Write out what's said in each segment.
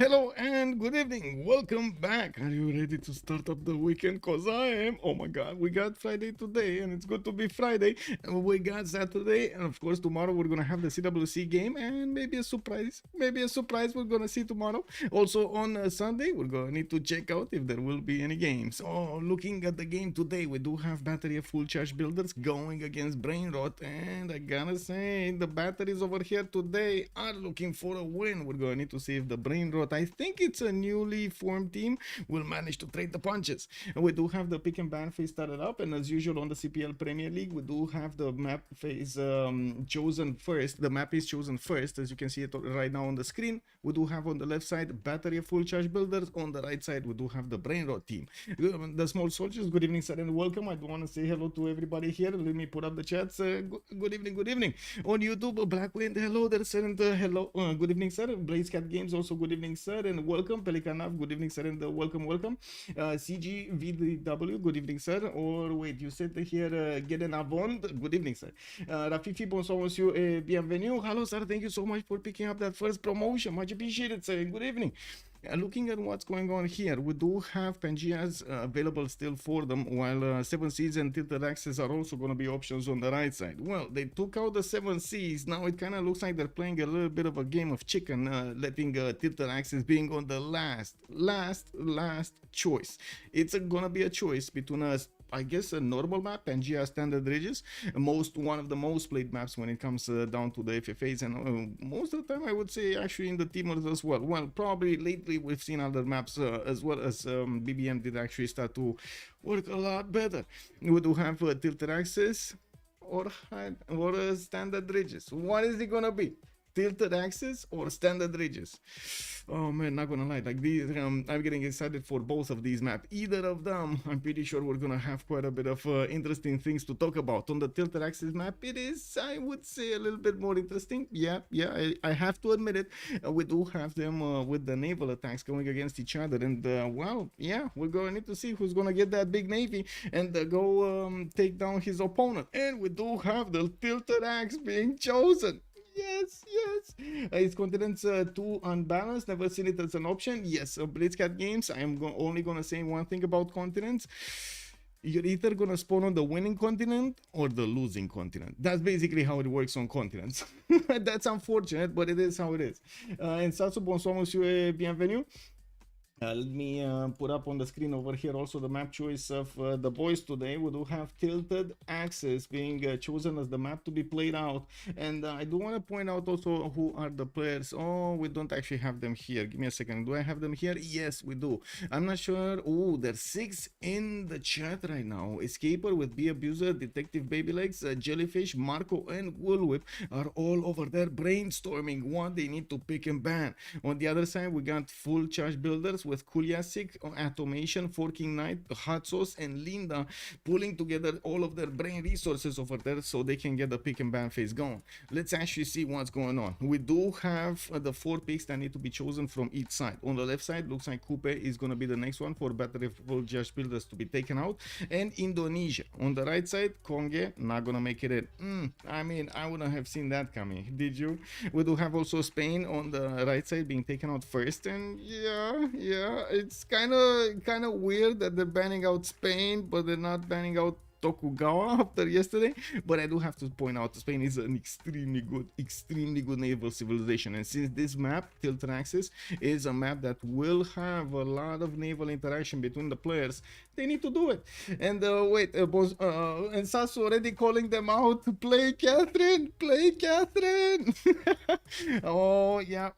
Hello and good evening. Welcome back. Are you ready to start up the weekend? Cause I am. Oh my god, we got Friday today and it's good to be Friday. And we got Saturday and of course tomorrow we're gonna have the CWC game and maybe a surprise. Maybe a surprise we're gonna see tomorrow. Also on Sunday we're gonna need to check out if there will be any games. Oh, looking at the game today, we do have battery of full charge builders going against Brainrot, and I gotta say the batteries over here today are looking for a win. We're gonna need to see if the Brainrot, I think it's a newly formed team, will manage to trade the punches. And we do have the pick and ban phase started up, and as usual on the CPL Premier League, we do have the map phase chosen first. The map is chosen first, as you can see it right now on the screen. We do have on the left side battery of full charge builders. On the right side, we do have the Brainrot team. The small soldiers, good evening, sir, and welcome. I do want to say hello to everybody here. Let me put up the chats. Good evening, good evening. On YouTube, Blackwind, hello there, sir, and hello. Good evening, sir. Blaze Cat Games, also good evening, sir, and welcome. Pelikanav, good evening, sir, and welcome. CGVDW, good evening, sir. Or wait, you said here, get an Avond, good evening, sir. Rafifi, bonsoir, monsieur, et bienvenue. Hello, sir, thank you so much for picking up that first promotion. Much appreciated, sir. Good evening. Looking at what's going on here, we do have Pangeas available still for them, while 7 Seas and Tilted Axes are also going to be options on the right side. Well, they took out the 7 Seas. Now it kind of looks like they're playing a little bit of a game of chicken, letting Tilted Axes being on the last choice. It's going to be a choice between us, I guess, a normal map, Pangea Standard Ridges, one of the most played maps when it comes down to the FFAs, and most of the time I would say actually in the teamers as well. Well, probably lately we've seen other maps as well as BBM did actually start to work a lot better. We do have Tilted Axis or Standard Ridges. What is it gonna be? Tilted Axis or Standard Ridges? Oh man, not gonna lie, like these, I'm getting excited for both of these maps. Either of them, I'm pretty sure we're gonna have quite a bit of interesting things to talk about. On the Tilted Axis map, it is, I would say, a little bit more interesting. Yeah, I have to admit it. We do have them with the naval attacks going against each other, and well, yeah, we're gonna need to see who's gonna get that big navy and go take down his opponent. And we do have the Tilted Axe being chosen. Yes. Is continents too unbalanced? Never seen it as an option. Yes, Blitzcat Games, I am only gonna say one thing about continents. You're either gonna spawn on the winning continent or the losing continent. That's basically how it works on continents. That's unfortunate, but it is how it is. And Satsu, bonsoir, monsieur, bienvenue. Let me put up on the screen over here also the map choice of the boys today. We do have Tilted Axis being chosen as the map to be played out. And I do want to point out also who are the players. Oh, we don't actually have them here. Give me a second. Do I have them here? Yes, we do. I'm not sure. Oh, there's 6 in the chat right now. Escaper with Be Abuser, Detective Babylegs, Jellyfish, Marco, and Coolwip are all over there brainstorming what they need to pick and ban. On the other side, we got full charge builders with Kuiliasik, Atomation, Forking Knight, hoTsauce, and Linda pulling together all of their brain resources over there so they can get the pick and ban phase going. Let's actually see what's going on. We do have the 4 picks that need to be chosen from each side. On the left side, looks like Coupe is going to be the next one for battery full charge builders to be taken out, and Indonesia. On the right side, Konge, not going to make it in. I mean, I wouldn't have seen that coming, did you? We do have also Spain on the right side being taken out first, and yeah, it's kind of weird that they're banning out Spain, but they're not banning out Tokugawa after yesterday. But I do have to point out Spain is an extremely good naval civilization, and since this map, Tilted Axis, is a map that will have a lot of naval interaction between the players, they need to do it. And wait, and Sasu already calling them out. Play Catherine. Oh yeah,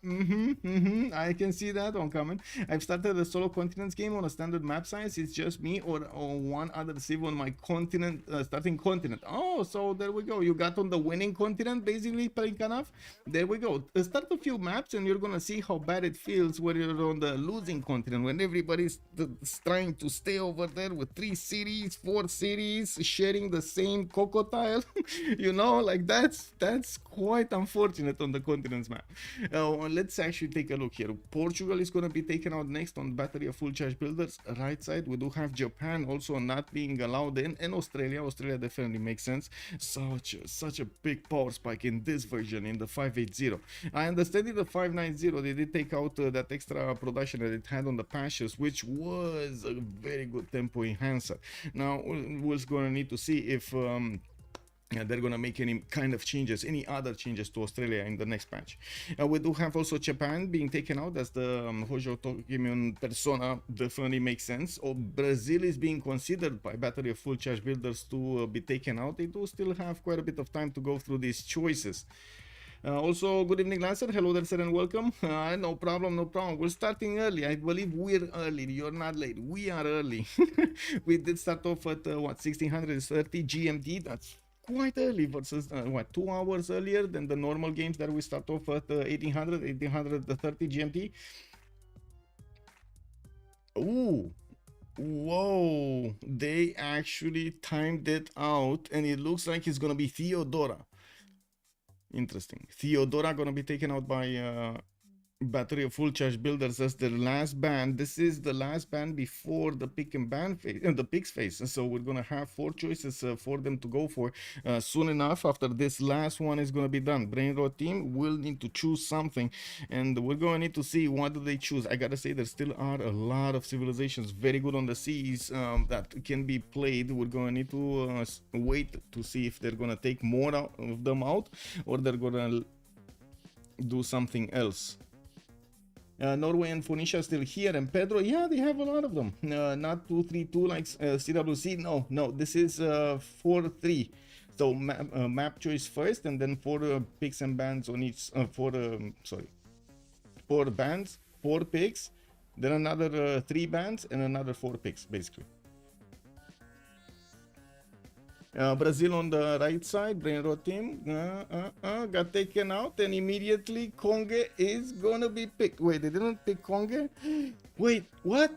I can see that one coming. I've started a solo continents game on a standard map size. It's just me or one other civ on my continent, starting continent. Oh, so there we go. You got on the winning continent, basically, Pelikanav. There we go. Start a few maps and you're gonna see how bad it feels when you're on the losing continent, when everybody's trying to stay over over there with 3 cities, 4 cities sharing the same cocoa tile. You know, like that's quite unfortunate on the continent's map. Let's actually take a look here. Portugal is going to be taken out next on battery of full charge builders. Right side, we do have Japan also not being allowed in, and Australia. Australia definitely makes sense. Such a big power spike in this version, in the 580. I understand in the 590 they did take out that extra production that it had on the patches, which was a very good tempo enhancer. Now we're going to need to see if they're gonna make any kind of changes, any other changes to Australia in the next patch. We do have also Japan being taken out as the Hojo Tokugawa persona, definitely makes sense. Or Brazil is being considered by battery of full charge builders to be taken out. They do still have quite a bit of time to go through these choices. Also, good evening, Lancer. Hello there, sir, and welcome. No problem, no problem. We're starting early. I believe we're early. You're not late. We are early. We did start off at what, 1630 GMT. That's quite early versus what, 2 hours earlier than the normal games that we start off at 1830 GMT. Ooh, whoa, they actually timed it out, and it looks like it's gonna be Theodora. Interesting. Theodora gonna be taken out by battery of full charge builders as the last band. This is the last band before the pick and ban phase, the picks phase. So we're gonna have 4 choices for them to go for soon enough. After this last one is gonna be done, Brainrot team will need to choose something, and we're gonna need to see what do they choose. I gotta say there still are a lot of civilizations very good on the seas that can be played. We're gonna need to wait to see if they're gonna take more of them out, or they're gonna do something else. Norway and Phoenicia still here, and Pedro, yeah, they have a lot of them. Not 232 like CWC. No, this is 4-3. So map choice first, and then 4 picks and bands on each. 4 bands, 4 picks, then another 3 bands, and another 4 picks, basically. Brazil on the right side, Brainrot team got taken out, and immediately Konge is gonna be picked. Wait, they didn't pick Konge? Wait, what?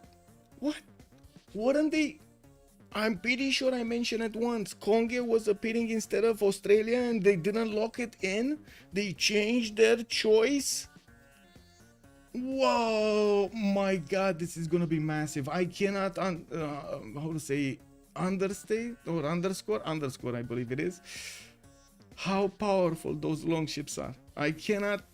Weren't they? I'm pretty sure I mentioned it once. Konge was appearing instead of Australia, and they didn't lock it in. They changed their choice. Whoa, my god, this is gonna be massive. I cannot how to say, understate or underscore, I believe it is, how powerful those long ships are. I cannot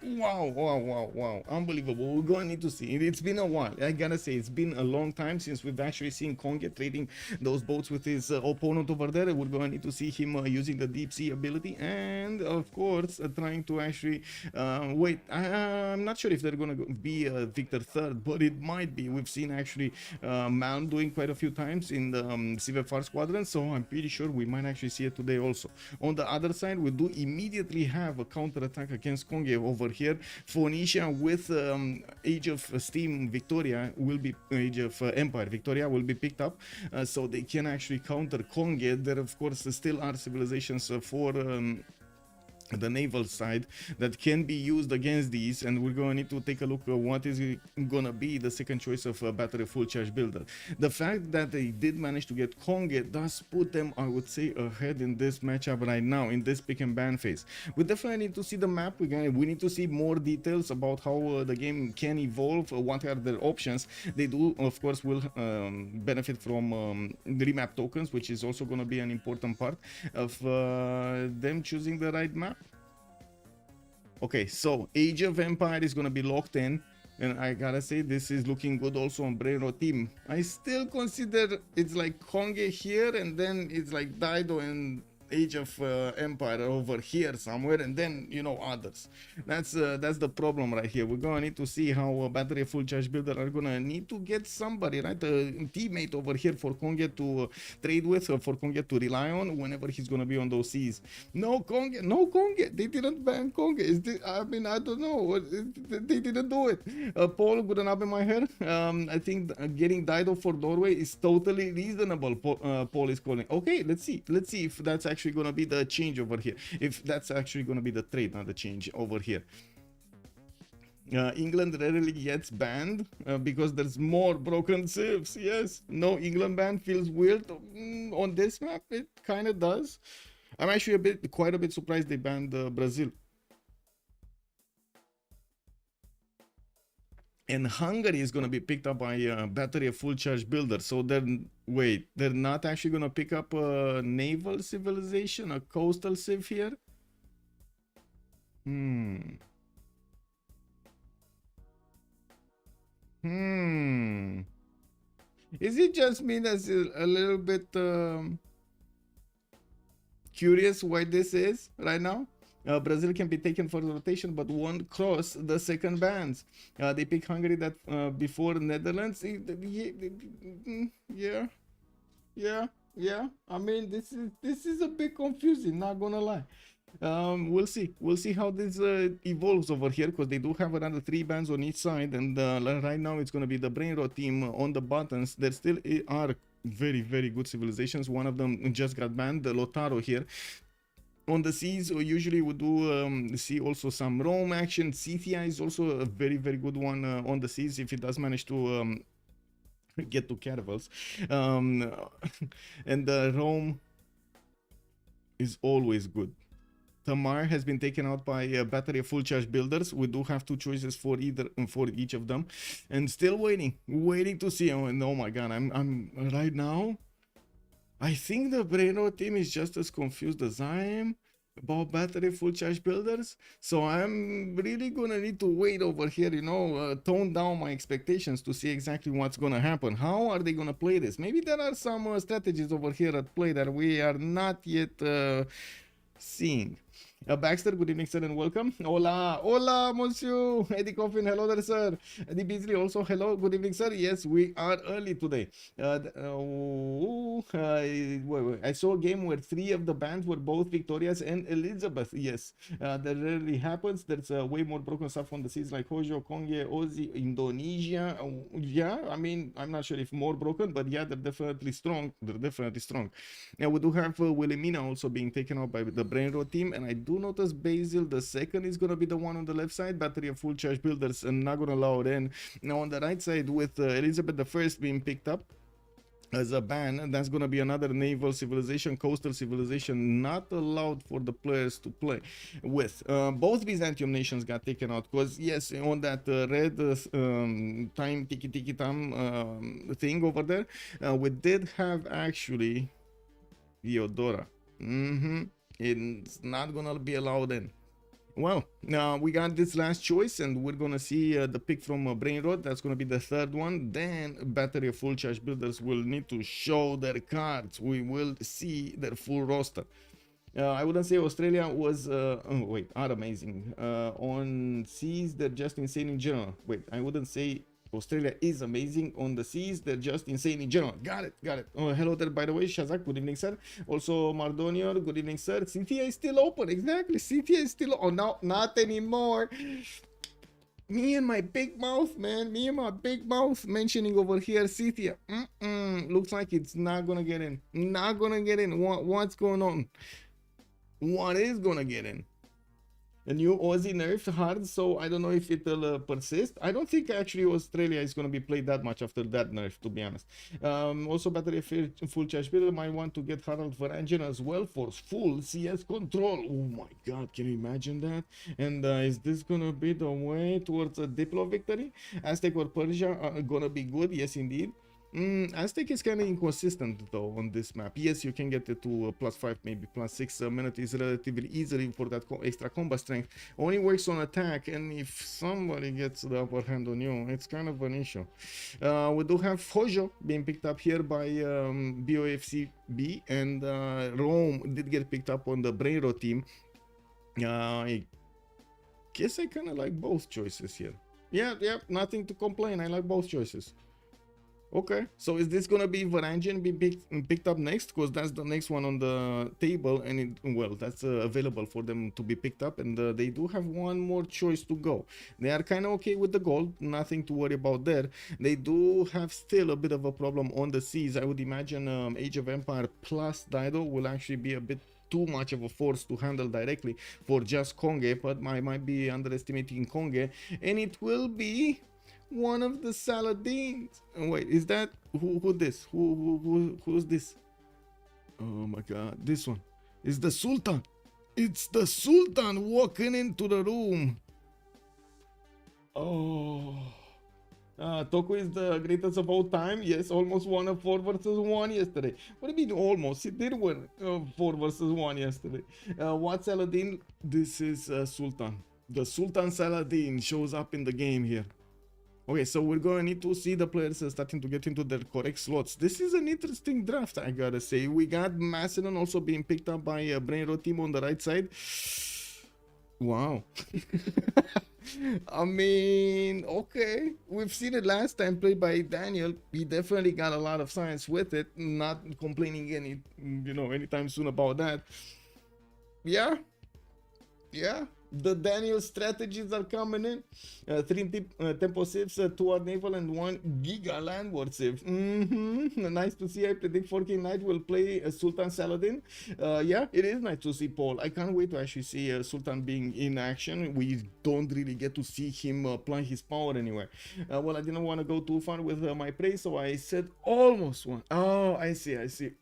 wow, unbelievable. We're going to need to see. It's been a while, I gotta say. It's been a long time since we've actually seen Konge trading those boats with his opponent over there. We're going to need to see him using the deep sea ability, and of course trying to actually wait, I'm not sure if they're going to be Victor third, but it might be. We've seen actually Malm doing quite a few times in the Civ6 squadron, so I'm pretty sure we might actually see it today also. On the other side, we do immediately have a counter attack against Konge over here. Phoenicia with Age of Steam Victoria will be, Age of Empire Victoria will be picked up, so they can actually counter Konge. There of course still are civilizations for the naval side that can be used against these, and we're going to need to take a look at what is gonna be the second choice of a battery full charge builder. The fact that they did manage to get Konge does put them, I would say, ahead in this matchup right now, in this pick and ban phase. We definitely need to see the map. We need to see more details about how the game can evolve, what are their options. They do of course will benefit from remap tokens, which is also going to be an important part of them choosing the right map. Okay, so Age of Empire is gonna be locked in, and I gotta say this is looking good also on Brainrot team. I still consider it's like Konge here, and then it's like Dido and Age of Empire over here somewhere, and then, you know, others. That's the problem right here. We're gonna need to see how battery full charge builder are gonna need to get somebody, right, a teammate over here for Konge to trade with, for Konge to rely on whenever he's gonna be on those seas. No Konge, they didn't ban Konge. I mean, I don't know, they didn't do it. Paul, good enough in my head. I think getting Dido for Norway is totally reasonable. Paul is calling. Okay, let's see if that's actually gonna be the change over here, if that's actually gonna be the trade, not the change over here. England rarely gets banned because there's more broken civs. Yes, no England ban feels weird. On this map, it kind of does. I'm actually quite a bit surprised they banned Brazil. And Hungary is going to be picked up by battery of full charge builder. So they're not actually going to pick up a naval civilization, a coastal civ here. Is it just me that's a little bit curious why this is right now? Brazil can be taken for the rotation, but won't cross the second bands. They pick Hungary that before Netherlands. Yeah. I mean, this is a bit confusing. Not gonna lie. We'll see how this evolves over here, because they do have another 3 bands on each side, and right now it's going to be the Brainrot team on the buttons. There still are very good civilizations. One of them just got banned, the Lotaro here. On the seas, usually we do see also some Rome action. Scythia is also a very good one on the seas, if it does manage to get to caravels. And Rome is always good. Tamar has been taken out by a battery of full charge builders. We do have 2 choices for each of them, and still waiting to see. Oh my god, I'm right now. I think the Brainrot team is just as confused as I am about battery full charge builders. So I'm really gonna need to wait over here, tone down my expectations to see exactly what's gonna happen. How are they gonna play this? Maybe there are some strategies over here at play that we are not yet seeing. Baxter, good evening, sir, and welcome. Hola, monsieur. Eddie Coffin, hello there, sir. Eddie Beasley, also hello, good evening, sir. Yes, we are early today. I saw a game where 3 of the bands were both Victorias and Elizabeth. Yes, that rarely happens. There's way more broken stuff on the seas like Hojo, Konge, Aussie, Indonesia. Yeah, I mean, I'm not sure if more broken, but yeah, they're definitely strong. Now, we do have Wilhelmina also being taken out by the Brainrot team, and I do notice Basil the second is going to be the one on the left side, battery of full charge builders, and not going to allow it in. Now on the right side, with Elizabeth the First being picked up as a ban, that's going to be another naval civilization, coastal civilization, not allowed for the players to play with. Both Byzantium nations got taken out, because yes, on that red time tiki tam thing over there, we did have actually Theodora. It's not gonna be allowed in. Well, now we got this last choice, and we're gonna see the pick from Brainrot. That's gonna be the 3rd one. Then battery of full charge builders will need to show their cards. We will see their full roster. I wouldn't say Australia was are amazing. On seas, they're just insane in general. Wait, I wouldn't say Australia is amazing. On the seas, they're just insane in general. Got it. Oh, hello there, by the way, Shazak, good evening, sir. Also, Mardonior, good evening, sir. Cynthia is still open. Exactly, Cynthia is still open. Oh, no, not anymore. Me and my big mouth, man. Me and my big mouth mentioning over here, Cynthia. Looks like it's not gonna get in. What's going on? What is gonna get in? A new Aussie nerf hard, so I don't know if it'll persist. I don't think actually Australia is going to be played that much after that nerf, to be honest. Also, battery full charge builder might want to get Harald Varangian as well for full CS control. Oh my god, can you imagine that? And is this going to be the way towards a Diplo victory? Aztec or Persia are going to be good, yes indeed. Aztec is kind of inconsistent though on this map. Yes, you can get it to +5, maybe +6 minutes relatively easily for that extra combat strength. Only works on attack, and if somebody gets the upper hand on you, it's kind of an issue. We do have Hojo being picked up here by BOFCB, and Rome did get picked up on the Brainrot team. I guess I kind of like both choices here. Yeah, nothing to complain. I like both choices. Okay, so is this gonna be Varangian be picked up next? Because that's the next one on the table, and that's available for them to be picked up, and they do have one more choice to go. They are kind of okay with the gold, nothing to worry about there. They do have still a bit of a problem on the seas. I would imagine Age of Empire plus Dido will actually be a bit too much of a force to handle directly for just Konge, but I might be underestimating Konge, and it will be one of the Saladins. Oh, wait, is that who this? Who's this? Oh my god, this one is the Sultan. It's the Sultan walking into the room. Oh. Toku is the greatest of all time. Yes, almost won a 4 versus 1 yesterday. What do you mean almost? He did win 4 versus 1 yesterday. What Saladin? This is Sultan. The Sultan Saladin shows up in the game here. Okay, so we're gonna need to see the players starting to get into their correct slots. This is an interesting draft, I gotta say. We got Macedon also being picked up by a Brainrot team on the right side. Wow. I mean, okay. We've seen it last time played by Daniel. He definitely got a lot of science with it. Not complaining anytime soon about that. Yeah. Yeah. The Daniel strategies are coming in. 3 tempo Civs, 2 Art Naval, and 1 Giga Landward Civ. Nice to see. I predict 4K Knight will play Sultan Saladin. Yeah, it is nice to see Paul. I can't wait to actually see Sultan being in action. We don't really get to see him apply his power anywhere. Well, I didn't want to go too far with my praise, so I said almost one. Oh, I see.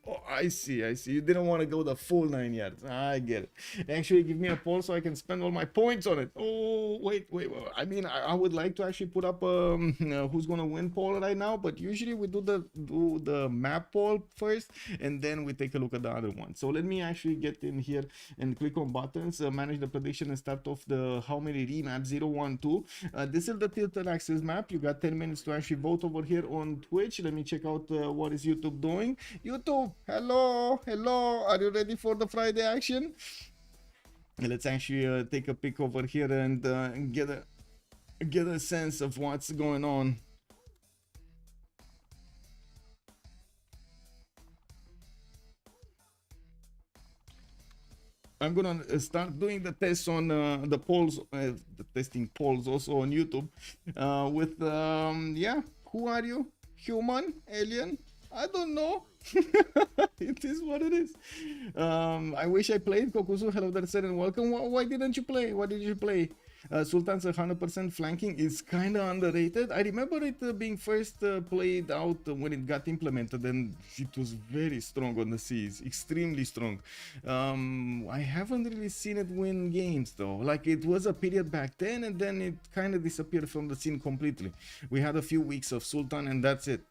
Oh, I see. You didn't want to go the full 9 yards. I get it. Actually, give me a poll so I can spend all my points on it. Oh, wait. I mean, I would like to actually put up who's gonna win poll right now, but usually we do the map poll first, and then we take a look at the other one. So let me actually get in here and click on buttons, manage the prediction, and start off the how many remap 0, 1, 2. This is the tilted axis map. You got 10 minutes to actually vote over here on Twitch. Let me check out what is YouTube doing. YouTube, hello, are you ready for the Friday action? Let's actually take a peek over here and get a sense of what's going on. I'm gonna start doing the tests on the polls, the testing polls also on YouTube. With yeah, who are you? Human? Alien? I don't know. It is what it is. I wish I played. Kokusu, hello there, sir, and welcome. Why didn't you play? Why did you play? Sultan's 100% flanking is kind of underrated. I remember it being first played out when it got implemented, and it was very strong on the seas, extremely strong. I haven't really seen it win games though. Like, it was a period back then, and then it kind of disappeared from the scene completely. We had a few weeks of Sultan, and that's it.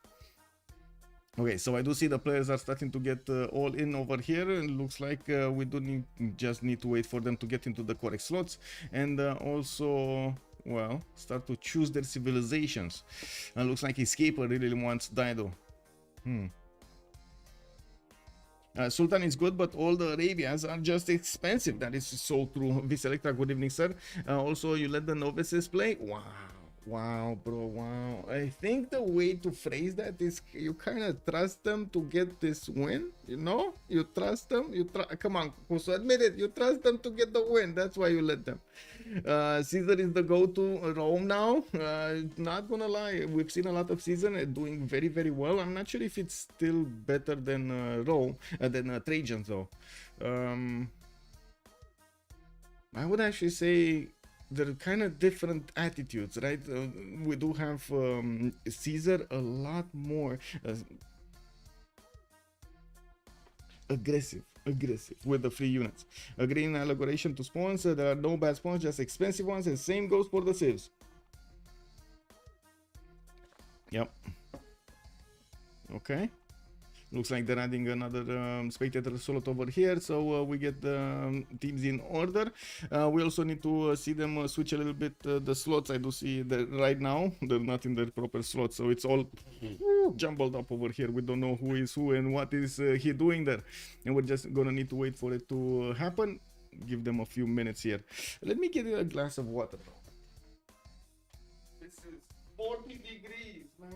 Okay, so I do see the players are starting to get all in over here, and looks like we do just need to wait for them to get into the correct slots, and also, well, start to choose their civilizations. Looks like Escaper really wants Dido. Sultan is good, but all the Arabians are just expensive. That is so true. Viselectra, good evening, sir. Also, you let the novices play? Wow, bro, wow. I think the way to phrase that is you kind of trust them to get this win, you know? You trust them, come on, so admit it, you trust them to get the win, that's why you let them. Caesar is the go-to Rome now. Not gonna lie, we've seen a lot of Caesar doing very, very well. I'm not sure if it's still better than Rome, than Trajan though. I would actually say they're kind of different attitudes, right? We do have Caesar a lot more aggressive with the free units. Agreeing allocation to spawns, there are no bad spawns, just expensive ones, and same goes for the civs. Yep. Okay. Looks like they're adding another spectator slot over here, so we get the teams in order. We also need to see them switch a little bit the slots. I do see that right now they're not in their proper slots, so it's all jumbled up over here. We don't know who is who and what is he doing there, and we're just gonna need to wait for it to happen. Give them a few minutes here. Let me get a glass of water. This is 40 degrees, man.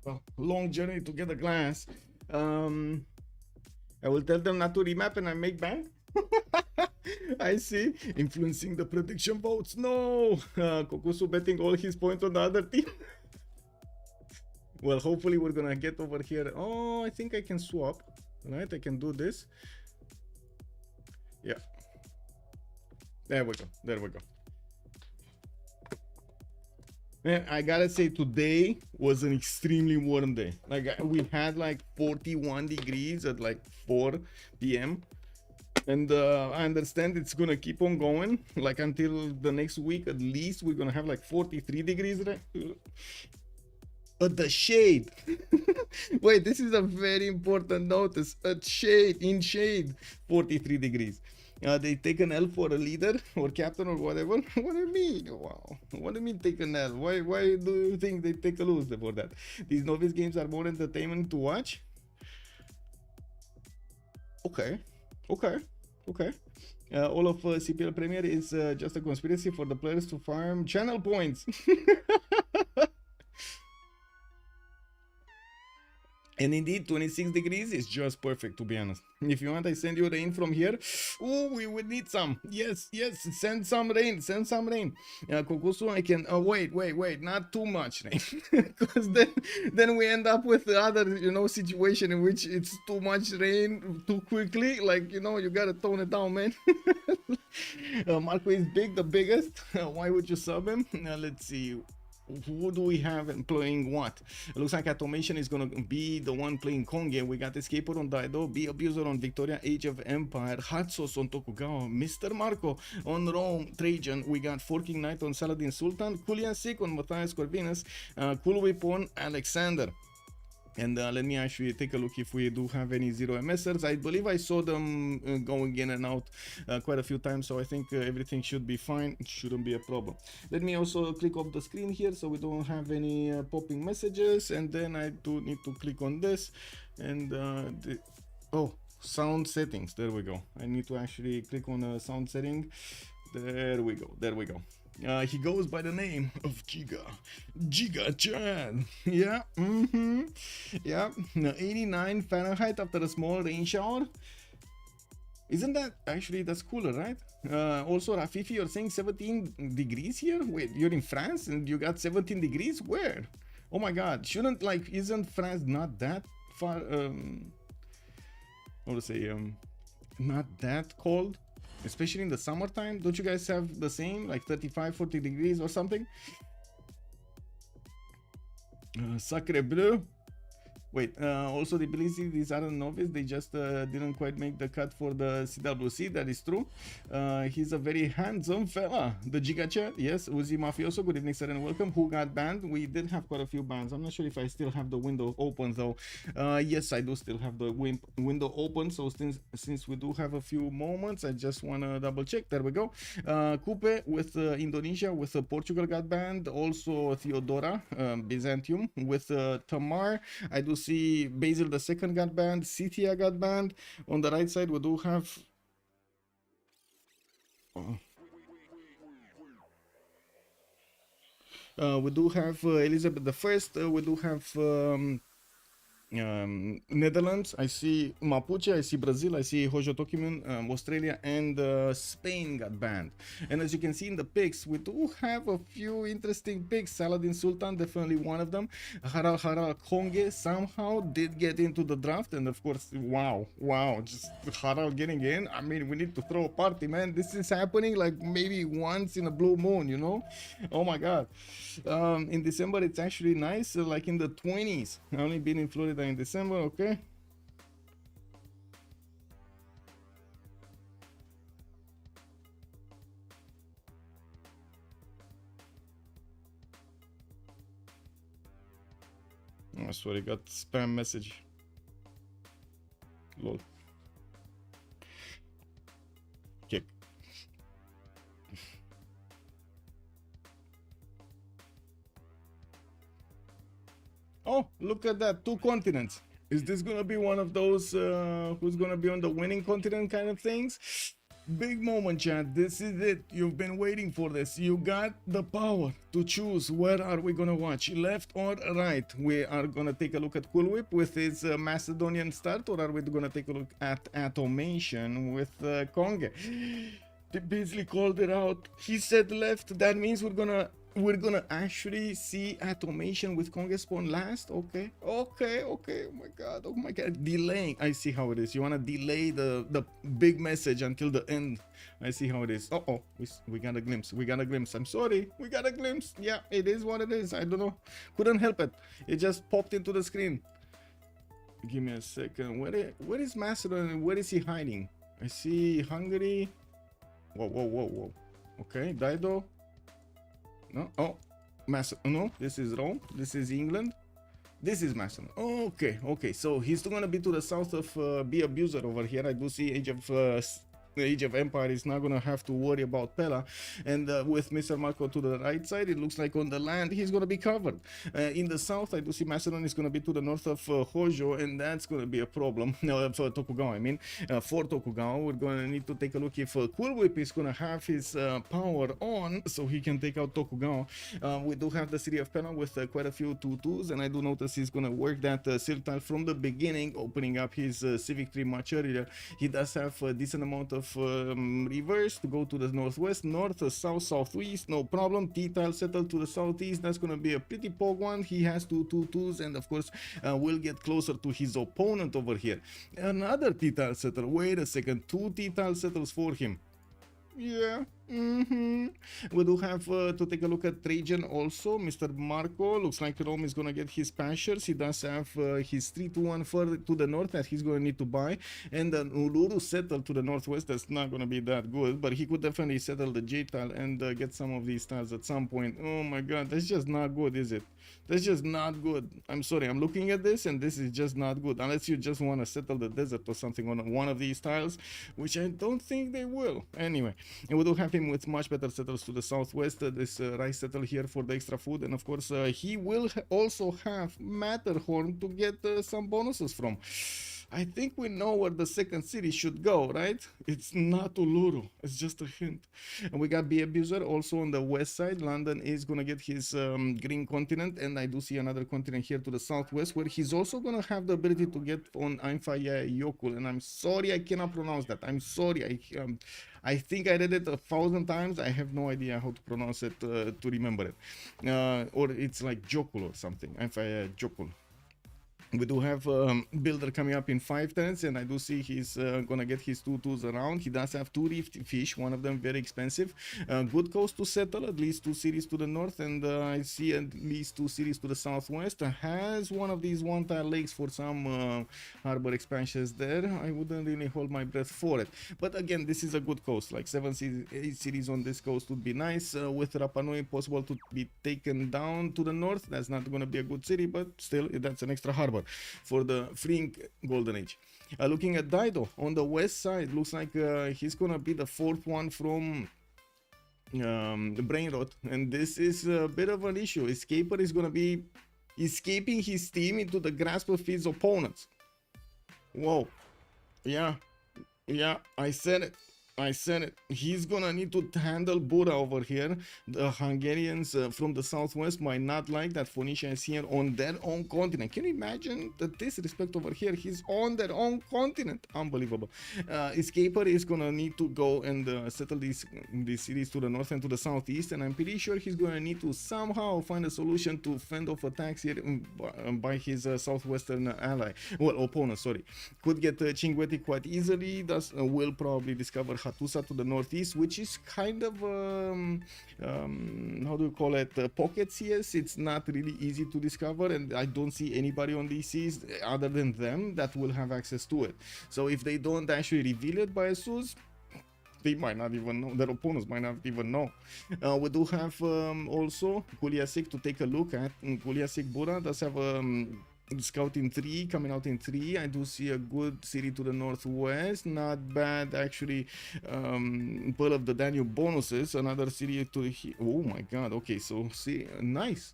a long journey to get a glass. I will tell them not to remap and I make bank. I see. Influencing the prediction votes. No. Kokusu betting all his points on the other team. Well, hopefully we're gonna get over here. Oh, I think I can swap. Right? I can do this. Yeah. There we go. There we go. Man, I gotta say today was an extremely warm day. Like we had like 41 degrees at like 4 p.m. And I understand it's gonna keep on going like until the next week. At least we're gonna have like 43 degrees at the shade. Wait, this is a very important notice. At shade, in shade, 43 degrees. They take an L for a leader or captain or whatever. What do you mean? Wow. What do you mean take an L? Why do you think they take a lose for that? These novice games are more entertainment to watch. Okay. All of CPL Premier is just a conspiracy for the players to farm channel points. And indeed, 26 degrees is just perfect, to be honest. If you want, I send you rain from here. Oh, we would need some. Yes, send some rain, Kokusu, I can... wait, not too much rain. Because then we end up with the other, situation in which it's too much rain too quickly. Like, you gotta tone it down, man. Marco is big, the biggest. Why would you sub him? Let's see. Who do we have playing what? It looks like Atomation is gonna be the one playing Konge. We got Escaper on Dido, Be Abuser on Victoria, Age of Empire, hoTsauce on Tokugawa, MisterMarco on Rome, Trajan. We got Forking Knight on Saladin, Sultan, Kuiliasik on Matthias Corvinus, Coolwip on Alexander. And let me actually take a look if we do have any 0 MSers. I believe I saw them going in and out quite a few times, so I think everything should be fine. It shouldn't be a problem. Let me also click off the screen here so we don't have any popping messages. And then I do need to click on this. And oh, sound settings. There we go. I need to actually click on a sound setting. There we go. He goes by the name of Giga Chan. Yeah, yeah. 89 Fahrenheit after a small rain shower. Isn't that actually, that's cooler, right? Also, Rafifi, you're saying 17 degrees here? Wait, you're in France and you got 17 degrees? Where? Oh my god, isn't France not that far, how to say, not that cold? Especially in the summertime. Don't you guys have the same, like 35-40 degrees or something? Sacre bleu. Wait, also they believe these are novice, they just didn't quite make the cut for the CWC. That is true. He's a very handsome fella. The Giga Chat, yes. Uzi Mafioso, good evening, sir, and welcome. Who got banned? We did have quite a few bans. I'm not sure if I still have the window open though. Yes, I do still have the window open. So since we do have a few moments, I just want to double check. There we go. Coupe with Indonesia, with Portugal got banned. Also Theodora, Byzantium with Tamar. I do see Basil II got banned, Scythia got banned. On the right side we do have Elizabeth I. We do have Netherlands. I see Mapuche, I see Brazil, I see Hojo Tokimun, Australia, and Spain got banned. And as you can see in the picks, we do have a few interesting picks. Saladin, Sultan, definitely one of them. Harald Konge somehow did get into the draft, and of course, wow, just Harald getting in. I mean, we need to throw a party, man. This is happening like maybe once in a blue moon, Oh my god. In December, it's actually nice, like in the 20s. I've only been in Florida in December, okay. Oh, sorry, got spam message. Lol. Okay. Oh, look at that, 2 continents. Is this gonna be one of those who's gonna be on the winning continent kind of things? Big moment, chat. This is it. You've been waiting for this. You got the power to choose where are we gonna watch, left or right. We are gonna take a look at Coolwip with his Macedonian start, or are we gonna take a look at Atomation with Konge? The Beasley called it out. He said left. That means we're gonna actually see Atomation with Konge spawn last. Okay. Oh my god, delaying. I see how it is. You wanna delay the big message until the end. I see how it is. We got a glimpse. I'm sorry, we got a glimpse. Yeah, it is what it is. I don't know, couldn't help it. It just popped into the screen. Give me a second. Where is Macedon? Where is he hiding? I see Hungary. Whoa. Okay, Dido. No, Macedon. No, this is Rome. This is England. This is Macedon. Okay. So he's gonna be to the south of Be Abuser over here. I do see Age of Empire is not gonna have to worry about Pella, and with MisterMarco to the right side, it looks like on the land he's gonna be covered. In the south, I do see Macedon is gonna be to the north of Hojo, and that's gonna be a problem. No, for Tokugawa, I mean, for Tokugawa, we're gonna need to take a look if Coolwip is gonna have his power on, so he can take out Tokugawa. We do have the city of Pella with quite a few 2-2s, and I do notice he's gonna work that Sultan from the beginning, opening up his civic tree much earlier. He does have a decent amount of reverse to go to the northwest, north, south, southeast, no problem. T-tile settled to the southeast. That's gonna be a pretty pog one. He has 2-2s, and of course will get closer to his opponent over here. Another T-tile settle. Wait a second, 2 T-tile settles for him. Yeah. We do have to take a look at Trajan also. MisterMarco looks like Rome is gonna get his Pashers. He does have his 3-1 further to the north that he's gonna need to buy, and then Uluru settled to the northwest. That's not gonna be that good, but he could definitely settle the J-tile and get some of these tiles at some point. Oh my god, that's just not good, is it? That's just not good. I'm sorry, I'm looking at this and this is just not good, unless you just want to settle the desert or something on one of these tiles, which I don't think they will. Anyway, and we do have him with much better settles to the southwest. This rice settle here for the extra food, and of course he will also have Matterhorn to get some bonuses from. I think we know where the second city should go, right? It's not Uluru. It's just a hint. And we got Be Abuser also on the west side. London is gonna get his green continent, and I do see another continent here to the southwest where he's also gonna have the ability to get on Ainfaya Yokul. And I'm sorry I cannot pronounce that. I'm sorry. I think I read it 1,000 times. I have no idea how to pronounce it to remember it. Or it's like Jokul or something. Ainfaya Jokul. We do have Builder coming up in 5 turns, and I do see he's gonna get his 2-2s around. He does have 2 Reef Fish, one of them very expensive. Good coast to settle, at least 2 cities to the north, and I see at least 2 cities to the southwest. Has one of these one-tile lakes for some harbor expansions there. I wouldn't really hold my breath for it. But again, this is a good coast, like 7 8 cities on this coast would be nice. With Rapa Nui possible to be taken down to the north. That's not gonna be a good city, but still, that's an extra harbor for the freeing golden age. Looking at Dido on the west side, looks like he's gonna be the 4th one from the Brainrot, and this is a bit of an issue. Escaper is gonna be escaping his team into the grasp of his opponents. Whoa, yeah, I said it. He's gonna need to handle Buddha over here. The Hungarians from the southwest might not like that Phoenicia is here on their own continent. Can you imagine the disrespect over here? He's on their own continent. Unbelievable. Escaper is gonna need to go and settle these cities to the north and to the southeast, and I'm pretty sure he's gonna need to somehow find a solution to fend off attacks here by his southwestern ally. Well, opponent, sorry. Could get Cinguetti quite easily. Will probably discover hoTsauce to the northeast, which is kind of how do you call it, pocket CS. It's not really easy to discover, and I don't see anybody on these seas other than them that will have access to it. So if they don't actually reveal it by ASUS, they might not even know, their opponents might not even know. We do have also Kuiliasik to take a look at. Kuiliasik Buddha does have Scouting 3 coming out in 3. I do see a good city to the northwest, not bad actually. Pearl of the Danube bonuses, another city to the oh my god. Okay, so see, nice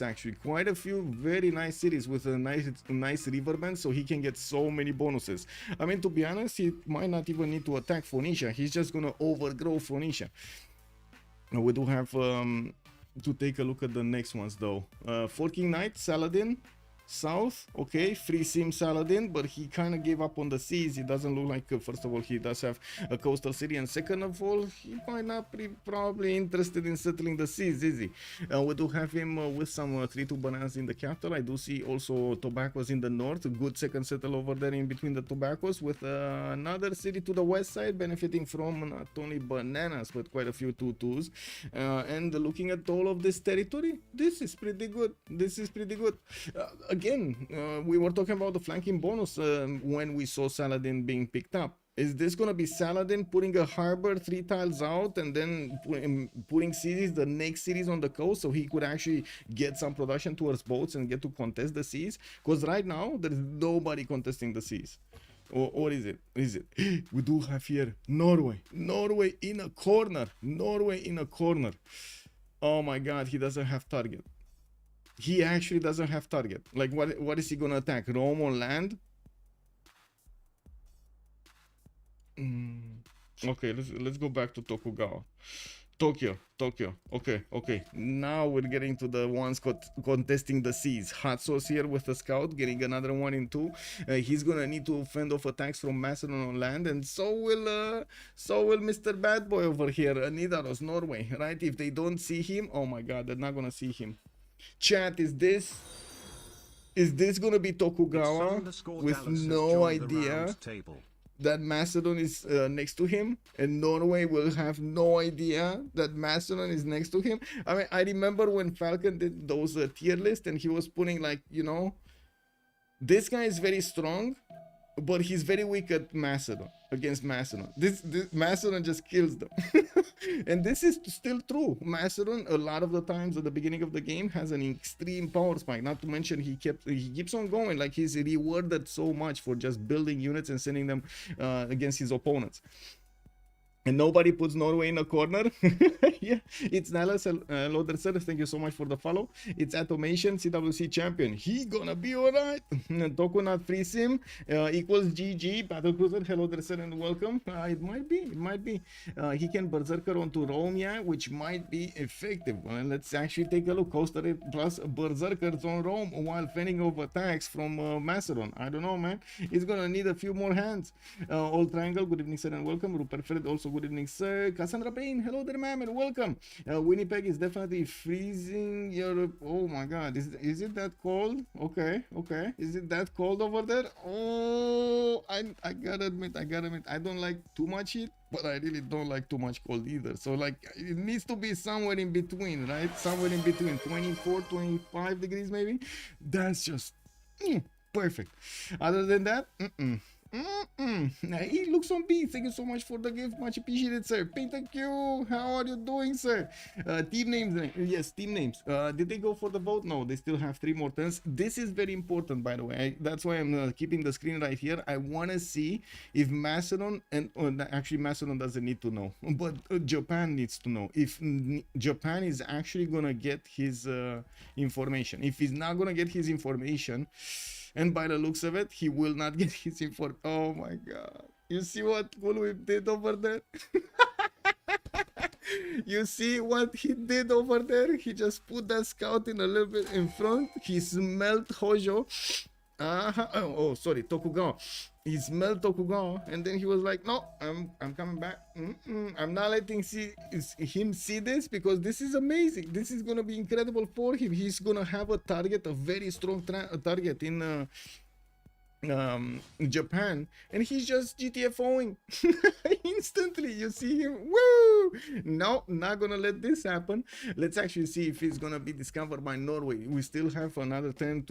actually, quite a few very nice cities with a nice riverbend, so he can get so many bonuses. I mean, to be honest, he might not even need to attack Phoenicia, he's just gonna overgrow Phoenicia. We do have to take a look at the next ones though. Forking Knight, Saladin, south, okay, free sim Saladin, but he kind of gave up on the seas. He doesn't look like, first of all, he does have a coastal city, and second of all, he might not be probably interested in settling the seas, is he? We do have him with some 3-2 bananas in the capital. I do see also tobaccos in the north, a good second settle over there in between the tobaccos, with another city to the west side benefiting from not only bananas but quite a few 2-2s. And looking at all of this territory, this is pretty good. Again, we were talking about the flanking bonus when we saw Saladin being picked up. Is this gonna be Saladin putting a harbor 3 tiles out and then putting cities, the next cities on the coast, so he could actually get some production towards boats and get to contest the seas? Because right now there is nobody contesting the seas. Or is it? We do have here Norway in a corner. Oh my god, he doesn't have target. He actually doesn't have target. Like, what is he gonna attack? Rome on land? Okay, let's go back to Tokugawa. Tokyo. Okay. Now we're getting to the ones contesting the seas. hoTsauce here with the scout, getting another one in 2. He's gonna need to fend off attacks from Macedon on land, and so will Mr. Bad Boy over here, Nidaros, Norway, right? If they don't see him, oh my god, they're not gonna see him. Chat, is this gonna be Tokugawa with no idea that Macedon is next to him, and Norway will have no idea that Macedon is next to him? I mean, I remember when Falcon did those tier lists, and he was putting, like, you know, this guy is very strong, but he's very weak at Macedon, against Macedon. This Macedon just kills them. And this is still true. Macedon, a lot of the times at the beginning of the game, has an extreme power spike. Not to mention he keeps on going. Like, he's rewarded so much for just building units and sending them against his opponents. And nobody puts Norway in a corner. Yeah, it's Nalas Loader Service. Thank you so much for the follow. It's Atomation, CWC champion. He gonna be alright. Toku not free sim equals GG. Battlecruiser, hello there, sir, and welcome. It might be. He can berserker onto Rome, yeah, which might be effective. Well, let's actually take a look. Coastal rate plus berserkers on Rome while fending off attacks from Macedon. I don't know, man. He's gonna need a few more hands. Old Triangle, good evening, sir, and welcome. Rupert Fred, also good evening, sir. Cassandra Payne, hello there, ma'am, and welcome. Winnipeg is definitely freezing. Oh my god, is it that cold? Okay, is it that cold over there? Oh, I gotta admit, I don't like too much heat, but I really don't like too much cold either. So, like, it needs to be somewhere in between, right? Somewhere in between, 24, 25 degrees maybe. That's just perfect. Other than that, He looks on beat. Thank you so much for the gift. Much appreciated, sir. Thank you. How are you doing, sir? Team names. Yes, team names. Did they go for the vote? No, they still have 3 more turns. This is very important, by the way. That's why I'm keeping the screen right here. I want to see if Macedon, and actually Macedon doesn't need to know, but Japan needs to know. If Japan is actually going to get his information. If he's not going to get his information, and by the looks of it, he will not get his information. Oh my god. You see what Coolwip did over there? You see what he did over there? He just put that scout in a little bit in front. He smelled Hojo. Oh, sorry, Tokugawa. He smelled Tokugawa, and then he was like, no, I'm coming back. I'm not letting him see this, because this is amazing. This is gonna be incredible for him. He's gonna have a target, a very strong target in Japan, and he's just GTFOing instantly. You see him, woo! No, not gonna let this happen. Let's actually see if he's gonna be discovered by Norway. We still have another turn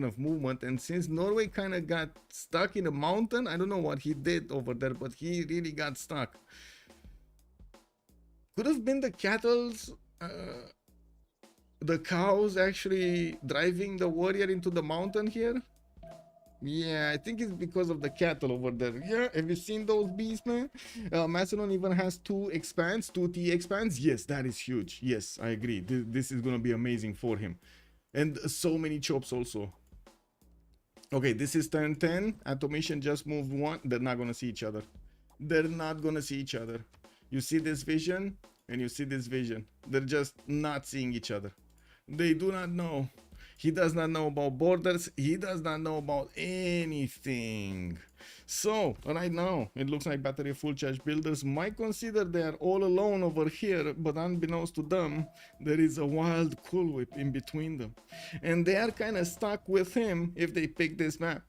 of movement, and since Norway kind of got stuck in a mountain, I don't know what he did over there, but he really got stuck. Could have been the cattle's the cows actually driving the warrior into the mountain here. Yeah, I think it's because of the cattle over there. Yeah, have you seen those beasts, man? Macedon even has two expands, two T expands. Yes, that is huge. Yes, I agree. This is gonna be amazing for him. And so many chops also. Okay, this is turn 10. Atomation just moved one. They're not gonna see each other. They're not gonna see each other. You see this vision and you see this vision. They're just not seeing each other. They do not know. He does not know about borders. He does not know about anything. So right now it looks like battery full charge builders might consider they are all alone over here, but unbeknownst to them there is a wild Coolwip in between them, and they are kind of stuck with him if they pick this map.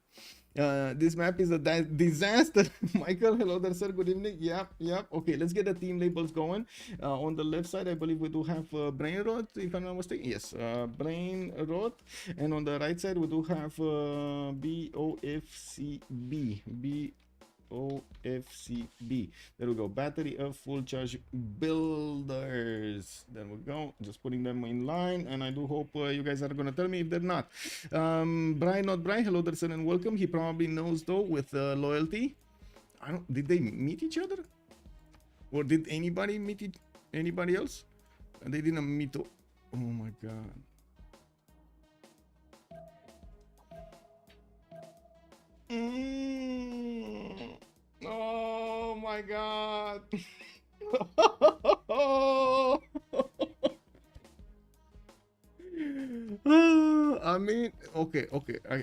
This map is a disaster. Michael, hello there, sir. Good evening. Yep. Okay, let's get the team labels going. On the left side, I believe we do have Brainrot, if I'm not mistaken. Yes, Brainrot. And on the right side, we do have BOFCB. OFCB. There we go. Battery of full charge builders. There we go. Just putting them in line, and I do hope you guys are gonna tell me if they're not. Brian, not Brian. Hello there, sir, and welcome. He probably knows though with loyalty. I don't. Did they meet each other, or did anybody meet anybody else? They didn't meet. Oh my god. Oh my god. I mean, okay.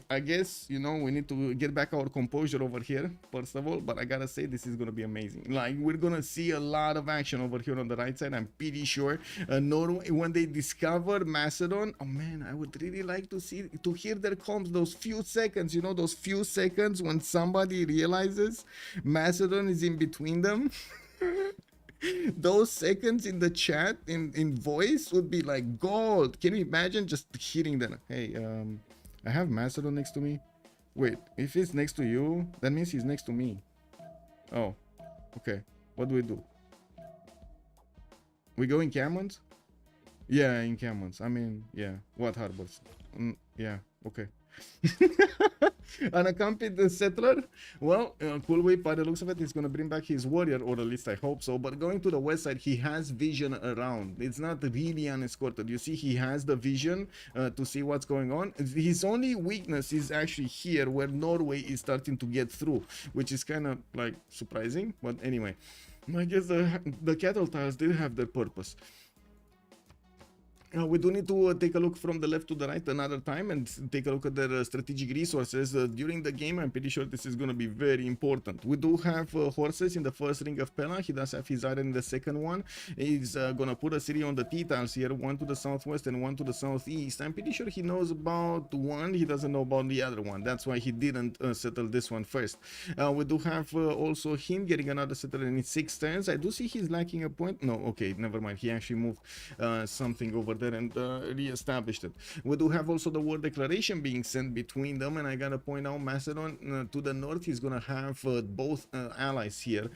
I guess, you know, we need to get back our composure over here, first of all, but I gotta say, this is gonna be amazing. Like, we're gonna see a lot of action over here on the right side, I'm pretty sure. Norway, when they discover Macedon, oh man, I would really like to hear their comms, those few seconds, you know, those few seconds when somebody realizes Macedon is in between them. Those seconds in the chat in voice would be like gold. Can you imagine just hearing that? Hey, I have Macedon next to me. Wait, if he's next to you, that means he's next to me. Oh, okay. What do we do? We go in Cameron's? Yeah, in Cameron's. I mean, yeah. What harbors? Yeah, okay. Unaccompanied settler. Well, Coolwip, by the looks of it, is going to bring back his warrior, or at least I hope so. But going to the west side, he has vision around. It's not really unescorted. You see, he has the vision to see what's going on. His only weakness is actually here, where Norway is starting to get through, which is kind of like surprising. But anyway, I guess the cattle tiles did have their purpose. We do need to take a look from the left to the right another time and take a look at their strategic resources during the game. I'm pretty sure this is going to be very important. We do have horses in the first ring of Pella. He does have his iron in the second one. He's going to put a city on the T-tiles here, one to the southwest and one to the southeast. I'm pretty sure he knows about one. He doesn't know about the other one. That's why he didn't settle this one first. We do have also him getting another settler in 6 turns. I do see he's lacking a point. No, okay, never mind. He actually moved something over there and re-established it. We do have also the war declaration being sent between them, and I gotta point out Macedon to the north. He's gonna have both allies here.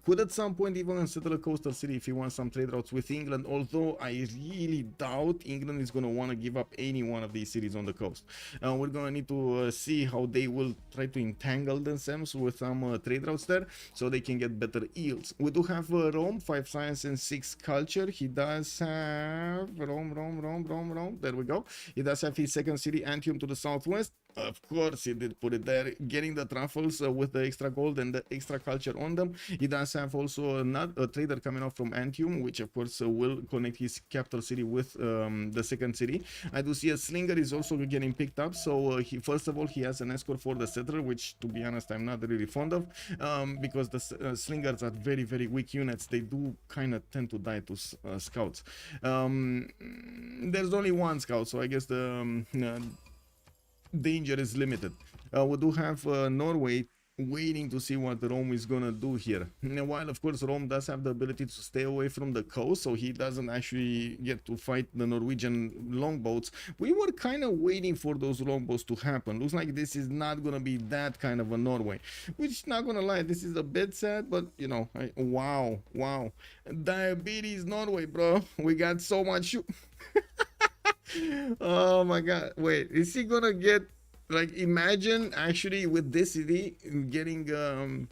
Could at some point even settle a coastal city if he wants some trade routes with England, although I really doubt England is gonna want to give up any one of these cities on the coast. We're gonna need to see how they will try to entangle themselves with some trade routes there so they can get better yields. We do have Rome, 5 science and 6 culture. He does have Rome. There we go. He does have his second city, Antium, to the southwest. Of course, he did put it there, getting the truffles with the extra gold and the extra culture on them. He does have also a trader coming off from Antium, which of course will connect his capital city with the second city. I do see a slinger is also getting picked up. So he, first of all, he has an escort for the settler, which to be honest, I'm not really fond of, because the slingers are very, very weak units. They do kind of tend to die to scouts. There's only one scout, so I guess the danger is limited. We do have Norway waiting to see what Rome is gonna do here. And while of course Rome does have the ability to stay away from the coast, so he doesn't actually get to fight the Norwegian longboats, we were kind of waiting for those longboats to happen. Looks like this is not gonna be that kind of a Norway, which, not gonna lie, this is a bit sad, but you know, wow, diabetes Norway, bro. We got so much Oh my god. Wait, is he gonna get like imagine actually with this city getting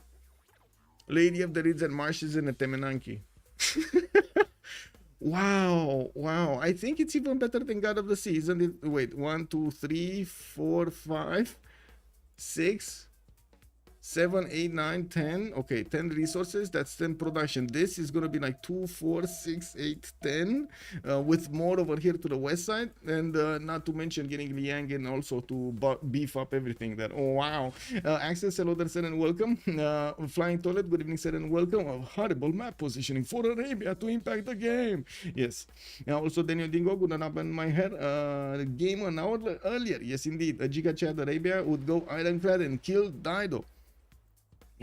Lady of the Reeds and Marshes in a Temenanki. Wow, wow. I think it's even better than God of the Sea, isn't it? Wait, 1, 2, 3, 4, 5, 6, 7, 8, 9, 10. Okay, 10 resources. That's 10 production. This is gonna be like 2, 4, 6, 8, 10, with more over here to the west side, and not to mention getting Liang in also to beef up everything there. Oh wow. Access, hello there, sir, and welcome. Flying Toilet, good evening, sir, and welcome. Horrible map positioning for Arabia to impact the game. Yes. Also Daniel Dingo, good enough my hair. Game an hour earlier. Yes, indeed. A Giga Chad Arabia would go ironclad and kill Dido.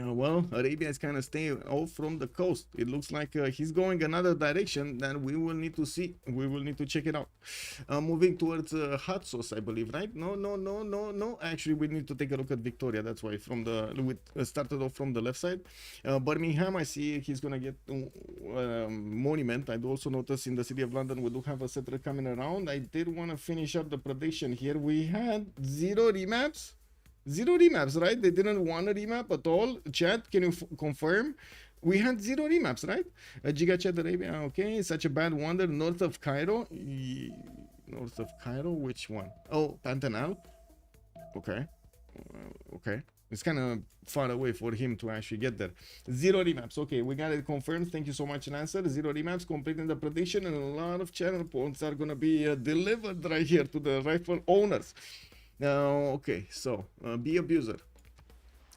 Well, Arabia is kind of staying off from the coast. It looks like he's going another direction. Then we will need to see. We will need to check it out. Moving towards hoTsauce, I believe, right? No. Actually, we need to take a look at Victoria. That's why from the we started off from the left side. Birmingham, I see he's gonna get Monument. I do also notice in the city of London we do have a settler coming around. I did want to finish up the prediction here. We had 0 remaps. 0 remaps, right? They didn't want a remap at all. Chat, can you confirm? We had 0 remaps, right? Giga Chat Arabia, okay. Such a bad wonder. North of Cairo. North of Cairo, which one? Oh, Pantanal. Okay. Okay. It's kind of far away for him to actually get there. 0 remaps. Okay, we got it confirmed. Thank you so much, Lancer. 0 remaps, completing the prediction, and a lot of channel points are going to be delivered right here to the rifle owners. Okay, so be abuser.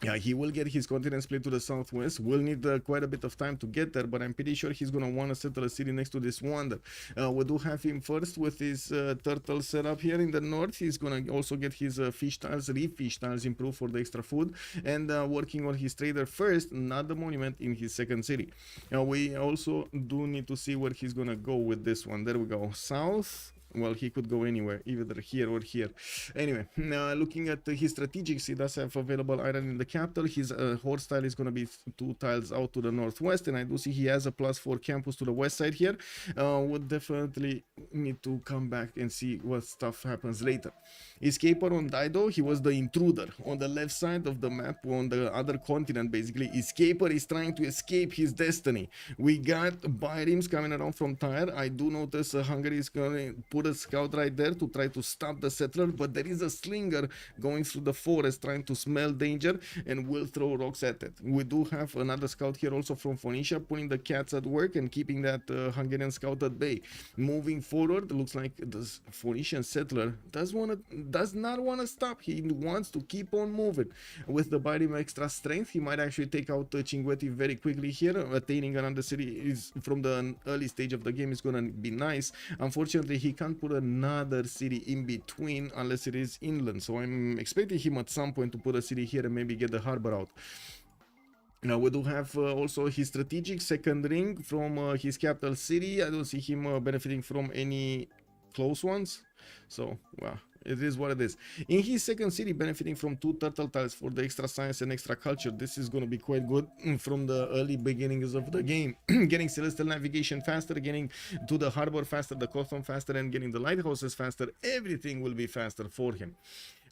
Yeah, he will get his continent split to the southwest. Will need quite a bit of time to get there, but I'm pretty sure he's gonna want to settle a city next to this wonder. We do have him first with his turtle setup here in the north. He's gonna also get his fish tiles, reef fish tiles improved for the extra food, and working on his trader first, not the monument in his second city. We also do need to see where he's gonna go with this one. There we go, south. Well, he could go anywhere, either here or here. Anyway, looking at his strategics, he does have available iron in the capital. His horse tile is going to be 2 tiles out to the northwest, and I do see he has a +4 campus to the west side here. Would definitely need to come back and see what stuff happens later. Escaper on Dido, he was the intruder on the left side of the map, on the other continent basically. Escaper is trying to escape his destiny. We got Byrims coming around from Tyre. I do notice Hungary is going to put a scout right there to try to stop the settler, but there is a slinger going through the forest trying to smell danger and will throw rocks at it. We do have another scout here also from Phoenicia, putting the cats at work and keeping that Hungarian scout at bay. Moving forward, it looks like the Phoenician settler does not want to stop. He wants to keep on moving. With the Byrim extra strength, he might actually take out Cinguetti very quickly here. Attaining another city is from the early stage of the game is going to be nice. Unfortunately, he can't put another city in between unless it is inland, so I'm expecting him at some point to put a city here and maybe get the harbor out. Now we do have also his strategic second ring from his capital city. I don't see him benefiting from any close ones, so well, it is what it is. In his second city, benefiting from 2 turtle tiles for the extra science and extra culture. This is going to be quite good from the early beginnings of the game. Getting celestial navigation faster, getting to the harbor faster, the custom faster, and getting the lighthouses faster. Everything will be faster for him.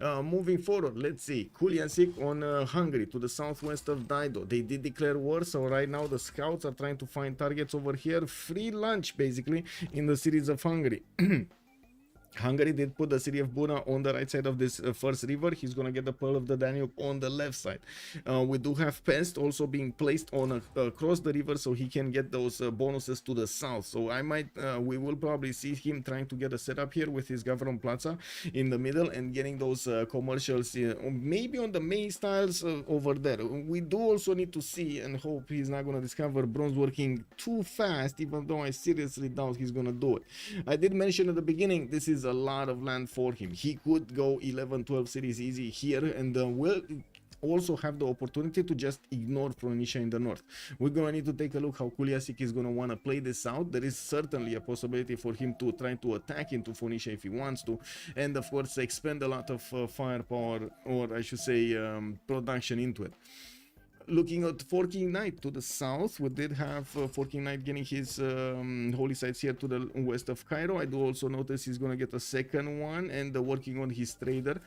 Moving forward, let's see. Kuiliasik on Hungary to the southwest of Dido. They did declare war, so right now the scouts are trying to find targets over here. Free lunch, basically, in the cities of Hungary. Hungary did put the city of Buna on the right side of this first river. He's gonna get the Pearl of the Danube on the left side. We do have Pest also being placed on across the river, so he can get those bonuses to the south. So I might, we will probably see him trying to get a setup here with his Gavron Plaza in the middle and getting those commercials, maybe on the main styles over there. We do also need to see and hope he's not gonna discover bronze working too fast, even though I seriously doubt he's gonna do it. I did mention at the beginning, this is a lot of land for him. He could go 11-12 cities easy here, and will also have the opportunity to just ignore Phoenicia in the north. We're gonna need to take a look how Kuiliasik is gonna want to play this out. There is certainly a possibility for him to try to attack into Phoenicia if he wants to, and of course expend a lot of firepower, or I should say production into it. Looking at Forking Knight to the south, we did have Forking Knight getting his holy sites here to the west of Cairo. I do also notice he's gonna get a second one, and working on his trader.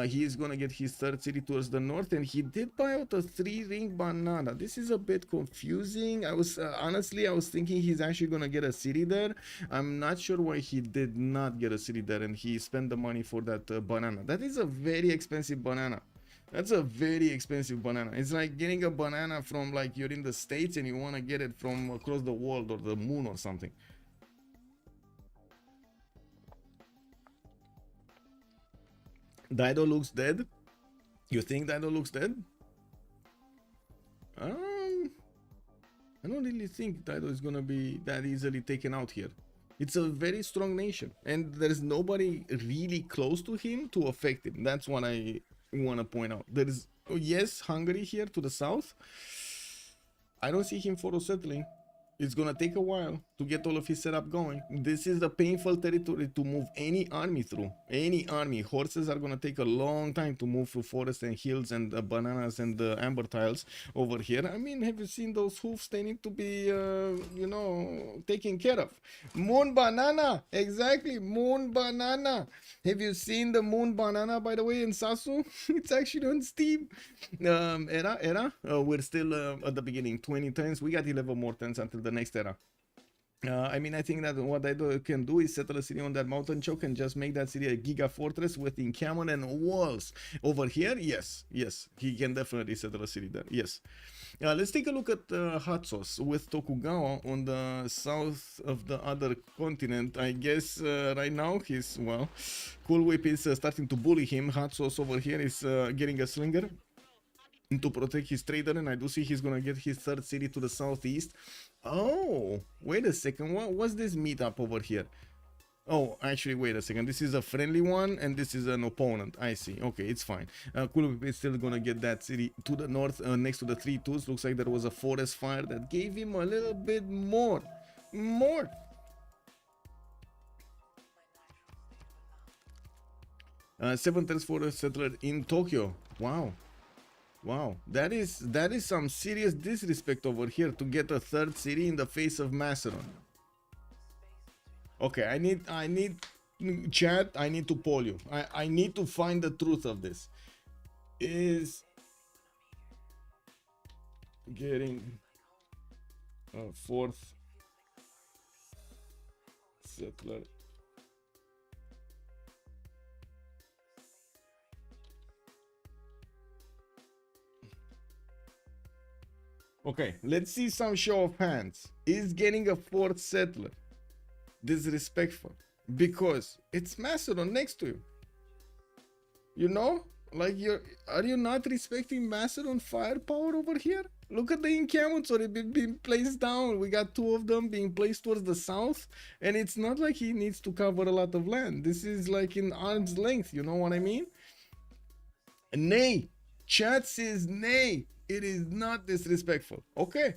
He is gonna get his third city towards the north, and he did buy out a 3-ring banana. This is a bit confusing. I was honestly, I was thinking he's actually gonna get a city there. I'm not sure why he did not get a city there, and he spent the money for that banana. That is a very expensive banana. That's a very expensive banana. It's like getting a banana from, like, you're in the States and you want to get it from across the world or the moon or something. Dido looks dead. You think Dido looks dead? I don't really think Dido is gonna be that easily taken out here. It's a very strong nation, and there's nobody really close to him to affect him. That's what I want to point out. There is, yes, Hungary here to the south. I don't see him photo settling. It's gonna take a while to get all of his setup going. This is a painful territory to move any army through. Any army. Horses are gonna take a long time to move through forests and hills and bananas and amber tiles over here. I mean, have you seen those hoofs? They need to be, you know, taken care of. Moon banana! Exactly, moon banana! Have you seen the moon banana, by the way, in Sasu? It's actually on Steam. We're still at the beginning. 20 turns. We got 11 more turns until the next era. I mean, I think that what I can do is settle a city on that mountain choke and just make that city a giga fortress with encampment and walls. Over here, yes, he can definitely settle a city there, yes. Let's take a look at hoTsauce with Tokugawa on the south of the other continent. I guess right now he's, well, Coolwip is starting to bully him. hoTsauce over here is getting a slinger to protect his trader, and I do see he's gonna get his third city to the southeast. Oh, wait a second, what's this meetup over here? Oh, actually, wait a second, this is a friendly one and this is an opponent. I see. Okay, it's fine. Kuilip is still gonna get that city to the north, next to the 3-2s. Looks like there was a forest fire that gave him a little bit more. 7 turns for a settler in Tokyo. Wow, that is some serious disrespect over here to get a third city in the face of Macedon. Okay, I need chat, I need to poll you. I need to find the truth of this. Is getting a fourth settler Okay, let's see some show of hands. Is getting a fourth settler disrespectful? Because it's Macedon next to you. You know? Like, are you not respecting Macedon firepower over here? Look at the encampments already being placed down. We got 2 of them being placed towards the south. And it's not like he needs to cover a lot of land. This is like in arm's length, you know what I mean? Nay. Chat says nay. It is not disrespectful. Okay.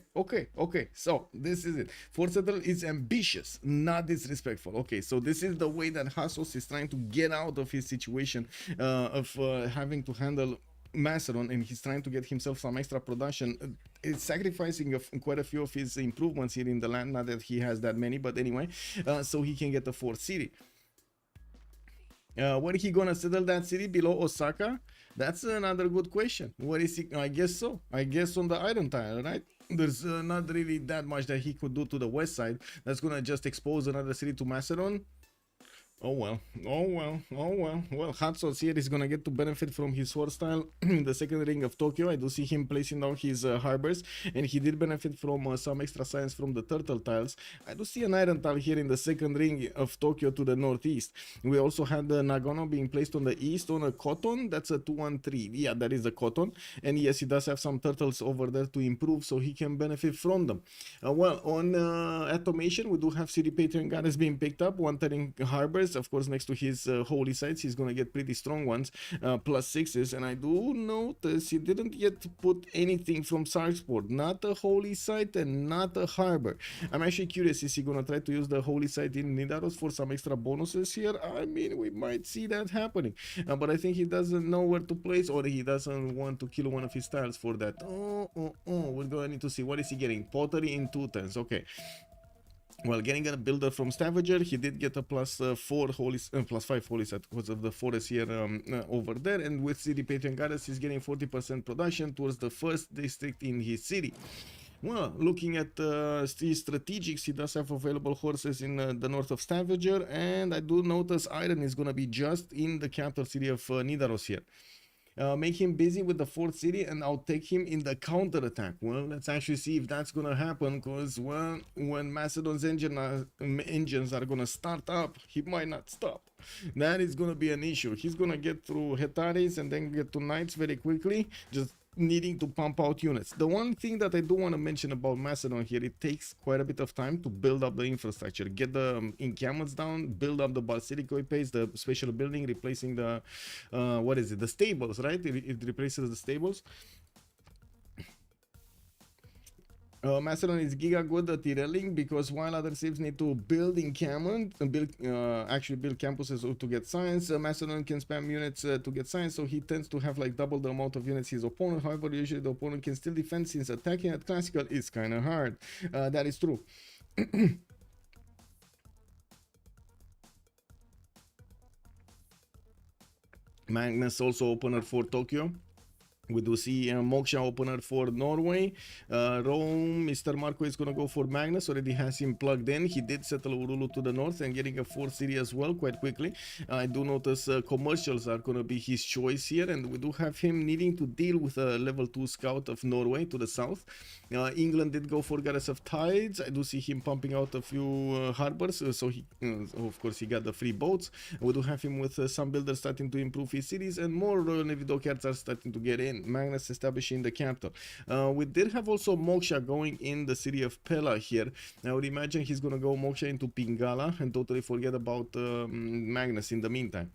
So this is it. Fourth settler is ambitious, not disrespectful. Okay, so this is the way that hoTsauce is trying to get out of his situation of having to handle Macedon, and he's trying to get himself some extra production. It's sacrificing quite a few of his improvements here in the land. Not that he has that many, but anyway, so he can get the fourth city. Where he gonna settle that city? Below Osaka? That's another good question. Where is he? I guess so. I guess on the iron tile, right? There's not really that much that he could do to the west side. That's gonna just expose another city to Macedon. Oh well. Well, hoTsauce here is gonna get to benefit from his sword style in the second ring of Tokyo. I do see him placing down his harbors, and he did benefit from some extra science from the turtle tiles. I do see an iron tile here in the second ring of Tokyo to the northeast. We also had the Nagano being placed on the east on a cotton. That's a 213. Yeah, that is a cotton. And yes, he does have some turtles over there to improve, so he can benefit from them. Well, on Atomation, we do have City Patron Goddess being picked up, 1 turning harbors. curious. Of course, next to his holy sites, he's gonna get pretty strong ones, +6s. And I do notice he didn't yet put anything from Sarksport, not a holy site and not a harbor. I'm actually curious, is he gonna try to use the holy site in Nidaros for some extra bonuses here? I mean, we might see that happening, but I think he doesn't know where to place, or he doesn't want to kill one of his tiles for that. We're gonna need to see what is he getting. Pottery in 2 turns. Okay. Well, getting a builder from Stavager, he did get a +4 holy, +5 holy set because of the forest here over there. And with City Patron Goddess, he's getting 40% production towards the first district in his city. Well, looking at his strategics, he does have available horses in the north of Stavager, and I do notice iron is going to be just in the capital city of Nidaros here. Make him busy with the 4th city, and I'll take him in the counter-attack. Well, let's actually see if that's gonna happen, because, well, when Macedon's engines are gonna start up, he might not stop. That is gonna be an issue. He's gonna get through Hetares and then get to Knights very quickly, just needing to pump out units. The one thing that I do want to mention about Macedon here, it takes quite a bit of time to build up the infrastructure, get the encampments down, build up the Basilicoi base, the special building, replacing the what is it, the stables, right? It replaces the stables. Macedon is giga good at derailing, because while other civs need to build encampment and actually build campuses to get science, Macedon can spam units to get science, so he tends to have like double the amount of units his opponent. However, usually the opponent can still defend, since attacking at classical is kind of hard. That is true. Magnus also opener for Tokyo. We do see Moksha opener for Norway. Rome, MisterMarco is going to go for Magnus. Already has him plugged in. He did settle Urulu to the north and getting a 4th city as well quite quickly. I do notice commercials are going to be his choice here. And we do have him needing to deal with a level 2 scout of Norway to the south. England did go for Goddess of Tides. I do see him pumping out a few harbors. So he, of course, he got the free boats. We do have him with some builders starting to improve his cities. And more Royal Navy dockyards are starting to get in. Magnus establishing the capital. We did have also Moksha going in the city of Pella here. I would imagine he's gonna go Moksha into Pingala and totally forget about Magnus in the meantime.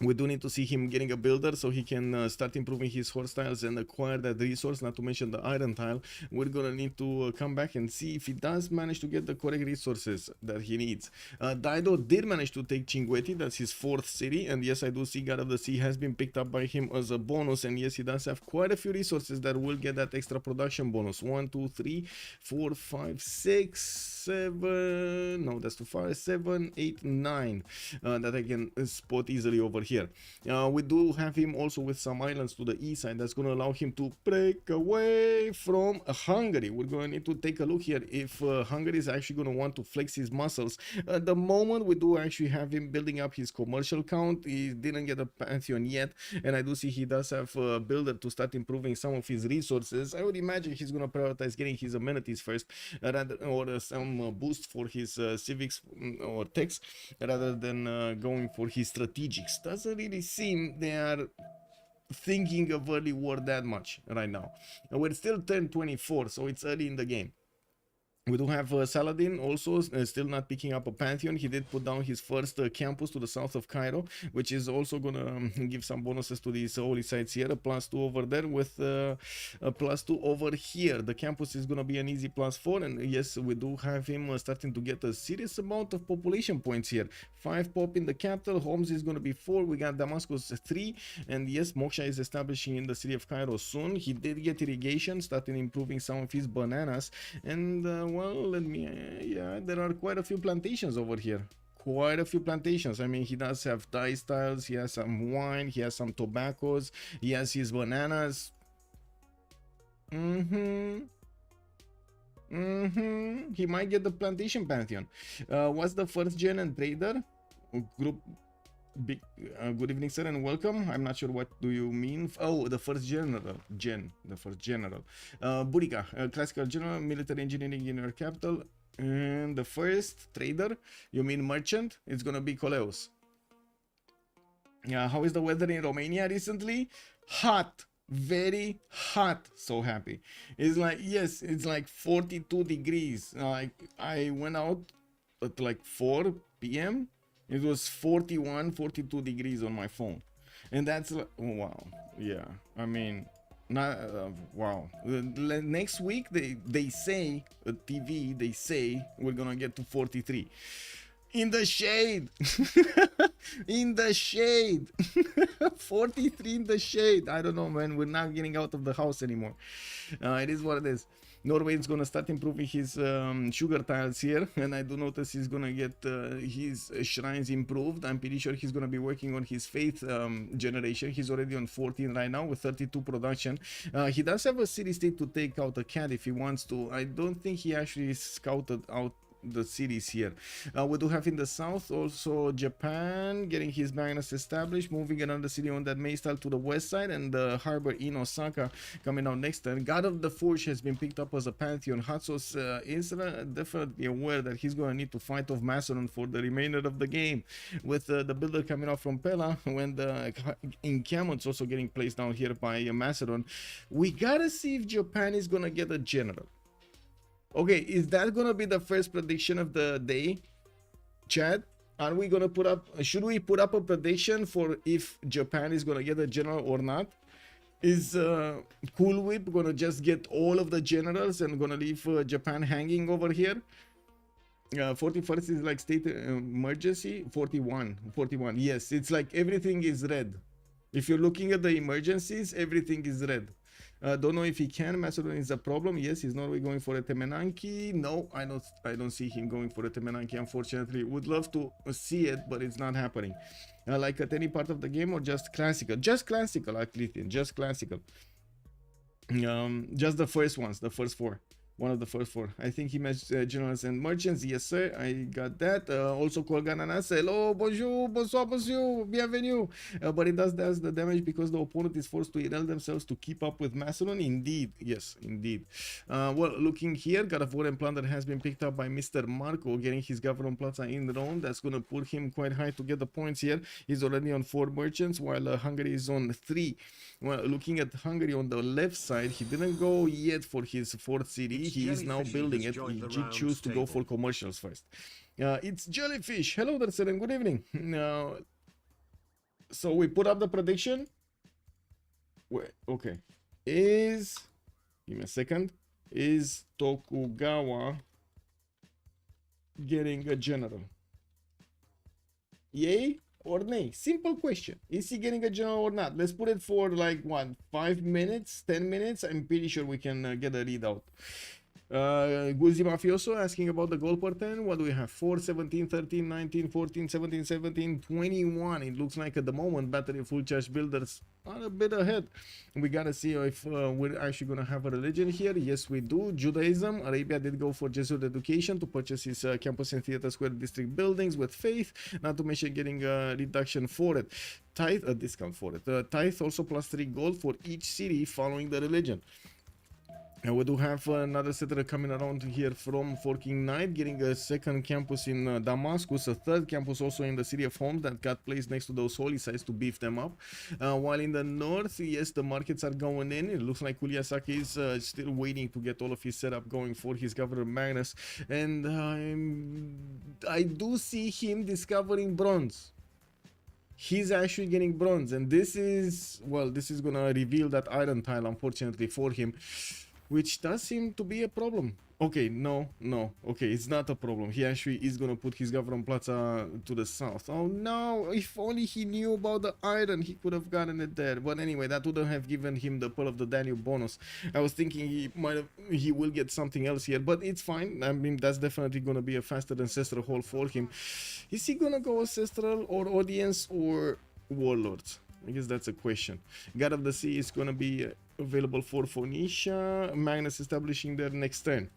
We do need to see him getting a builder so he can start improving his horse tiles and acquire that resource, not to mention the iron tile. We're gonna need to come back and see if he does manage to get the correct resources that he needs. Dido did manage to take Cinguetti, that's his 4th city, and yes, I do see God of the Sea has been picked up by him as a bonus, and yes, he does have quite a few resources that will get that extra production bonus. 1, 2, 3, 4, 5, 6, 7, no, that's too far, 7, 8, 9 that I can spot easily over here. We do have him also with some islands to the east side that's going to allow him to break away from Hungary. We're going to need to take a look here if Hungary is actually going to want to flex his muscles. At the moment, we do actually have him building up his commercial count. He didn't get a pantheon yet, and I do see he does have a builder to start improving some of his resources. I would imagine he's going to prioritize getting his amenities first, rather, or some boost for his civics or techs, rather than going for his strategics. Doesn't really seem they are thinking of early war that much right now. And we're still turn 24, so it's early in the game. We do have Saladin also still not picking up a pantheon. He did put down his first campus to the south of Cairo, which is also gonna give some bonuses to these holy sites here. A +2 over there with a +2 over here. The campus is gonna be an easy +4, and yes, we do have him starting to get a serious amount of population points here. 5 pop in the capital. Homs is gonna be 4. We got Damascus 3, and yes, Moksha is establishing in the city of Cairo soon. He did get irrigation, starting improving some of his bananas, and well, let me, yeah, there are quite a few plantations over here. Quite a few plantations. I mean, he does have dye styles, he has some wine, he has some tobaccos, he has his bananas. He might get the plantation pantheon. What's the first gen and trader group? Good evening, sir, and welcome. I'm not sure what do you mean. Oh, the first general, the first general. Burica, classical general, military engineering in your capital. And the first trader, you mean merchant? It's gonna be Coleus. Yeah, how is the weather in Romania recently? Hot, very hot. So happy. It's like, yes, it's like 42 degrees. Like I went out at like 4 p.m. It was 41, 42 degrees on my phone. And that's like, oh, wow. Yeah. I mean, not, wow. Next week, they say, TV, they say we're gonna get to 43. In the shade. In the shade. 43 in the shade. I don't know, man. We're not getting out of the house anymore. It is what it is. Norway is gonna start improving his sugar tiles here, and I do notice he's gonna get his shrines improved. I'm pretty sure he's gonna be working on his faith generation. He's already on 14 right now with 32 production. He does have a city state to take out a cat if he wants to. I don't think he actually scouted out the cities here. We do have in the south also Japan getting his Magnus established, moving another city on that May style to the west side, and the harbor in Osaka coming out next turn. God of the Forge has been picked up as a pantheon. hoTsauce is definitely aware that he's going to need to fight off Macedon for the remainder of the game, with the builder coming out from Pella, when the encampment's also getting placed down here by Macedon. We gotta see if Japan is gonna get a general. Okay, is that gonna be the first prediction of the day, Chad? Are we gonna put up, should we put up a prediction for if Japan is gonna get a general or not? Is Coolwip gonna just get all of the generals and gonna leave Japan hanging over here? 41st is like state emergency. 41, yes, it's like everything is red. If you're looking at the emergencies, everything is red. Don't know if he can. Macedon is a problem. Yes, he's Norway going for a Temenanki. No, I don't see him going for a Temenanki, unfortunately. Would love to see it, but it's not happening. Like at any part of the game, or just classical? Just classical, Lithian. Just classical. Just the first ones, the first four. One of the first four. I think he matched generals and merchants. Yes, sir. I got that. Also, Kolgananas. Hello, bonjour, bonsoir, bonjour, bienvenue. But it does the damage because the opponent is forced to irrel themselves to keep up with Macedon. Indeed. Yes, indeed. Well, looking here, God of War and Plunder has been picked up by MisterMarco, getting his Government Plaza in Rome. That's going to put him quite high to get the points here. He's already on 4 merchants, while Hungary is on 3. Well, looking at Hungary on the left side, he didn't go yet for his 4th city. He is now building it. He did choose to go for commercials first. It's Jellyfish. Hello there, sir, and good evening. So we put up the prediction. Wait, okay. Give me a second. Is Tokugawa getting a general? Yay or nay? Simple question. Is he getting a general or not? Let's put it for like what, 5 minutes, 10 minutes. I'm pretty sure we can get a readout. Guzzi Mafioso asking about the goal per 10. What do we have? 4, 17, 13, 19, 14, 17, 17, 21. It looks like at the moment battery full charge builders are a bit ahead. We gotta see if we're actually gonna have a religion here. Yes, we do. Judaism. Arabia did go for Jesuit education to purchase his campus and theater square district buildings with faith, not to mention getting a reduction for it. Tithe, a discount for it. Tithe also plus 3 gold for each city following the religion. And we do have another settler coming around here from Forking Knight, getting a 2nd campus in Damascus, a 3rd campus also in the city of Homs that got placed next to those holy sites to beef them up. While in the north, yes, the markets are going in. It looks like Kuiliasik is still waiting to get all of his setup going for his Governor Magnus. And I do see him discovering bronze. He's actually getting bronze. And this is, well, this is going to reveal that iron tile, unfortunately, for him, which does seem to be a problem. Okay, no, okay, it's not a problem. He actually is gonna put his Government Plaza to the south. Oh no, if only he knew about the iron, he could have gotten it there. But anyway, that wouldn't have given him the Pearl of the Danube bonus. I was thinking he will get something else here, but it's fine. I mean, that's definitely gonna be a faster ancestral haul for him. Is he gonna go ancestral or audience or warlords? I guess that's a question. God of the Sea is gonna be available for Phoenicia. Magnus establishing their next turn.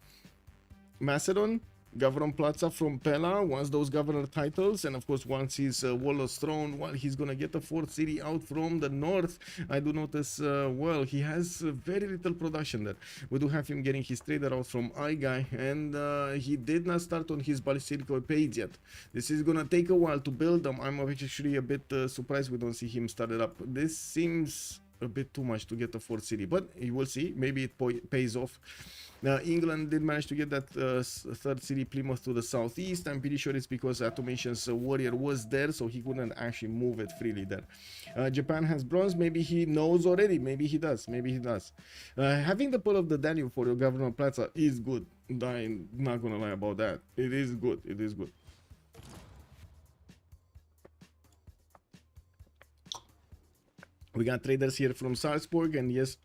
Macedon, Government Plaza from Pella wants those governor titles, and of course wants his warlord's throne. While he's gonna get a 4th city out from the north, I do notice, well, he has very little production there. We do have him getting his trader out from Aigai, and he did not start on his ballistic page yet. This is gonna take a while to build them. I'm actually a bit surprised we don't see him started up. This seems a bit too much to get a 4th city, but you will see. Maybe it pays off. England did manage to get that third city, Plymouth, to the southeast. I'm pretty sure it's because Atomation's warrior was there, so he couldn't actually move it freely there. Japan has bronze. Maybe he knows already. Maybe he does. Maybe he does. Having the Pearl of the Danube for your government plaza is good. I'm not gonna lie about that. It is good. It is good. We got traders here from Salzburg, and yes,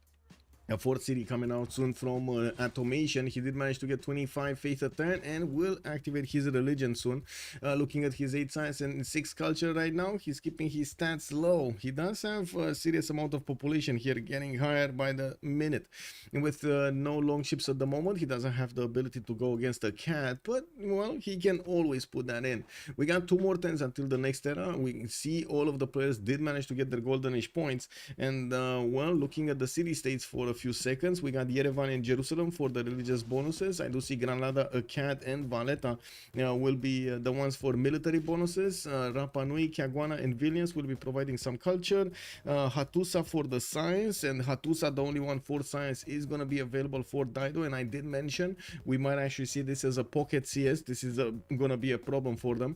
a fourth city coming out soon from Atomation. He did manage to get 25 faith a turn and will activate his religion soon. Looking at his 8 science and 6 culture right now, he's keeping his stats low. He does have a serious amount of population here, getting higher by the minute. And with no long ships at the moment, he doesn't have the ability to go against a cat, but well, he can always put that in. We got 2 more turns until the next era. We see all of the players did manage to get their golden age points, and well, looking at the city states for a few seconds, we got Yerevan and Jerusalem for the religious bonuses. I do see Granada, Akkad, and Valletta will be the ones for military bonuses. Rapa Nui, Caguana, and Vilnius will be providing some culture. Hattusa for the science, and Hattusa, the only one for science, is going to be available for Dido. And I did mention we might actually see this as a pocket CS. This is going to be a problem for them.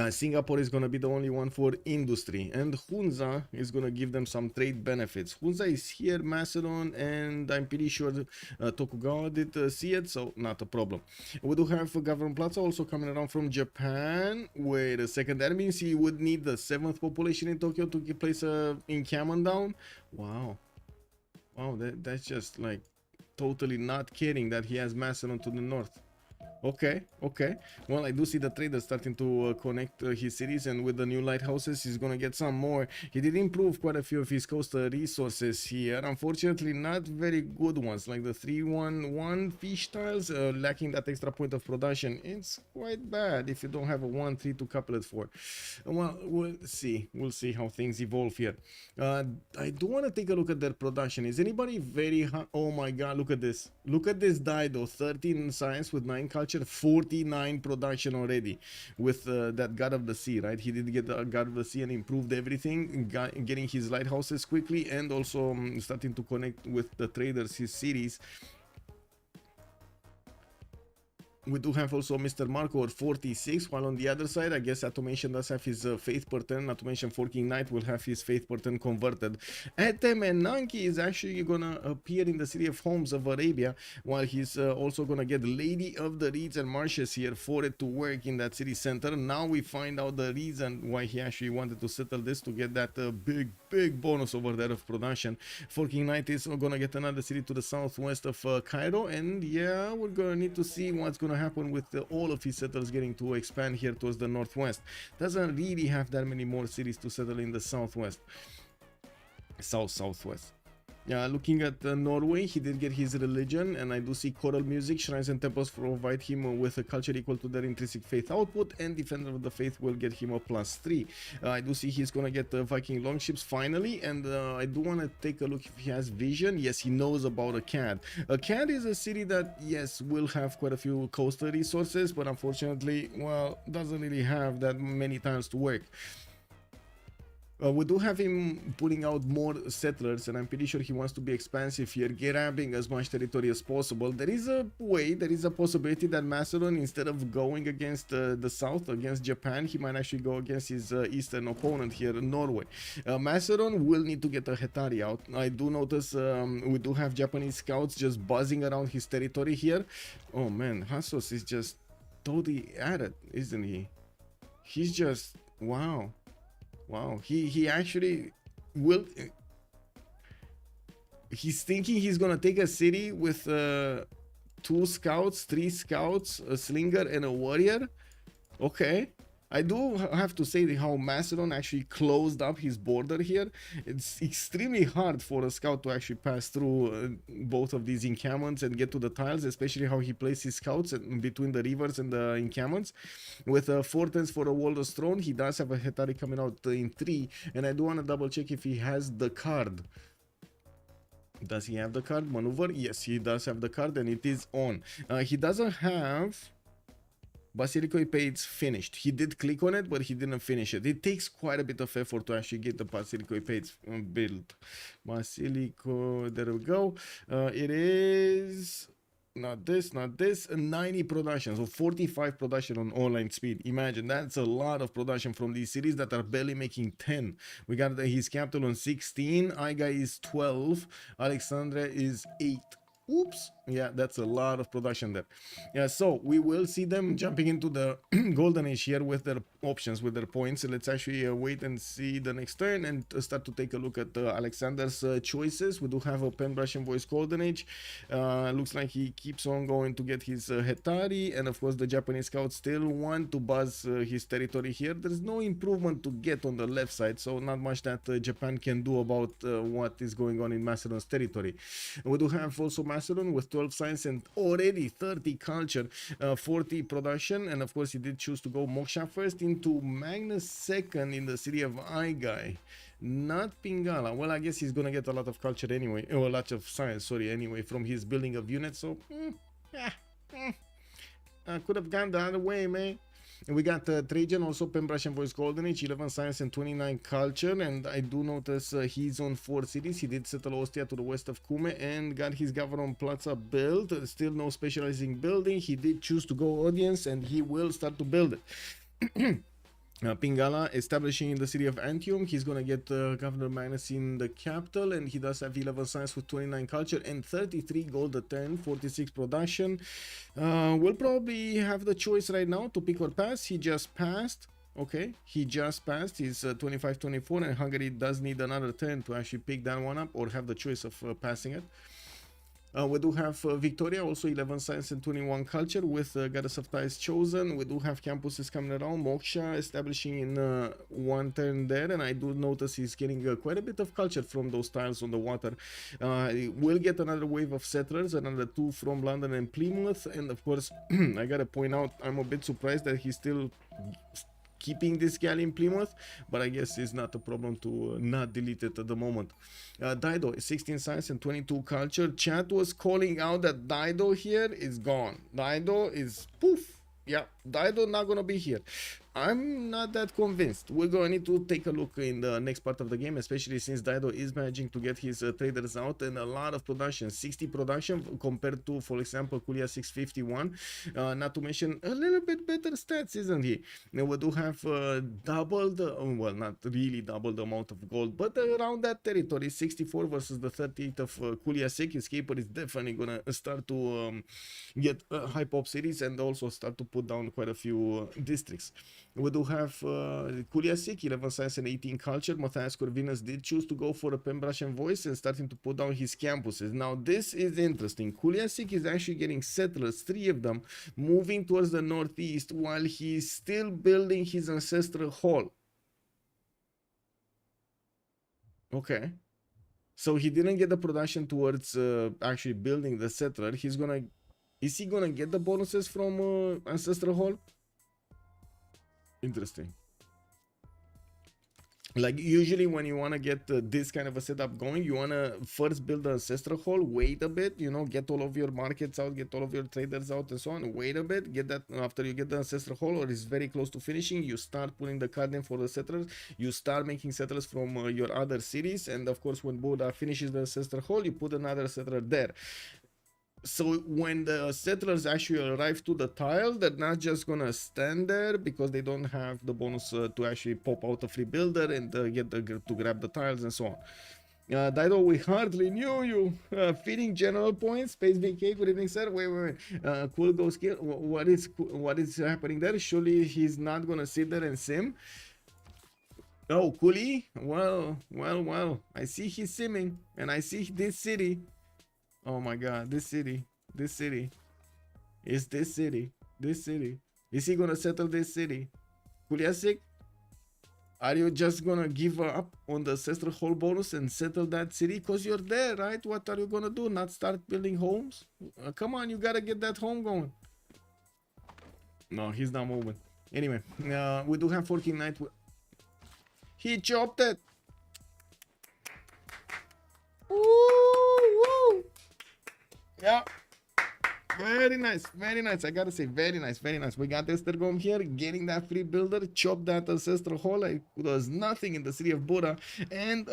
Singapore is going to be the only one for industry, and Hunza is going to give them some trade benefits. Hunza is here, Macedon, and I'm pretty sure Tokugawa did see it, so not a problem. We do have Government Plaza also coming around from Japan. Wait a second, that means he would need the 7th population in Tokyo to place a encampment down. Wow, that's just like totally not kidding that he has Macedon to the north. Okay. Well, I do see the traders starting to connect his cities, and with the new lighthouses, he's gonna get some more. He did improve quite a few of his coastal resources here. Unfortunately, not very good ones, like the 311 fish tiles, lacking that extra point of production. It's quite bad if you don't have a 1-3 to couple it for. Well, we'll see. We'll see how things evolve here. I do want to take a look at their production. Is anybody very oh my god, look at this. Look at this Dido, 13 science with 9 culture, 49 production already with that God of the Sea, right? He did get the God of the Sea and improved everything, getting his lighthouses quickly, and also starting to connect with the traders, his cities. We do have also MisterMarco or 46, while on the other side, I guess Atomation does have his faith per turn. Atomation Forking Knight will have his faith per turn converted. Etemenanki is actually gonna appear in the city of Homs of Arabia, while he's also gonna get Lady of the Reeds and Marshes here for it to work in that city center. Now we find out the reason why he actually wanted to settle this, to get that big bonus over there of production. Forking Knight is gonna get another city to the southwest of Cairo, and yeah, we're gonna need to see what's gonna happen with all of his settlers getting to expand here towards the northwest. Doesn't really have that many more cities to settle in the southwest, southwest. Looking at Norway, he did get his religion, and I do see choral music, shrines and temples provide him with a culture equal to their intrinsic faith output, and defender of the faith will get him a +3. I do see he's gonna get the Viking longships finally, and I do want to take a look if he has vision. Yes, he knows about Akkad. Akkad is a city that, yes, will have quite a few coastal resources, but unfortunately, well, doesn't really have that many times to work. We do have him pulling out more settlers, and I'm pretty sure he wants to be expansive here, grabbing as much territory as possible. There is a way, there is a possibility that Macedon, instead of going against the south, against Japan, he might actually go against his eastern opponent here, Norway. Macedon will need to get a Hetari out. I do notice we do have Japanese scouts just buzzing around his territory here. Oh man, hoTsauce is just totally at it, isn't he? He's just, wow. He actually will. He's thinking he's gonna take a city with 2 scouts, 3 scouts, a slinger, and a warrior. Okay. I do have to say how Macedon actually closed up his border here. It's extremely hard for a scout to actually pass through both of these encampments and get to the tiles, especially how he places his scouts between the rivers and the encampments. With 4 turns for a Walder's Throne, he does have a Hetari coming out in 3, and I do want to double check if he has the card. Does he have the card? Maneuver? Yes, he does have the card, and it is on. He doesn't have Basilico Page finished. He did click on it, but he didn't finish it. It takes quite a bit of effort to actually get the Basilico Page built. Basilico, there we go. It is not this, not this. 90 production, so 45 production on online speed. Imagine, that's a lot of production from these cities that are barely making 10. We got his capital on 16, Aigai is 12, Alexandria is 8. Oops, yeah, that's a lot of production there. Yeah, so we will see them jumping into the golden age here with their options, with their points. Let's actually wait and see the next turn and start to take a look at Alexander's choices. We do have a pen, brush, and voice golden age. Looks like he keeps on going to get his Hetari, and of course the Japanese scouts still want to buzz his territory here. There's no improvement to get on the left side, so not much that Japan can do about what is going on in Macedon's territory. We do have also Macedon with 12 science and already 30 culture, 40 production, and of course he did choose to go Moksha first into Magnus second in the city of Aigai, not Pingala. Well, I guess he's gonna get a lot of culture anyway, or a lot of science, sorry, anyway, from his building of units, so could have gone the other way, man. And we got Trajan, also pen, brush, and voice golden age, 11 science and 29 culture, and I do notice he's on 4 cities. He did settle Ostia to the west of Kume and got his government plaza built. Still no specializing building. He did choose to go audience, and he will start to build it. Pingala establishing in the city of Antium. He's gonna get Governor Magnus in the capital, and he does have 11 science with 29 culture and 33 gold at 10, 46 production. We'll probably have the choice right now to pick or pass. He just passed. Okay, he just passed. He's 25-24, and Hungary does need another turn to actually pick that one up or have the choice of passing it. We do have Victoria, also 11 science and 21 culture with Goddess of Ties chosen. We do have campuses coming around. Moksha establishing in one turn there, and I do notice he's getting quite a bit of culture from those tiles on the water. We'll get another wave of settlers, another 2 from London and Plymouth, and of course, I gotta point out, I'm a bit surprised that he's still keeping this gal in Plymouth, but I guess it's not a problem to not delete it at the moment. Dido is 16 science and 22 culture. Chat was calling out that Dido here is gone. Dido is poof. Yeah, Dido not gonna be here. I'm not that convinced. We're going to need to take a look in the next part of the game, especially since Dido is managing to get his traders out and a lot of production, 60 production compared to, for example, Kuiliasik 51. Not to mention a little bit better stats, isn't he? Now we do have double the, well, not really double the amount of gold, but around that territory, 64 versus the 38 of Kuiliasik. His keeper is definitely going to start to get high pop cities and also start to put down quite a few districts. We do have Kuiliasik, 11 science and 18 culture. Matthias Corvinus did choose to go for a pen, brush, and voice and starting to put down his campuses. Now, this is interesting. Kuiliasik is actually getting settlers, 3 of them, moving towards the northeast while he's still building his ancestral hall. Okay. So he didn't get the production towards actually building the settler. He's gonna... Is he gonna get the bonuses from ancestral hall? Interesting. Like usually when you want to get this kind of a setup going, you want to first build the ancestral hall, wait a bit, you know, get all of your markets out, get all of your traders out and so on, wait a bit, get that. After you get the ancestral hall or is very close to finishing, you start putting the card in for the settlers, you start making settlers from your other cities, and of course when Buddha finishes the ancestral hall, you put another settler there. So when the settlers actually arrive to the tile, they're not just gonna stand there because they don't have the bonus to actually pop out a free builder and get to grab the tiles and so on. Dido, we hardly knew you. Feeding general points. Space VK, good evening, sir. Wait. Cool goes kill. What is happening there? Surely he's not gonna sit there and sim. Oh, Cooley. Well. I see he's simming, and I see this city. Oh my god, this city. Is this city. Is he gonna settle this city? Kuiliasik, are you just gonna give up on the ancestral hall bonus and settle that city? Because you're there, right? What are you gonna do? Not start building homes? Come on, you gotta get that home going. No, he's not moving. Anyway, we do have 14 Knight. He chopped it. Woo! Yeah. Very nice, very nice. I gotta say, very nice, very nice. We got Estergom here, getting that free builder, chop that ancestral hall. Like, there was nothing in the city of Buddha, and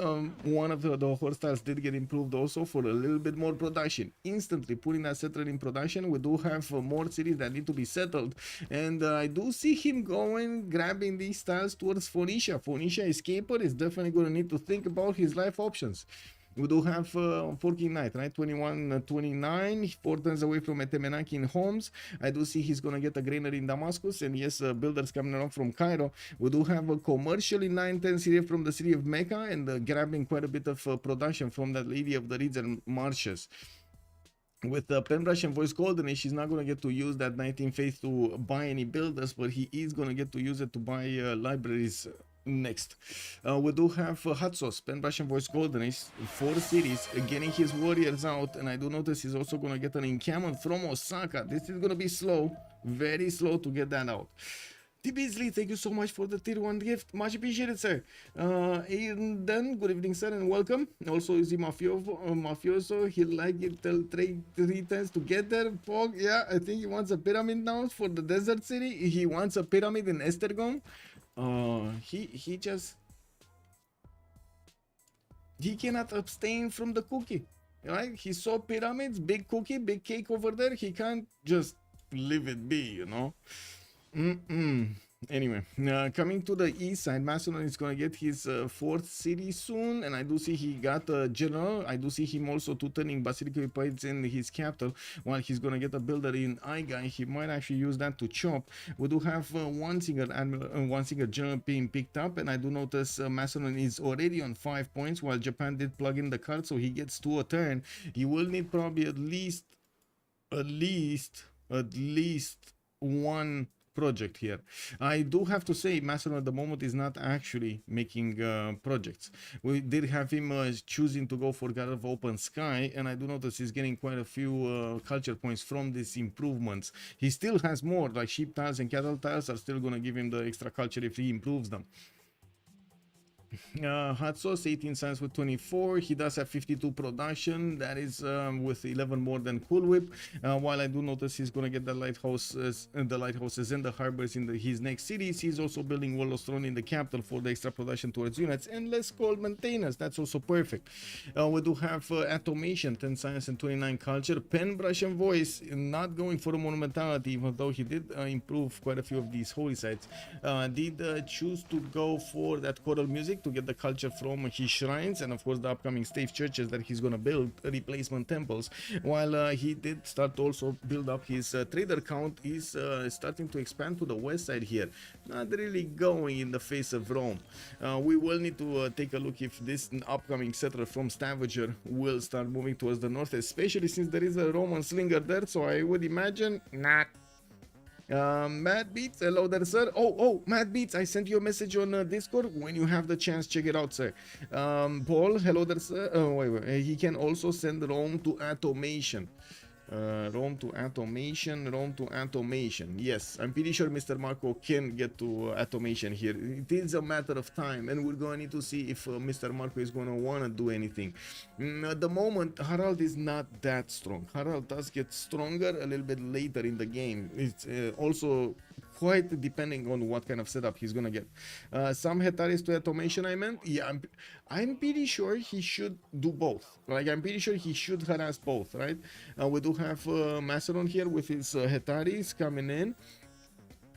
one of the horse styles did get improved also for a little bit more production. Instantly putting that settler in production. We do have more cities that need to be settled, and I do see him going, grabbing these styles towards Phoenicia. Phoenicia escaper is definitely going to need to think about his life options. We do have 4 King Knight, right? 21, 29, 4 turns away from Etemenaki in Homs. I do see he's going to get a granary in Damascus, and yes, builders coming along from Cairo. We do have a commercially 9-10 series from the city of Mecca, and grabbing quite a bit of production from that lady of the reeds and marshes. With Penbrush and Voice Golden, she's not going to get to use that 19 faith to buy any builders, but he is going to get to use it to buy libraries next. We do have hoTsauce, Penbrush and Voice Golden is 4 cities, getting his warriors out, and I do notice he's also going to get an encampment from Osaka. This is going to be slow, very slow to get that out. T. Beasley, thank you so much for the tier 1 gift. Much appreciated, sir. And then, good evening, sir, and welcome. Also, is he mafioso? He'll like it till 3 times to get there. Fog, yeah, I think he wants a pyramid now for the desert city. He wants a pyramid in Estergom. He cannot abstain from the cookie, right? He saw pyramids, big cookie, big cake over there. He can't just leave it be, you know. Anyway, coming to the east side, Macedon is going to get his 4th city soon, and I do see he got a general. I do see him also turning Basilica Points in his capital, while he's going to get a builder in Aigai. He might actually use that to chop. We do have one single general being picked up, and I do notice Macedon is already on 5 points, while Japan did plug in the card, so he gets 2 a turn. He will need probably at least one project here. I do have to say Macedon at the moment is not actually making projects. We did have him choosing to go for God of Open Sky, and I do notice he's getting quite a few culture points from these improvements. He still has more, like sheep tiles and cattle tiles are still going to give him the extra culture if he improves them. hoTsauce 18 science with 24. He does have 52 production. That is with 11 more than Coolwip. While I do notice he's gonna get the lighthouses and the harbors in his next cities. He's also building Wall of Throne in the capital for the extra production towards units and less cold maintenance. That's also perfect. We do have Atomation 10 science and 29 culture. Pen, brush, and voice not going for a monumentality, even though he did improve quite a few of these holy sites. Did choose to go for that choral music to get the culture from his shrines, and of course the upcoming stave churches that he's gonna build, replacement temples, while he did start to also build up his trader count. Is starting to expand to the west side here, not really going in the face of Rome. We will need to take a look if this upcoming settler from Stavager will start moving towards the north, especially since there is a Roman slinger there, so I would imagine not. Matt Beats, hello there, sir. Oh, Matt Beats, I sent you a message on Discord. When you have the chance, check it out, sir. Paul, hello there, sir. Oh, wait. He can also send Rome to Atomation. Rome to Atomation. Yes, I'm pretty sure MisterMarco can get to Atomation here. It is a matter of time, and we're going to need to see if MisterMarco is going to want to do anything. At the moment, Harald is not that strong. Harald does get stronger a little bit later in the game. It's also quite depending on what kind of setup he's gonna get. Some hectares to Automation, I meant. Yeah, I'm pretty sure he should do both. Like, I'm pretty sure he should harass both, right? We do have Macedon here with his hectares coming in.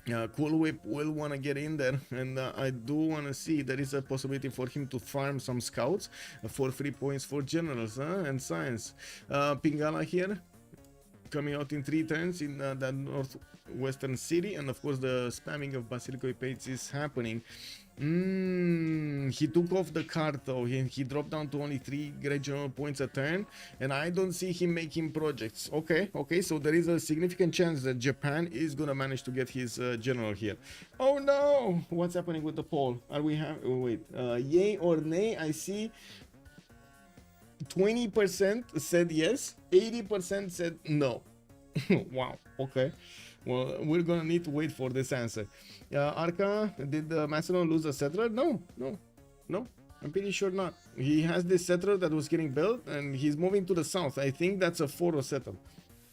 Coolwip will want to get in there, and I do want to see there is a possibility for him to farm some scouts for 3 points for generals and science. Pingala here coming out in 3 turns in that northwestern city, and of course the spamming of Basilico Pates is happening. He took off the card though. He dropped down to only 3 regional points a turn, and I don't see him making projects. Okay, so there is a significant chance that Japan is gonna manage to get his general here. Oh no, what's happening with the poll? Are we yay or nay? I see 20% said yes, 80% said no. Wow, okay. Well, we're gonna need to wait for this answer. Arca, did Macedon lose a settler? No, I'm pretty sure not. He has this settler that was getting built, and he's moving to the south. I think that's a Foro settler.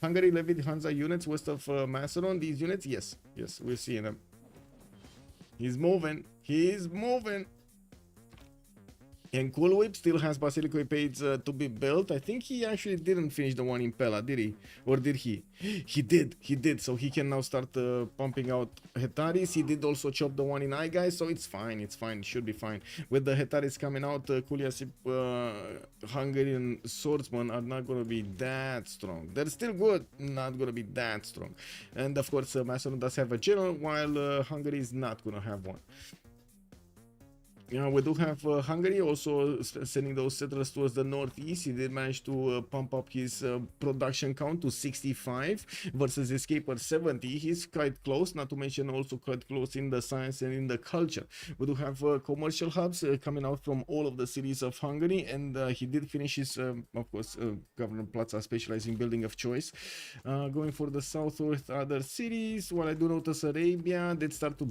Hungary levied Hansa units west of Macedon. These units, yes, yes, we're seeing them. He's moving. He's moving. And Coolwip still has Basilico Epades to be built. I think he actually didn't finish the one in Pella, did he? Or did he? He did. So he can now start pumping out Hetaris. He did also chop the one in Aigai, so it's fine. It's fine. It should be fine. With the Hetaris coming out, Kuiliasik Hungarian swordsmen are not going to be that strong. They're still good, not going to be that strong. And of course, Macedon does have a general, while Hungary is not going to have one. We do have Hungary also sending those settlers towards the northeast. He did manage to pump up his production count to 65 versus Escaper 70. He's quite close, not to mention also quite close in the science and in the culture. We do have commercial hubs coming out from all of the cities of Hungary, and he did finish his, of course, Governor Plaza specializing building of choice. Going for the south with other cities, while I do notice Arabia did start to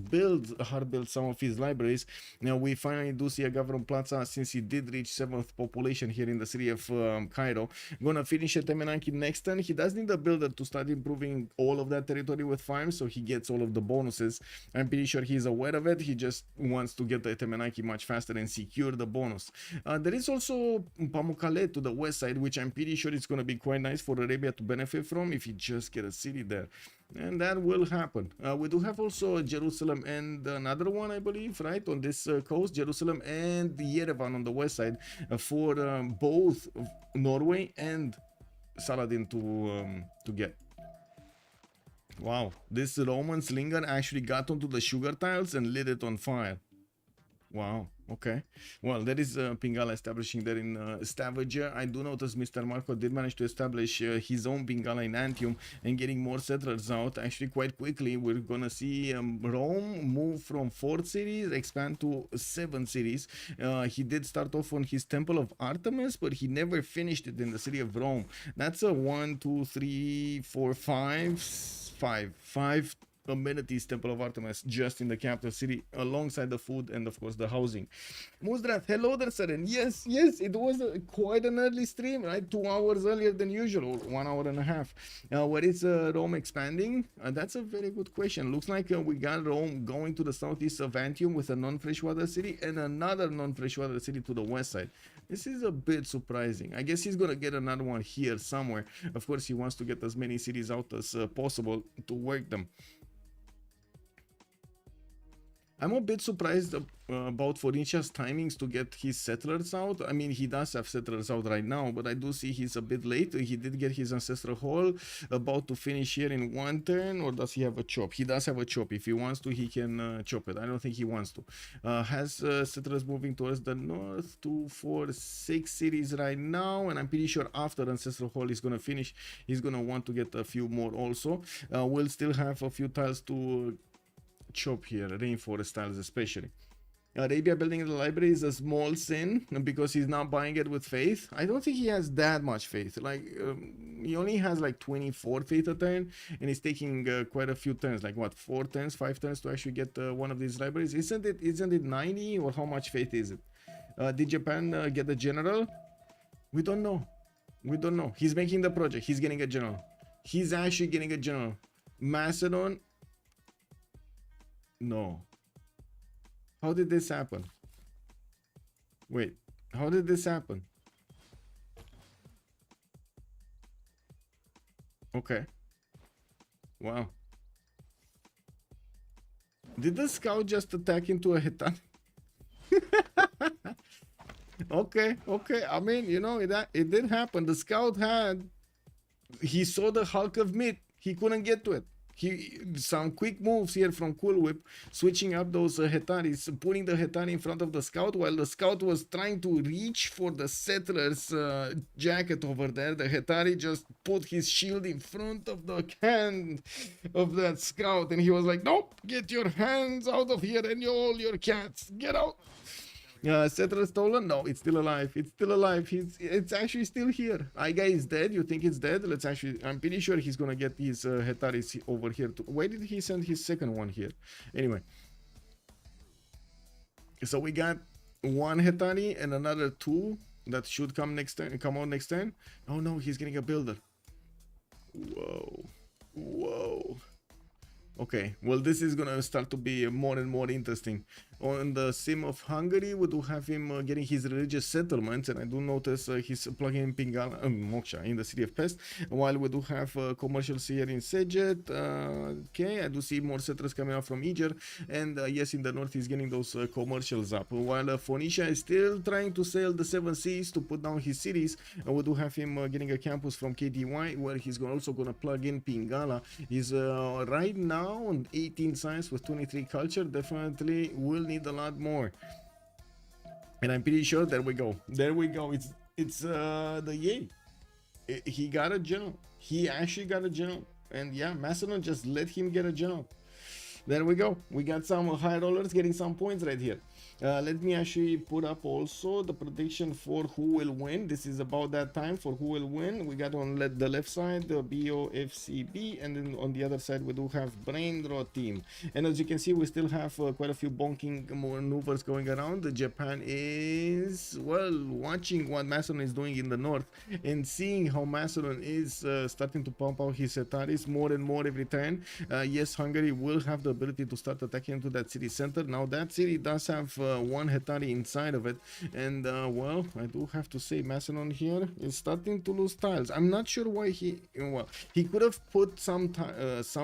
hard build some of his libraries. Now we finally do see a Governor Plaza, since he did reach 7th population here in the city of Cairo. Gonna finish at Temenaki next turn. He does need a builder to start improving all of that territory with farms, so he gets all of the bonuses. I'm pretty sure he's aware of it. He just wants to get the Temenaki much faster and secure the bonus. There is also Pamukkale to the west side, which I'm pretty sure it's gonna be quite nice for Arabia to benefit from if you just get a city there. And that will happen. We do have also Jerusalem and another one, I believe, right, on this coast, Jerusalem and Yerevan on the west side, for both Norway and Saladin to get. Wow, this Roman slinger actually got onto the sugar tiles and lit it on fire. Wow, okay. Well, there is Pingala establishing there in Stavanger. I do notice MisterMarco did manage to establish his own Pingala in Antium and getting more settlers out actually quite quickly. We're gonna see Rome move from 4 cities, expand to 7 cities. He did start off on his Temple of Artemis, but he never finished it in the city of Rome. That's a 1, 2, 3, 4, 5 amenities Temple of Artemis just in the capital city, alongside the food and of course the housing. Musdrath, hello there, sir. And yes, it was quite an early stream, right? 2 hours earlier than usual, 1 hour and a half. Where is Rome expanding? That's a very good question. Looks like we got Rome going to the southeast of Antium with a non-freshwater city and another non-freshwater city to the west side. This is a bit surprising. I guess he's gonna get another one here somewhere. Of course, he wants to get as many cities out as possible to work them. I'm a bit surprised about Fornicia's timings to get his settlers out. I mean, he does have settlers out right now, but I do see he's a bit late. He did get his Ancestral Hall about to finish here in 1 turn, or does he have a chop? He does have a chop. If he wants to, he can chop it. I don't think he wants to. Has settlers moving towards the north, 2, 4, 6 cities right now, and I'm pretty sure after Ancestral Hall is going to finish, he's going to want to get a few more also. We'll still have a few tiles to chop here, rainforest tiles especially. Arabia building the library is a small sin because he's not buying it with faith. I don't think he has that much faith. Like he only has like 24 faith a turn, and he's taking quite a few turns, like what, 4 turns, 5 turns to actually get one of these libraries. Isn't it 90, or how much faith is it? Did Japan get a general? We don't know. He's making the project. He's getting a general. He's actually getting a general. Macedon. No. How did this happen? Wait, how did this happen? Okay. Wow. Did the scout just attack into a Hitan? Okay. I mean, you know, it did happen. The scout he saw the hulk of meat. He couldn't get to it. Some quick moves here from Coolwip, switching up those Hetaris, putting the Hetari in front of the scout, while the scout was trying to reach for the settler's jacket over there. The Hetari just put his shield in front of the hand of that scout, and he was like, nope, get your hands out of here and all your cats, get out. Settler stolen? No, it's still alive. It's actually still here. Aiga is dead. You think it's dead? I'm pretty sure he's gonna get his Hetaris over here too. Why did he send his second one here? Anyway. So we got 1 Hetari and another 2 that should come out next turn. Oh no, he's getting a builder. Whoa. Whoa. Okay, well, this is gonna start to be more and more interesting. On the sim of Hungary, we do have him getting his religious settlements, and I do notice he's plugging in Pingala, Moksha in the city of Pest, while we do have commercials here in Sejet. Okay, I do see more settlers coming out from Egypt, and yes, in the north he's getting those commercials up. While Phoenicia is still trying to sail the seven seas to put down his cities, we do have him getting a campus from KDY, where he's also gonna plug in Pingala. He's right now on 18 science with 23 culture. Definitely will need a lot more, and I'm pretty sure there we go, it's the yay. He got a general. He actually got a general, and yeah, Macedon just let him get a general. There we go. We got some high rollers getting some points right here. Let me actually put up also the prediction for who will win. This is about that time for who will win. We got on the left side the BOFCB, and then on the other side we do have Brainrot team. And as you can see, we still have quite a few bonking maneuvers going around. Japan is, well, watching what Macedon is doing in the north and seeing how Macedon is starting to pump out his Setaris more and more every turn. Yes, Hungary will have the ability to start attacking into that city center. Now that city does have one Hetari inside of it, and well, I do have to say Macedon here is starting to lose tiles. I'm not sure why he could have put some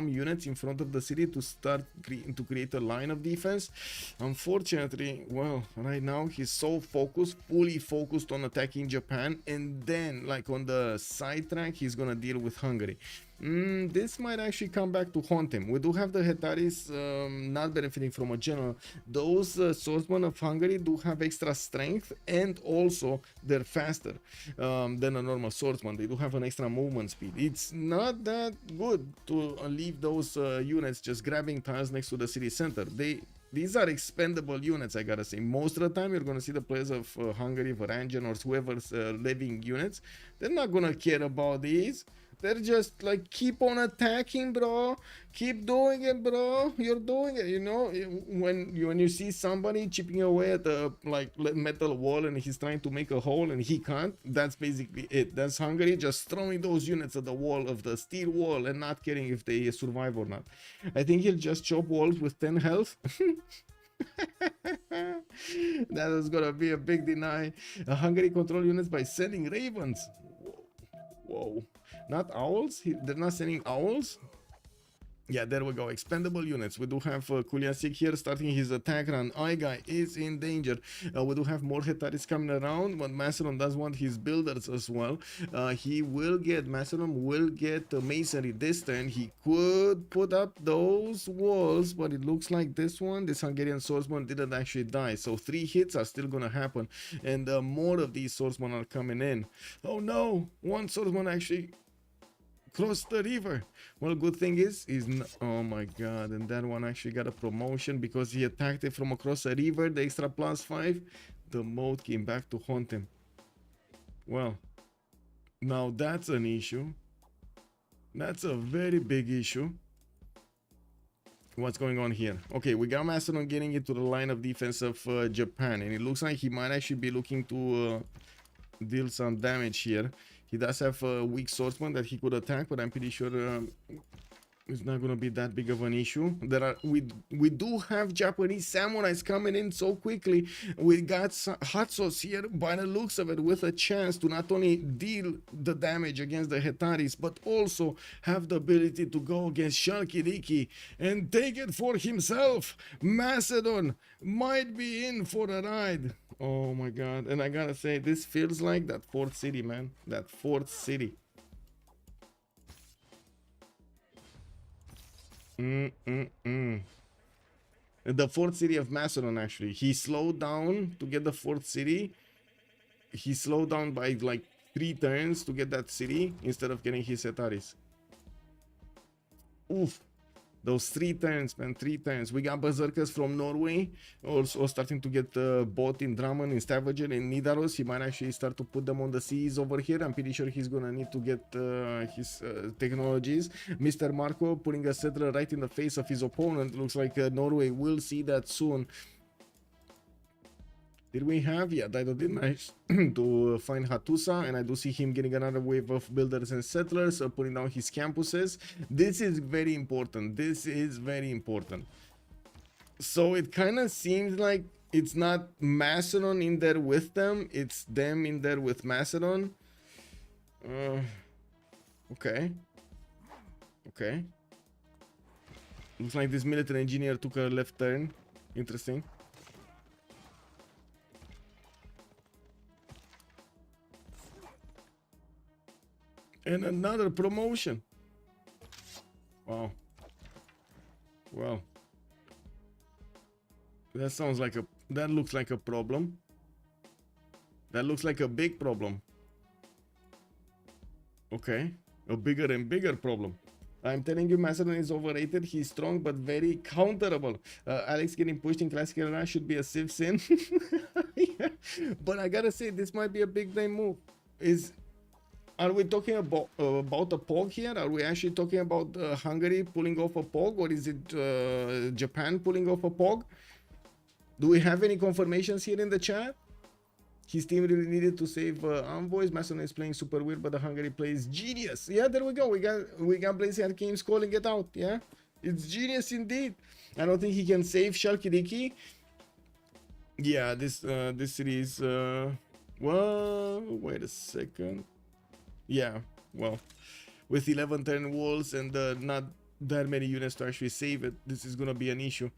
units in front of the city to start to create a line of defense. Unfortunately, well, right now he's so fully focused on attacking Japan, and then like on the side track he's gonna deal with Hungary. This might actually come back to haunt him. We do have the Hetaris not benefiting from a general. Those swordsmen of Hungary do have extra strength, and also they're faster than a normal swordsman. They do have an extra movement speed. It's not that good to leave those units just grabbing tiles next to the city center. These are expendable units, I gotta say. Most of the time, you're gonna see the players of Hungary, Varangian, or whoever's living units. They're not gonna care about these. They're just like, keep on attacking, bro. Keep doing it, bro. You're doing it. You know, when you see somebody chipping away at the metal wall and he's trying to make a hole and he can't, that's basically it. That's Hungary just throwing those units at the wall of the steel wall and not caring if they survive or not. I think he'll just chop walls with 10 health. That is gonna be a big deny. Hungary control units by sending ravens. Whoa. Not owls? They're not sending owls? Yeah, there we go. Expendable units. We do have Kuiliasik here starting his attack run. Guy is in danger. We do have more Hetaris coming around, but Macedon does want his builders as well. Macedon will get masonry this turn. He could put up those walls, but it looks like this Hungarian swordsman didn't actually die. So 3 hits are still gonna happen, and more of these swordsmen are coming in. Oh no! One swordsman actually crossed the river. Well, good thing is oh my god, and that one actually got a promotion because he attacked it from across the river. The extra +5, the mode came back to haunt him. Well, now that's an issue. That's a very big issue. What's going on here? Okay, we got Macedon getting into the line of defense of Japan, and it looks like he might actually be looking to deal some damage here. He does have a weak swordsman that he could attack, but I'm pretty sure it's not gonna be that big of an issue. We do have Japanese samurais coming in so quickly. We got hoTsauce here by the looks of it, with a chance to not only deal the damage against the Hetaris, but also have the ability to go against Shalkiriki and take it for himself. Macedon might be in for a ride. Oh my god. And I gotta say, this feels like that 4th city, man. That 4th city. The 4th city of Macedon, actually. He slowed down to get the 4th city. He slowed down by like 3 turns to get that city instead of getting his Hetaris. Oof. Those 3 turns, man, 3 turns. We got Berserkers from Norway also starting to get bought in Drammen, in Stavanger, in Nidaros. He might actually start to put them on the seas over here. I'm pretty sure he's gonna need to get his technologies. MisterMarco putting a settler right in the face of his opponent. Looks like Norway will see that soon. Did we have? Yeah, Dido did manage to find Hattusa, and I do see him getting another wave of builders and settlers, putting down his campuses. This is very important. This is very important. So it kind of seems like it's not Macedon in there with them, it's them in there with Macedon. Okay. Okay. Looks like this military engineer took a left turn. Interesting. And another promotion. Wow. Well. That sounds like a... That looks like a problem. That looks like a big problem. Okay. A bigger and bigger problem. I'm telling you, Macedon is overrated. He's strong but very counterable. Alex getting pushed in classic arena should be a Civ sin. Yeah. But I gotta say, this might be a big brain move. Are we talking about a POG here? Are we actually talking about Hungary pulling off a POG? Or is it Japan pulling off a POG? Do we have any confirmations here in the chat? His team really needed to save envoys. Macedon is playing super weird, but the Hungary plays genius. Yeah, there we go. We got Blazing Games calling it out. Yeah, it's genius indeed. I don't think he can save Shalkidiki. Yeah, this series. Well, wait a second. Yeah, well, with 11 turn walls and not that many units to actually save it, this is gonna be an issue.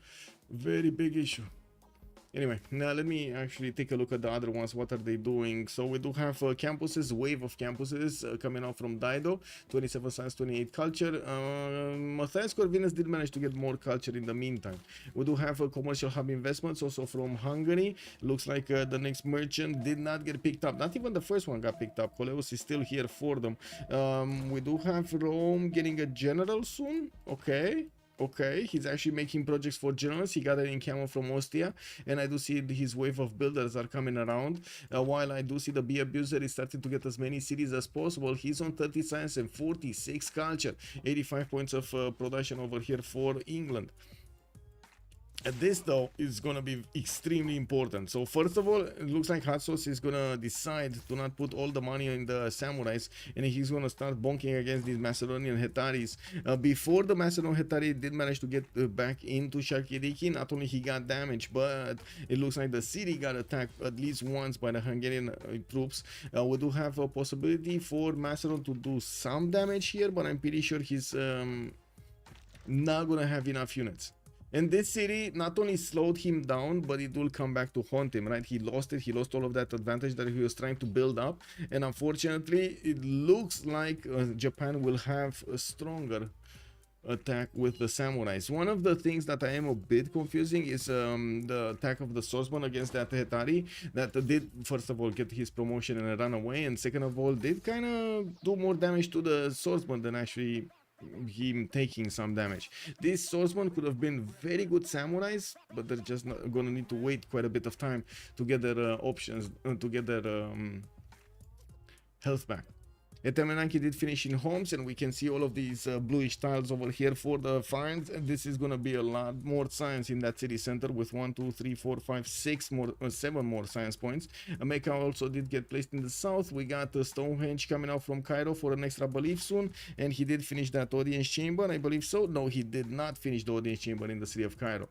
Very big issue. Anyway, now let me actually take a look at the other ones. What are they doing? So we do have campuses, wave of campuses coming out from Dido, 27 science, 28 culture. Matthias Corvinus did manage to get more culture in the meantime. We do have commercial hub investments also from Hungary. Looks like the next merchant did not get picked up. Not even the first one got picked up. Coleus is still here for them. We do have Rome getting a general soon. Okay, he's actually making projects for generals. He got it in camo from Ostia, and I do see his wave of builders are coming around. While I do see the bee abuser is starting to get as many cities as possible. He's on 30 science and 46 culture, 85 points of production over here for England. This though is gonna be extremely important. So first of all, it looks like hoTsauce is gonna decide to not put all the money in the samurais, and he's gonna start bonking against these Macedonian Hetaris. Before the Macedon Hetari did manage to get back into Shalkidiki, not only he got damaged, but it looks like the city got attacked at least once by the Hungarian troops. We do have a possibility for Macedon to do some damage here, but I'm pretty sure he's not gonna have enough units. And this city not only slowed him down, but it will come back to haunt him, right? He lost it. He lost all of that advantage that he was trying to build up. And unfortunately, it looks like Japan will have a stronger attack with the samurais. One of the things that I am a bit confusing is the attack of the swordsman against that Hetari that did, first of all, get his promotion and run away, and second of all, did kind of do more damage to the swordsman than actually him taking some damage. This swordsman could have been very good samurais, but they're just not gonna need to wait quite a bit of time to get their options, to get their health back. Etamenanki did finish in homes, and we can see all of these bluish tiles over here for the finds. And this is gonna be a lot more science in that city center with 1, 2, 3, 4, 5, 6 more, 7 more science points. Mecca also did get placed in the south. We got Stonehenge coming out from Cairo for an extra belief soon, and he did finish that audience chamber, I believe so. No, he did not finish the audience chamber in the city of Cairo.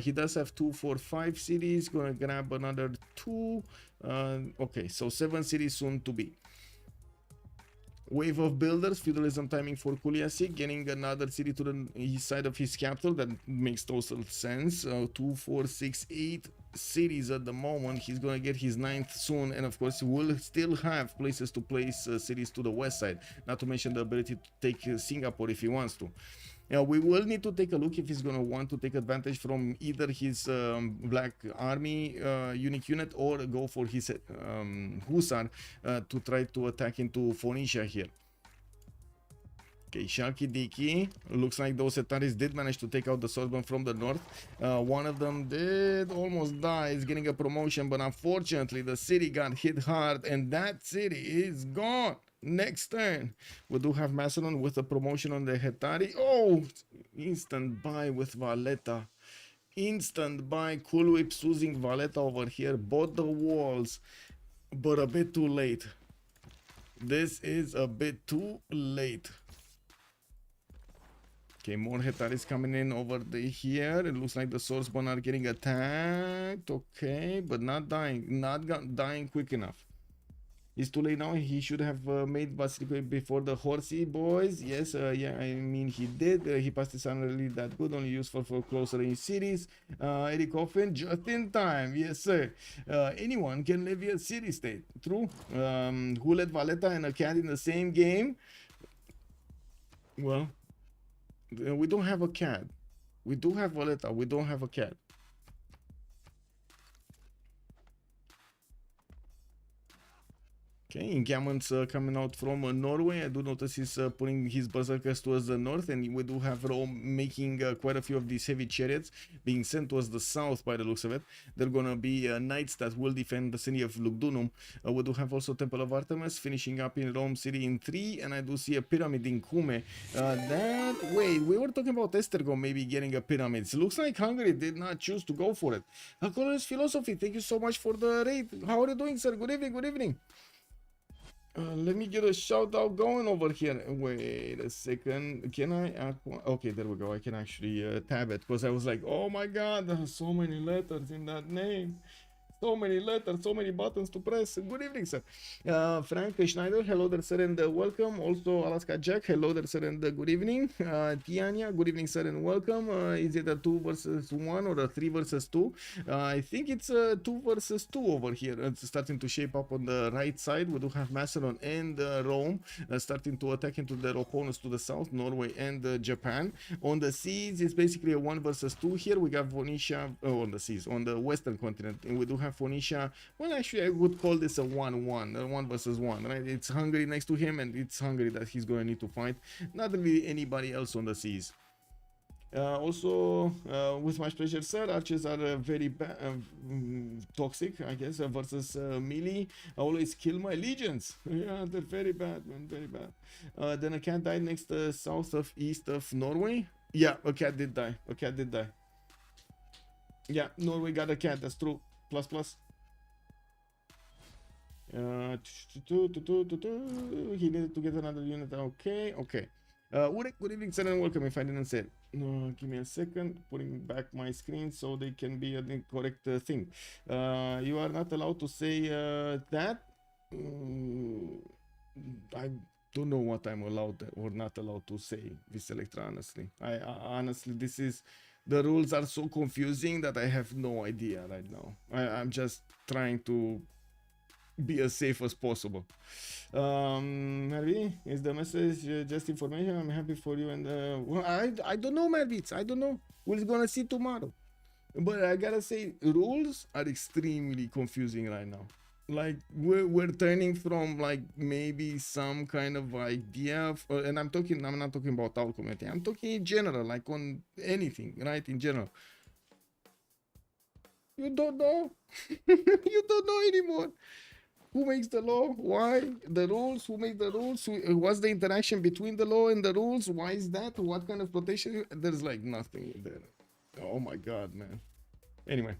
He does have 2, 4, 5 cities. Gonna grab another 2. Okay, so 7 cities soon to be. Wave of builders, feudalism timing for Kuiliasik, getting another city to the east side of his capital. That makes total sense. 2, 4, 6, 8 cities at the moment. He's gonna get his 9th soon, and of course he will still have places to place cities to the west side, not to mention the ability to take Singapore if he wants to. Now we will need to take a look if he's going to want to take advantage from either his Black Army unique unit or go for his Hussar to try to attack into Phoenicia here. Okay, Shalkidiki, looks like those Etaris did manage to take out the swordsman from the north. One of them did almost die, is getting a promotion, but unfortunately the city got hit hard and that city is gone. Next turn, we do have Macedon with a promotion on the Hetari. Oh, instant buy with Valletta. Instant by Coolwip using Valletta over here. Bought the walls, but a bit too late. This is a bit too late. Okay, more Hetaris coming in over here. It looks like the Swordsborn are getting attacked. Okay, but not dying. Not dying quick enough. It's too late now. He should have made Basilico before the horsey boys. Yes, yeah, I mean he did. He passed his not really that good, only useful for closer range cities. Eric Hoffen, just in time. Yes, sir. Anyone can live a city state. True. Who let Valletta and a cat in the same game? Well, we don't have a cat. We do have Valletta. We don't have a cat. Okay, encampments coming out from Norway. I do notice he's putting his berserkers towards the north, and we do have Rome making quite a few of these heavy chariots being sent towards the south by the looks of it. They're gonna be knights that will defend the city of Lugdunum. We do have also Temple of Artemis finishing up in Rome city in 3, and I do see a pyramid in Kume. Wait, we were talking about Estergom maybe getting a pyramid. It looks like Hungary did not choose to go for it. Colorless Philosophy, thank you so much for the raid. How are you doing, sir? Good evening, good evening. Let me get a shout out going over here. Wait a second. Can I? Okay, there we go. I can actually tab it because I was like, oh my god, there are so many letters in that name. So many letters, so many buttons to press. Good evening, sir. Frank Schneider, hello there, sir, and welcome. Also, Alaska Jack, hello there, sir, and good evening. Tiania, good evening, sir, and welcome. Is it a 2 versus 1 or a 3 versus 2? I think it's a 2 versus 2 over here. It's starting to shape up on the right side. We do have Macedon and Rome starting to attack into their opponents to the south, Norway and Japan. On the seas, it's basically a 1 versus 2 here. We got Phoenicia on the seas, on the western continent, and we do have Phoenicia. Well, actually, I would call this a 1-1, 1 versus 1, right? It's Hungary next to him, and it's Hungary that he's going to need to fight. Not really anybody else on the seas. Also, with much pleasure, sir. Archers are very toxic, I guess, versus melee. I always kill my legions. Yeah, they're very bad, man, very bad. Then a cat died next south of east of Norway. Yeah, a cat did die. A cat did die. Yeah, Norway got a cat. That's true. Plus plus. He needed to get another unit. Okay, okay. Urek, good evening, sir, and welcome. If I didn't say it, give me a second. Putting back my screen so they can be an incorrect thing. You are not allowed to say that. I don't know what I'm allowed or not allowed to say. This Electra, honestly. I honestly, this is. The rules are so confusing that I have no idea right now. I'm just trying to be as safe as possible. Marvi, is the message just information? I'm happy for you. And well, I don't know, Marvits. I don't know. We're gonna see tomorrow. But I gotta say, rules are extremely confusing right now. Like we're turning from like maybe some kind of idea of, and I'm not talking about our community, I'm talking in general, like on anything, right? In general, you don't know. You don't know anymore. Who makes the law? Why? The rules? Who make the rules? What's the interaction between the law and the rules? Why is that? What kind of protection? There's like nothing there. Oh my god, man. Anyway,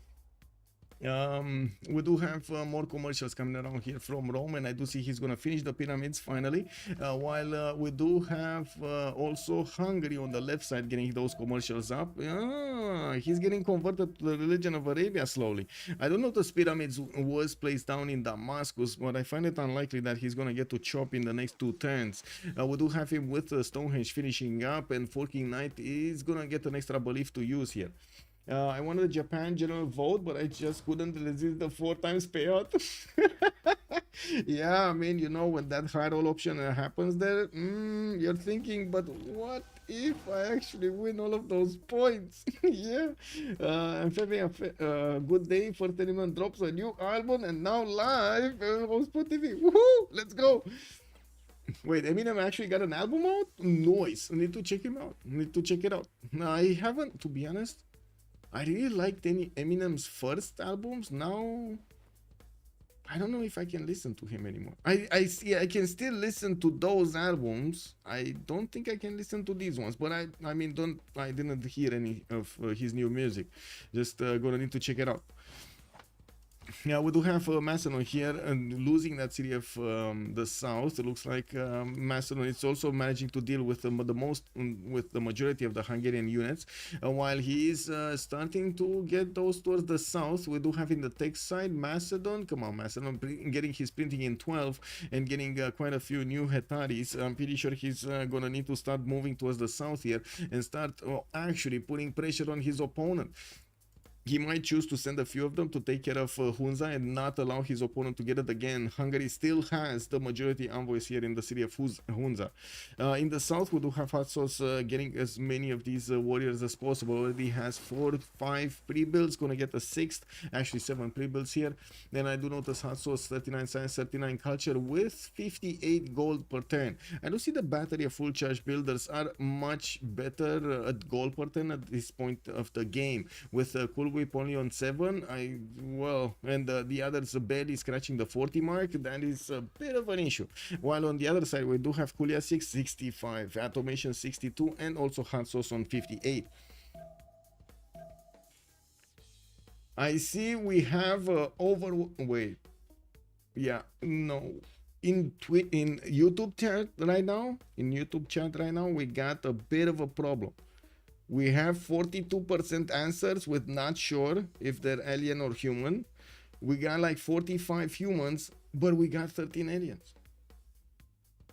we do have more commercials coming around here from Rome, and I do see he's gonna finish the pyramids finally, while we do have also Hungary on the left side getting those commercials up. He's getting converted to the religion of Arabia slowly. I don't know if the pyramids was placed down in Damascus, but I find it unlikely that he's gonna get to chop in the next 2 turns. We do have him with Stonehenge finishing up, and Forking Knight is gonna get an extra belief to use here. I wanted a Japan general vote, but I just couldn't resist the 4 times payout. Yeah, I mean, you know, when that high roll option happens there, you're thinking, but what if I actually win all of those points? Yeah. I'm having a good day for Telemann drops a new album and now live on OnSpotTV. Woohoo! Let's go! Wait, Eminem actually got an album out? Nice. I need to check him out. I need to check it out. I haven't, to be honest. I really liked Eminem's first albums. Now I don't know if I can listen to him anymore. I see I can still listen to those albums. I don't think I can listen to these ones, but I mean I didn't hear any of his new music. Just gonna need to check it out. Yeah, we do have Macedon here and losing that city of the south. It looks like Macedon is also managing to deal with with the majority of the Hungarian units, while he is starting to get those towards the south. We do have in the tech side Macedon. Come on, Macedon getting his printing in 12 and getting quite a few new hetaris. I'm pretty sure he's gonna need to start moving towards the south here and start actually putting pressure on his opponent. He might choose to send a few of them to take care of Hunza and not allow his opponent to get it again. Hungary still has the majority envoys here in the city of Hunza. In the south, we do have hoTsauce getting as many of these warriors as possible. Already has 4, 5 pre-builds, gonna get a 6th, actually 7 pre-builds here. Then I do notice hoTsauce 39 science, 39 culture with 58 gold per turn. I do see the battery of full charge builders are much better at gold per turn at this point of the game. With Coolwip only on 7, and the others barely scratching the 40 mark. That is a bit of an issue. While on the other side, we do have Kuiliasik 65, Atomation 62, and also hoTsauce on 58. I see we have wait. Yeah, no. In YouTube chat right now, we got a bit of a problem. We have 42% answers with not sure if they're alien or human. We got like 45 humans, but we got 13 aliens.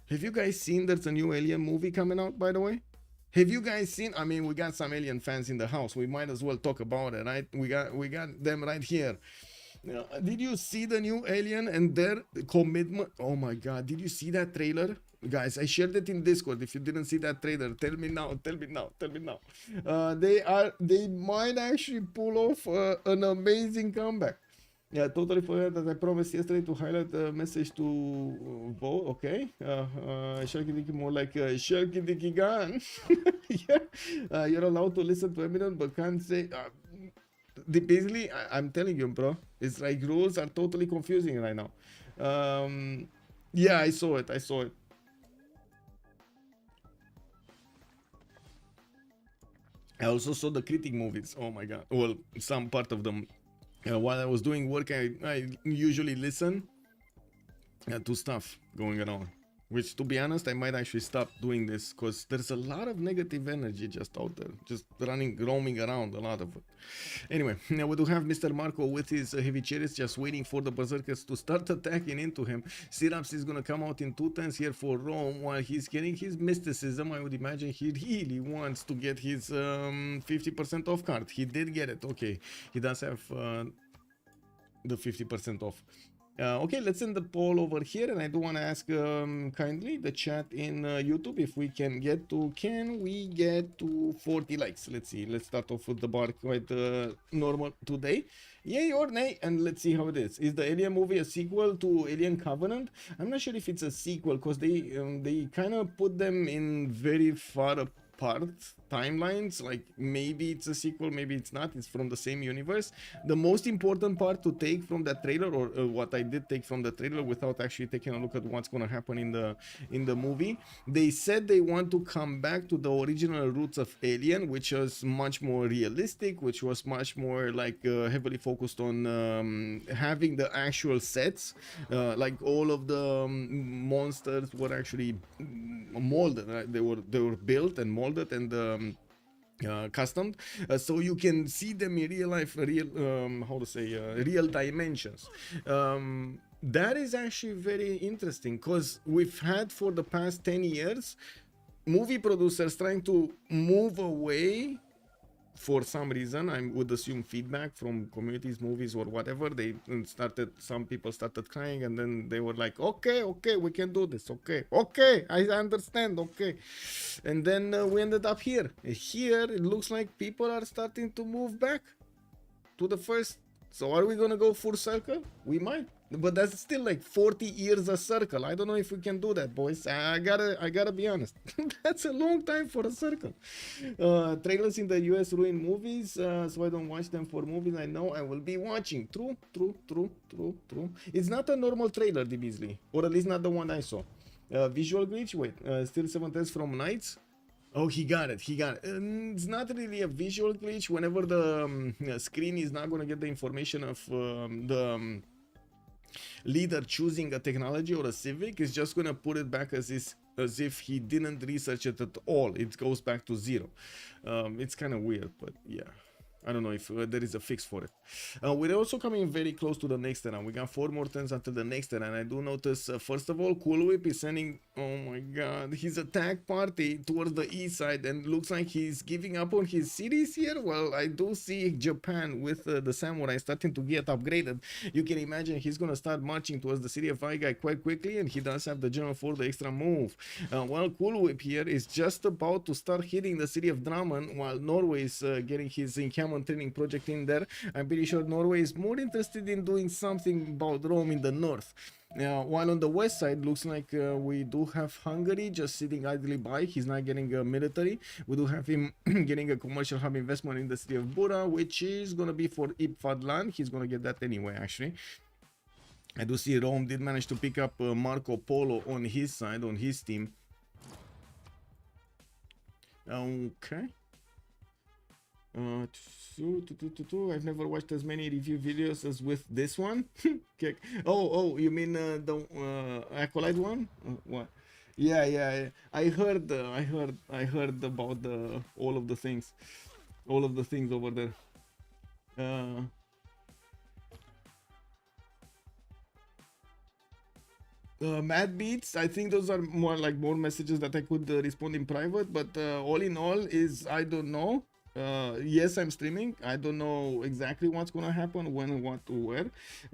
Have you guys seen there's a new alien movie coming out, by the way? Have you guys seen? I mean, we got some alien fans in the house. We might as well talk about it, right? We got them right here. Did you see the new Alien and their commitment? Oh my god, did you see that trailer? Guys, I shared it in Discord. If you didn't see that trailer, tell me now. They might actually pull off an amazing comeback. Yeah, totally forgot that I promised yesterday to highlight the message to vote. Okay, Sharky Dicky, more like Sharky Dicky Gun. Yeah, you're allowed to listen to Eminem, but can't say. Basically, I'm telling you, bro, it's like rules are totally confusing right now. Yeah, I saw it. I also saw the critic movies. Oh my god. Well, some part of them. While I was doing work, I usually listen to stuff going around. Which, to be honest, I might actually stop doing this because there's a lot of negative energy just out there, just roaming around, a lot of it. Anyway, now we do have MisterMarco with his heavy chariots just waiting for the berserkers to start attacking into him. Civ6 is going to come out in 2 turns here for Rome while he's getting his mysticism. I would imagine he really wants to get his 50% off card. He did get it. Okay, he does have the 50% off. Okay, let's send the poll over here, and I do want to ask kindly the chat in YouTube if we can get to 40 likes. Let's see, let's start off with the bar quite normal today. Yay or nay, and let's see how it is. Is the Alien movie a sequel to Alien Covenant? I'm not sure if it's a sequel because they kind of put them in very far apart timelines. Like maybe it's a sequel, maybe it's not. It's from the same universe. The most important part to take from that trailer, or what I did take from the trailer without actually taking a look at what's going to happen in the movie, they said they want to come back to the original roots of Alien, which was much more realistic, which was much more like heavily focused on having the actual sets, like all of the monsters were actually molded, right? They were built and molded and customed, so you can see them in real life, real dimensions. That is actually very interesting because we've had for the past 10 years movie producers trying to move away. For some reason, I would assume feedback from communities, movies, or whatever. Some people started crying, and then they were like, okay, we can do this. Okay, I understand. Okay. And then we ended up here. Here, it looks like people are starting to move back to the first. So are we going to go full circle? We might. But that's still like 40 years a circle. I don't know if we can do that, boys. I gotta be honest. That's a long time for a circle. Trailers in the US ruin movies, so I don't watch them for movies. I know I will be watching. True, true, true, true, true. It's not a normal trailer, the Beasley, or at least not the one I saw. Visual glitch. Wait, still 7 tests from Knights. Oh, he got it. He got it. It's not really a visual glitch. Whenever the screen is not gonna get the information of the leader choosing a technology or a civic, is just gonna put it back as if he didn't research it at all. It goes back to 0. It's kind of weird, but yeah. I don't know if there is a fix for it. We're also coming very close to the next turn. We got 4 more turns until the next turn, and I do notice, first of all, Coolwip is sending, oh my god, his attack party towards the east side, and looks like he's giving up on his cities here. Well, I do see Japan with the samurai starting to get upgraded. You can imagine he's gonna start marching towards the city of Aigai quite quickly, and he does have the general for the extra move. While Coolwip here is just about to start hitting the city of Drammen, while Norway is getting his encampment training project in there. I'm pretty sure Norway is more interested in doing something about Rome in the north. While on the west side, looks like we do have Hungary just sitting idly by. He's not getting a military. We do have him getting a commercial hub investment in the city of Bura, which is going to be for Ipfadlan. He's going to get that anyway, actually. I do see Rome did manage to pick up Marco Polo on his side, on his team. Okay. I've never watched as many review videos as with this one. Oh, you mean the Acolyte one? What? Yeah. I heard about all of the things over there. Mad beats. I think those are more messages that I could respond in private. But all in all, is I don't know. Yes, I'm streaming. I don't know exactly what's gonna happen, when, what, where.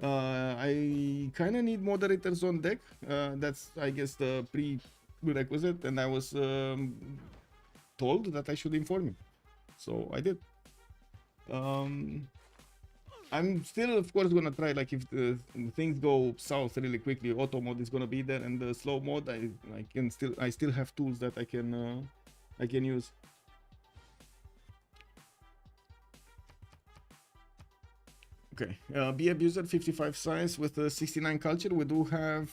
I kind of need moderators on deck. That's, I guess, the prerequisite, and I was told that I should inform you, so I did. I'm still, of course, gonna try. Like, if things go south really quickly, auto mode is gonna be there, and the slow mode, I still have tools that I can use. Okay, be abuser 55 size with 69 culture. We do have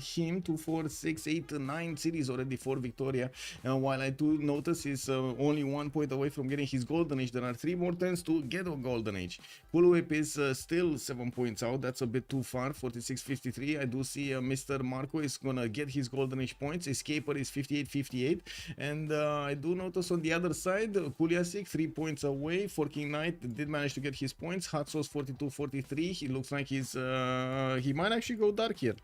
him 2, 4, 6, 8, 9 cities already for Victoria. While I do notice he's only 1 point away from getting his golden age, there are 3 more turns to get a golden age. Coolwip is still 7 points out. That's a bit too far. 46-53. I do see MisterMarco is gonna get his golden age points. Escaper is 58-58, and I do notice on the other side, Kuiliasik 3 points away. Forking Knight did manage to get his points. hoTsauce 42-43. He looks like he's he might actually go dark here.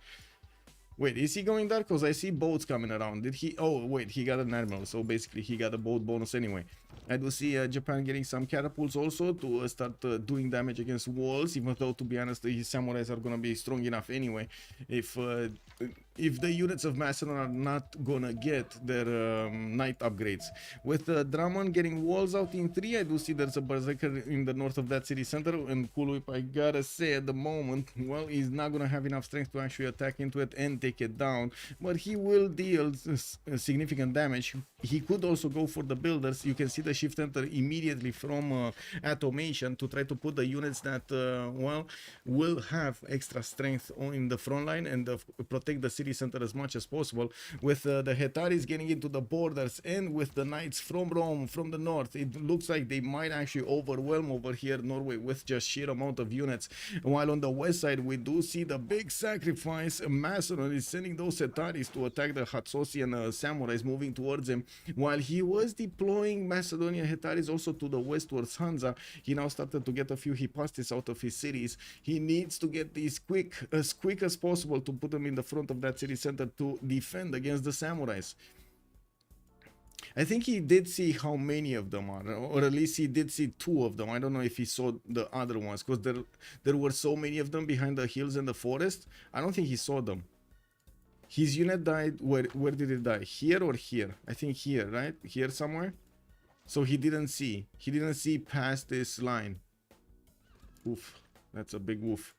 Wait, is he going dark? Because I see boats coming around. Did he? Oh, wait, he got an admiral, so basically he got a boat bonus anyway. I do see Japan getting some catapults also to start doing damage against walls, even though, to be honest, his samurais are gonna be strong enough anyway. If the units of Macedon are not gonna get their knight upgrades. With Drammen getting walls out in 3, I do see there's a berserker in the north of that city center, and Coolwip, I gotta say, at the moment, well, he's not gonna have enough strength to actually attack into it and take it down, but he will deal significant damage. He could also go for the builders. You can see the shift enter immediately from Atomation to try to put the units that well, will have extra strength in the front line and protect the city center as much as possible. With the Hetaris getting into the borders, and with the knights from Rome, from the north, it looks like they might actually overwhelm over here Norway with just sheer amount of units. While on the west side, we do see the big sacrifice. Macedon is sending those Hetaris to attack the Hatsosian samurais moving towards him. While he was deploying Macedonian Hetaris also to the west towards Hansa, he now started to get a few hypostis out of his cities. He needs to get these as quick as possible to put them in the front of that city center to defend against the samurais. I think he did see how many of them are, or at least he did see 2 of them. I don't know if he saw the other ones, because there were so many of them behind the hills and the forest. I don't think he saw them. His unit died, where did it die? Here or here? I think here, right? Here somewhere? So he didn't see past this line. Oof. That's a big woof.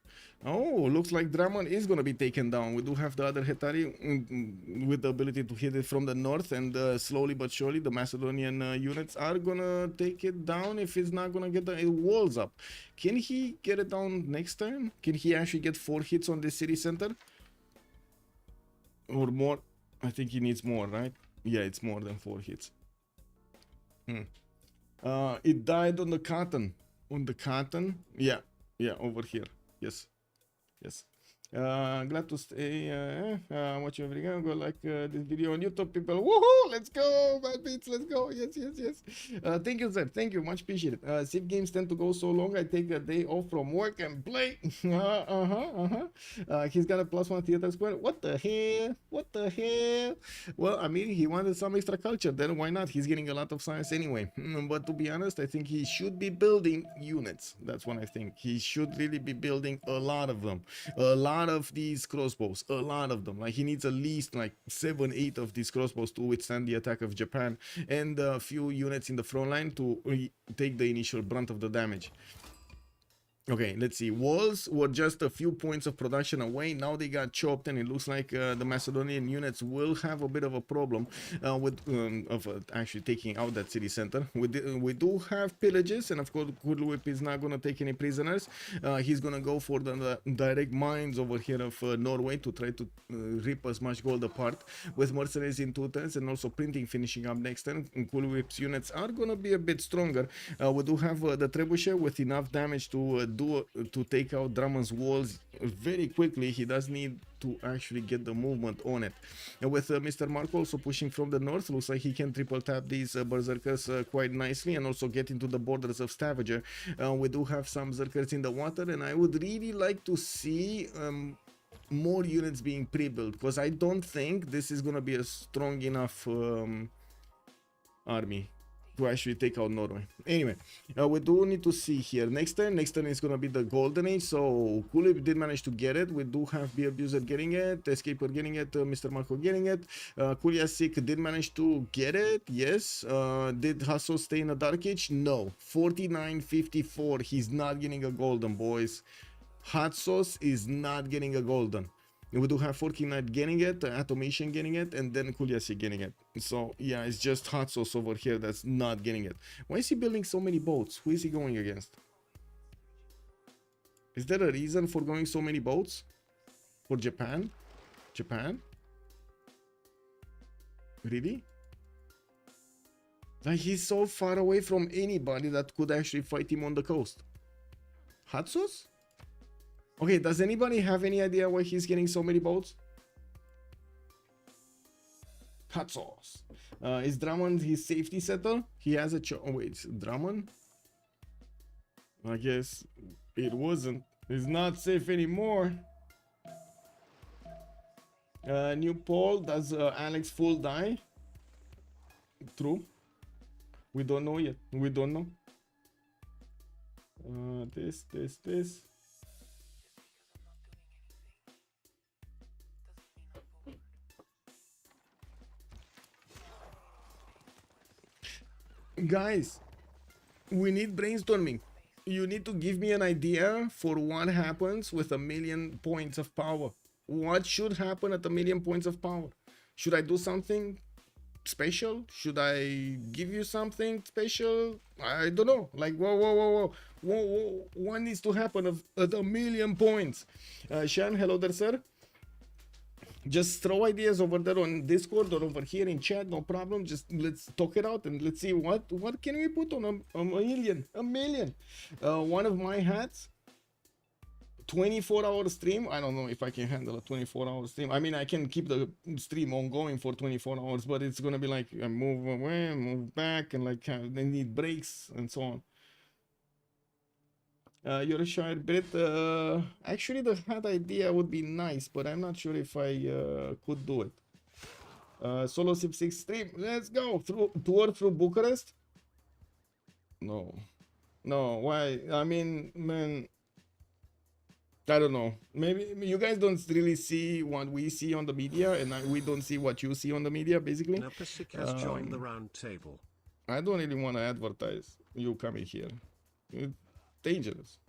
Oh, looks like Draman is gonna be taken down. We do have the other Hetari with the ability to hit it from the north, and slowly but surely the Macedonian units are gonna take it down if it's not gonna get the walls up. Can he get it down next turn? Can he actually get 4 hits on this city center? Or more? I think he needs more, right? Yeah, it's more than 4 hits. It died on the cotton. On the cotton? Yeah. Yeah, over here. Yes. Yes. Glad to stay watching every game. Go like this video on YouTube, people. Woohoo! Let's go, bad beats. Let's go. Yes, yes, yes. Thank you, sir. Thank you. Much appreciated. Civ games tend to go so long. I take a day off from work and play. He's got a +1 theater square. What the hell? What the hell? Well, I mean, he wanted some extra culture. Then why not? He's getting a lot of science anyway. But to be honest, I think he should be building units. That's what I think. He should really be building a lot of them. A lot of these crossbows, a lot of them. Like, he needs at least like 7, 8 of these crossbows to withstand the attack of Japan, and a few units in the front line to take the initial brunt of the damage. Okay, let's see. Walls were just a few points of production away. Now they got chopped, and it looks like the Macedonian units will have a bit of a problem with actually taking out that city center. We do have pillages, and of course Kuilwip is not going to take any prisoners. He's going to go for the direct mines over here of Norway to try to rip as much gold apart, with mercenaries in 2 turns and also printing finishing up next turn. Kuilwip's units are going to be a bit stronger. We do have the trebuchet with enough damage to take out Draman's walls very quickly. He does need to actually get the movement on it. And with MisterMarco also pushing from the north, looks like he can triple tap these berserkers quite nicely, and also get into the borders of Stavager. We do have some berserkers in the water, and I would really like to see more units being pre-built, because I don't think this is gonna be a strong enough army to actually take out Norway. Anyway, we do need to see here. Next turn is gonna be the Golden Age. So Coolwip did manage to get it. We do have Beer Abuser getting it, Escaper getting it, MisterMarco getting it. Kuiliasik did manage to get it. Yes. Did hoTsauce stay in the Dark Age? No. 49.54. He's not getting a golden, boys. hoTsauce is not getting a golden. We do have Forking Knight getting it, Atomation getting it, and then Kuiliasik getting it. So yeah, it's just hoTsauce over here that's not getting it. Why is he building so many boats? Who is he going against? Is there a reason for going so many boats? For Japan? Japan? Really? Like, he's so far away from anybody that could actually fight him on the coast. hoTsauce? Okay, does anybody have any idea why he's getting so many boats? hoTsauce. Is Drummond his safety setter? He has a oh, wait, Drummond? I guess it wasn't. It's not safe anymore. New poll, does Alex Full die? True. We don't know yet. We don't know. This. Guys, we need brainstorming. You need to give me an idea for what happens with 1,000,000 points of power. What should happen at 1,000,000 points of power? Should I do something special? Should I give you something special? I don't know. Like, whoa. What needs to happen at 1,000,000 points? Shan, hello there, sir. Just throw ideas over there on Discord or over here in chat, no problem. Just let's talk it out and let's see what can we put on a million. One of my hats, 24-hour stream. I don't know if I can handle a 24-hour stream. I mean, I can keep the stream ongoing for 24 hours, but it's gonna be like move away, move back, and like they need breaks and so on. Yorkshire Brit, actually the hat idea would be nice, but I'm not sure if I could do it. Solo Civ6 stream, let's go. Tour through Bucharest? No, why? I mean, man, I don't know. Maybe you guys don't really see what we see on the media, and we don't see what you see on the media, basically. Napasik has joined the round table. I don't really want to advertise you coming here. It's dangerous.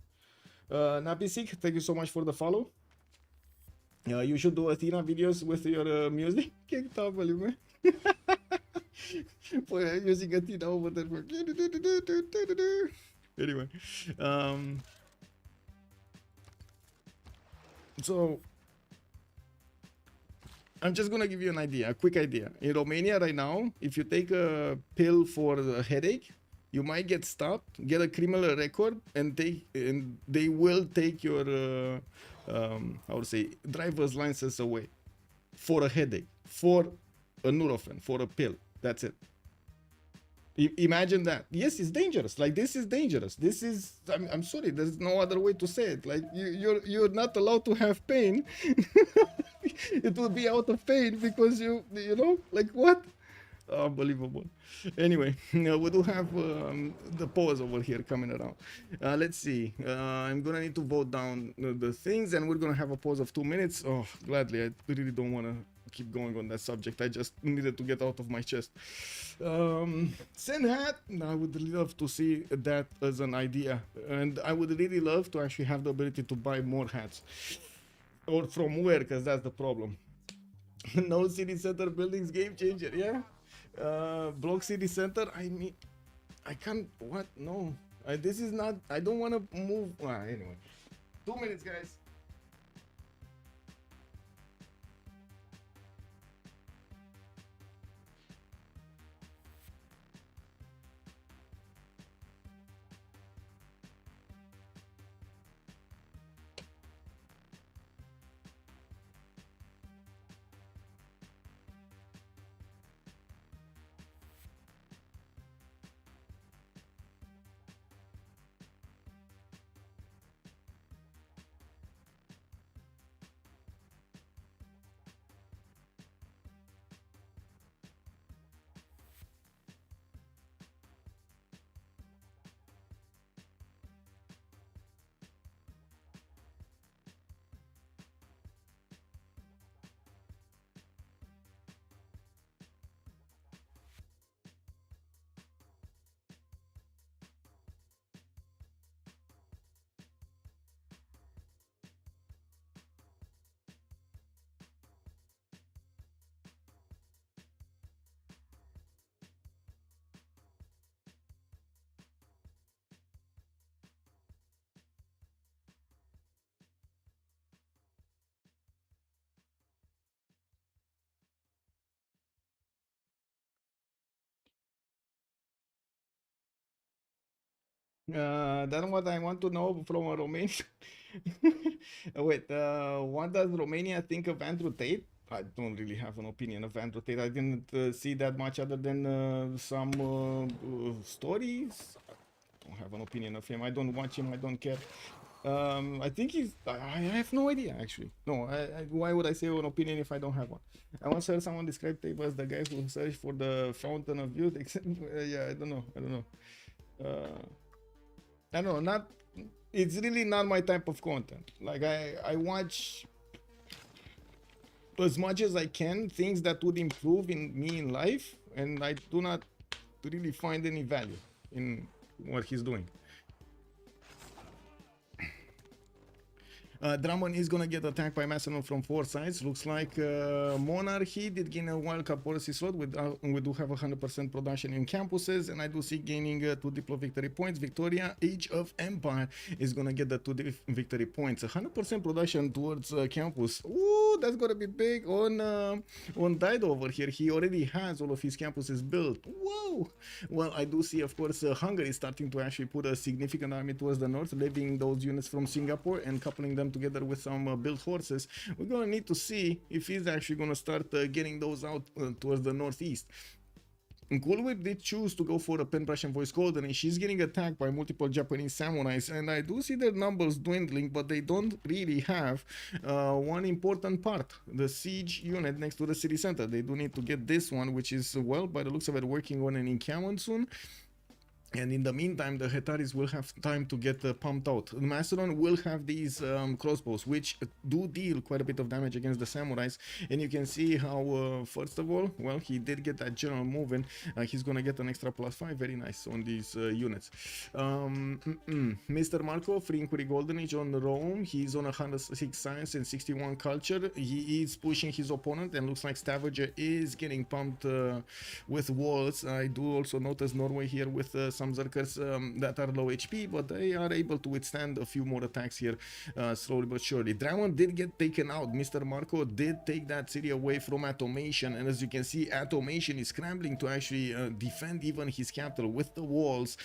Napisik, thank you so much for the follow. You should do Athena videos with your music. Can't tell you, man. Using Athena over there. Anyway, so I'm just gonna give you an idea, a quick idea. In Romania right now, if you take a pill for a headache, you might get stopped, get a criminal record, and they will take your I would say driver's license away for a headache, for a Nurofen, for a pill. That's it. Imagine that. Yes, it's dangerous. Like, this is dangerous. This is, I'm sorry, there's no other way to say it. Like, you're not allowed to have pain. It will be out of pain because you know, like, what? Unbelievable. Anyway, we do have the pause over here coming around. Let's see. I'm gonna need to vote down the things, and we're gonna have a pause of 2 minutes. Oh, gladly. I really don't want to keep going on that subject. I just needed to get out of my chest. Send hat. I would love to see that as an idea, and I would really love to actually have the ability to buy more hats. Or from where, because that's the problem. No city center buildings, game changer. Yeah. Block city center. I mean, I can't. What? No. This is not. I don't want to move. Anyway, 2 minutes, guys. That's what I want to know from a Romanian. Wait, what does Romania think of Andrew Tate? I don't really have an opinion of Andrew Tate. I didn't see that much other than some stories. I don't have an opinion of him. I don't watch him. I don't care. I think he's. I have no idea actually. No, why would I say an opinion if I don't have one? I once heard someone describe Tate as the guy who searched for the fountain of youth. Yeah, I don't know. I don't know. I don't know, not. It's really not my type of content. Like, I watch as much as I can things that would improve in me in life, and I do not really find any value in what he's doing. Drummond is gonna get attacked by Macedon from 4 sides. Looks like Monarchy did gain a wildcard policy slot. We do have 100% production in campuses, and I do see gaining 2 Diplo victory points. Victoria, Age of Empire, is gonna get the 2 victory points. 100% production towards campus. Ooh, that's gonna be big on Dido over here. He already has all of his campuses built. Whoa! Well, I do see, of course, Hungary starting to actually put a significant army towards the north, levying those units from Singapore and coupling them together with some built horses. We're gonna need to see if he's actually gonna start getting those out towards the northeast. Coolwip did choose to go for a pen brush and voice code, and she's getting attacked by multiple Japanese samurais, and I do see their numbers dwindling, but they don't really have one important part, the siege unit next to the city center. They do need to get this one, which is, well, by the looks of it, working on an encampment soon. And in the meantime, the Hetaris will have time to get pumped out. Macedon will have these crossbows, which do deal quite a bit of damage against the samurais. And you can see how, first of all, well, he did get that general moving. He's gonna get an extra +5, very nice on these units. MisterMarco, free inquiry golden age on Rome. He's on 106 science and 61 culture. He is pushing his opponent, and looks like Stavager is getting pumped with walls. I do also notice Norway here with some Zerkers that are low HP, but they are able to withstand a few more attacks here slowly but surely. Dragon did get taken out. MisterMarco did take that city away from Atomation, and as you can see, Atomation is scrambling to actually defend even his capital with the walls.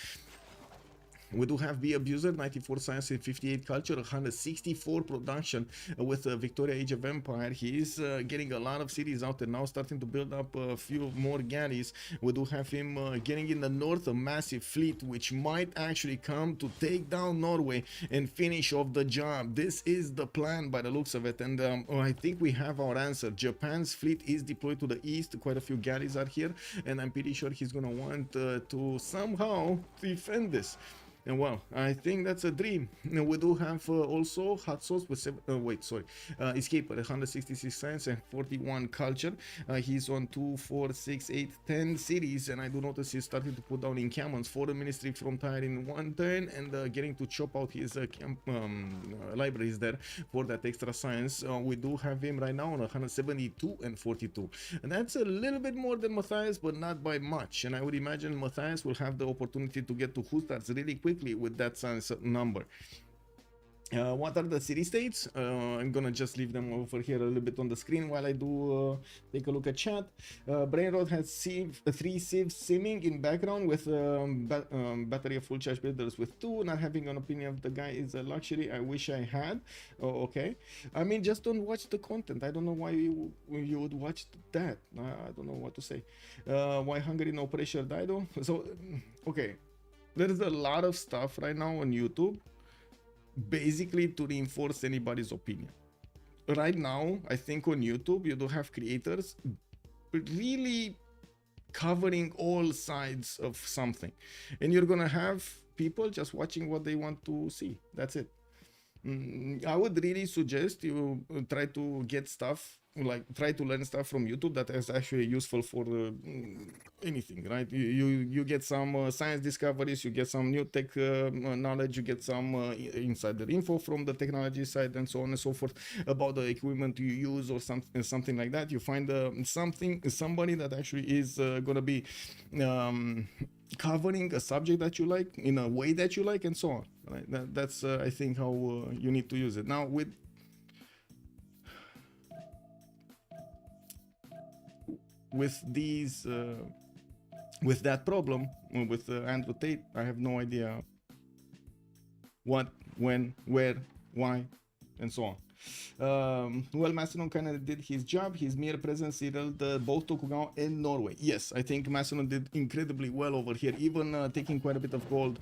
We do have B Abuser, 94 science and 58 culture, 164 production with Victoria Age of Empire. He is getting a lot of cities out there now, starting to build up a few more galleys. We do have him getting in the north a massive fleet, which might actually come to take down Norway and finish off the job. This is the plan by the looks of it, and I think we have our answer. Japan's fleet is deployed to the east. Quite a few galleys are here, and I'm pretty sure he's gonna want to somehow defend this. And well, I think that's a dream. Now, we do have also hoTsauce with Escaper, 166 science and 41 culture. He's on 2, 4, 6, 8, 10 cities, and I do notice he's starting to put down encampments for the ministry from Tyre in one turn, and getting to chop out his libraries there for that extra science. We do have him right now on 172 and 42, and that's a little bit more than Matthias, but not by much. And I would imagine Matthias will have the opportunity to get to hoTsauce really quickly with that science number. What are the city states? I'm gonna just leave them over here a little bit on the screen while I do take a look at chat. Brainrot has 3 Civ simming in background with battery of full charge builders with 2. Not having an opinion of the guy is a luxury I wish I had. Oh, okay. I mean, just don't watch the content. I don't know why you would watch that. I don't know what to say. Why Hungary no pressure, Dido? So, okay. There's a lot of stuff right now on YouTube basically to reinforce anybody's opinion. Right now, I think on YouTube, you do have creators really covering all sides of something. And you're gonna have people just watching what they want to see. That's it. I would really suggest you try to get stuff, like try to learn stuff from YouTube that is actually useful for anything, right? You get some science discoveries, you get some new tech knowledge, you get some insider info from the technology side, and so on and so forth about the equipment you use or something like that. You find somebody that actually is gonna be covering a subject that you like in a way that you like, and so on. Right? That's I think how you need to use it. Now with these with that problem with Andrew Tate, I have no idea what, when, where, why, and so on. Well, Macedon kind of did his job. His mere presence settled both Tokugawa and Norway. Yes, I think Macedon did incredibly well over here, even taking quite a bit of gold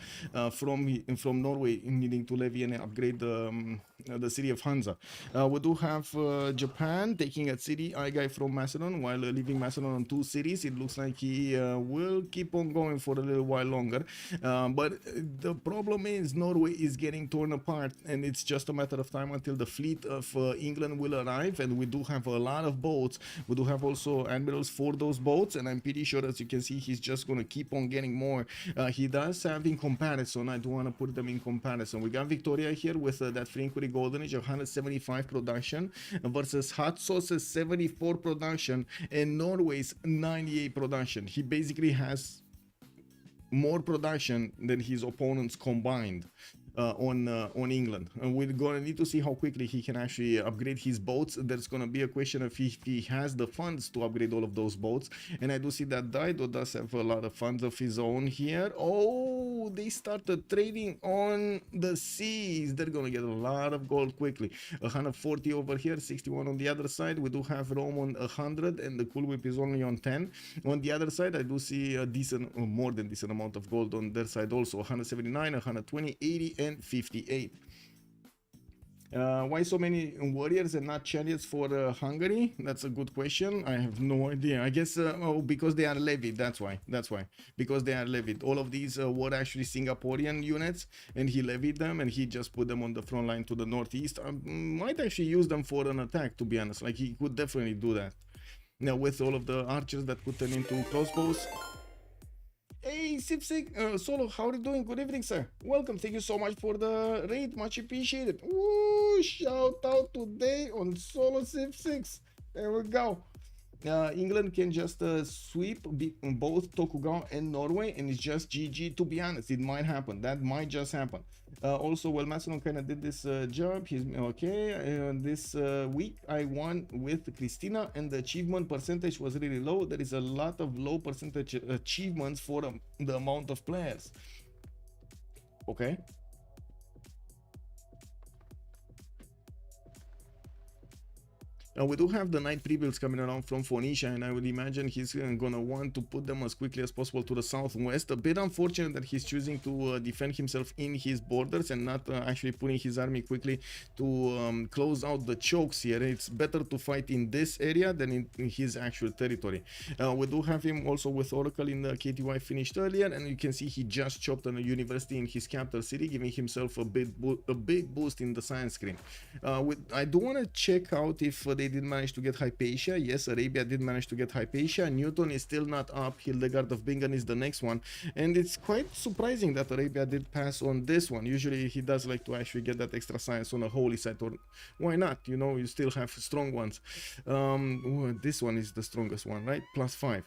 from Norway, needing to levy and upgrade the city of Hansa. We do have Japan taking a city, I guy from Macedon, while leaving Macedon on 2 cities. It looks like he will keep on going for a little while longer. But the problem is Norway is getting torn apart, and it's just a matter of time until the fleet of England will arrive, and we do have a lot of boats. We do have also admirals for those boats, and I'm pretty sure, as you can see, he's just going to keep on getting more. He does have in comparison, I do want to put them in comparison. We got Victoria here with that free inquiry golden age of 175 production versus hoTsauce's 74 production and Norway's 98 production. He basically has more production than his opponents combined on England. And we're gonna need to see how quickly he can actually upgrade his boats. There's gonna be a question of if he has the funds to upgrade all of those boats, and I do see that Dido does have a lot of funds of his own here. Oh, they started trading on the seas. They're gonna get a lot of gold quickly. 140 over here, 61 on the other side. We do have Rome on 100, and the Coolwip is only on 10. On the other side, I do see a decent, more than decent amount of gold on their side also. 179, 120, 80, and 58. Why so many warriors and not chariots for Hungary? That's a good question. I have no idea. I guess because they are levied. That's why. That's why. Because they are levied. All of these were actually Singaporean units, and he levied them, and he just put them on the front line to the northeast. Might actually use them for an attack, to be honest. Like, he could definitely do that. Now, with all of the archers that could turn into crossbows. Hey, Civ6, Solo, how are you doing? Good evening, sir. Welcome. Thank you so much for the raid. Much appreciated. Woo! Shout out today on Solo Civ6. There we go. England can just sweep both Tokugawa and Norway, and it's just GG. To be honest, it might happen. That might just happen. Also, well, Macedon kind of did this job. He's okay. This week I won with Christina, and the achievement percentage was really low. There is a lot of low percentage achievements for the amount of players. Okay. We do have the knight pre-builds coming around from Phoenicia, and I would imagine he's gonna want to put them as quickly as possible to the southwest. A bit unfortunate that he's choosing to defend himself in his borders and not actually putting his army quickly to close out the chokes here. It's better to fight in this area than in his actual territory. We do have him also with Oracle in the KTY finished earlier, and you can see he just chopped on a university in his capital city, giving himself a big boost in the science screen. I do want to check out if they did manage to get Hypatia. Yes, Arabia did manage to get Hypatia. Newton is still not up. Hildegard of Bingen is the next one, and it's quite surprising that Arabia did pass on this one. Usually he does like to actually get that extra science on a holy site, or why not? You know, you still have strong ones. This one is the strongest one, right? +5.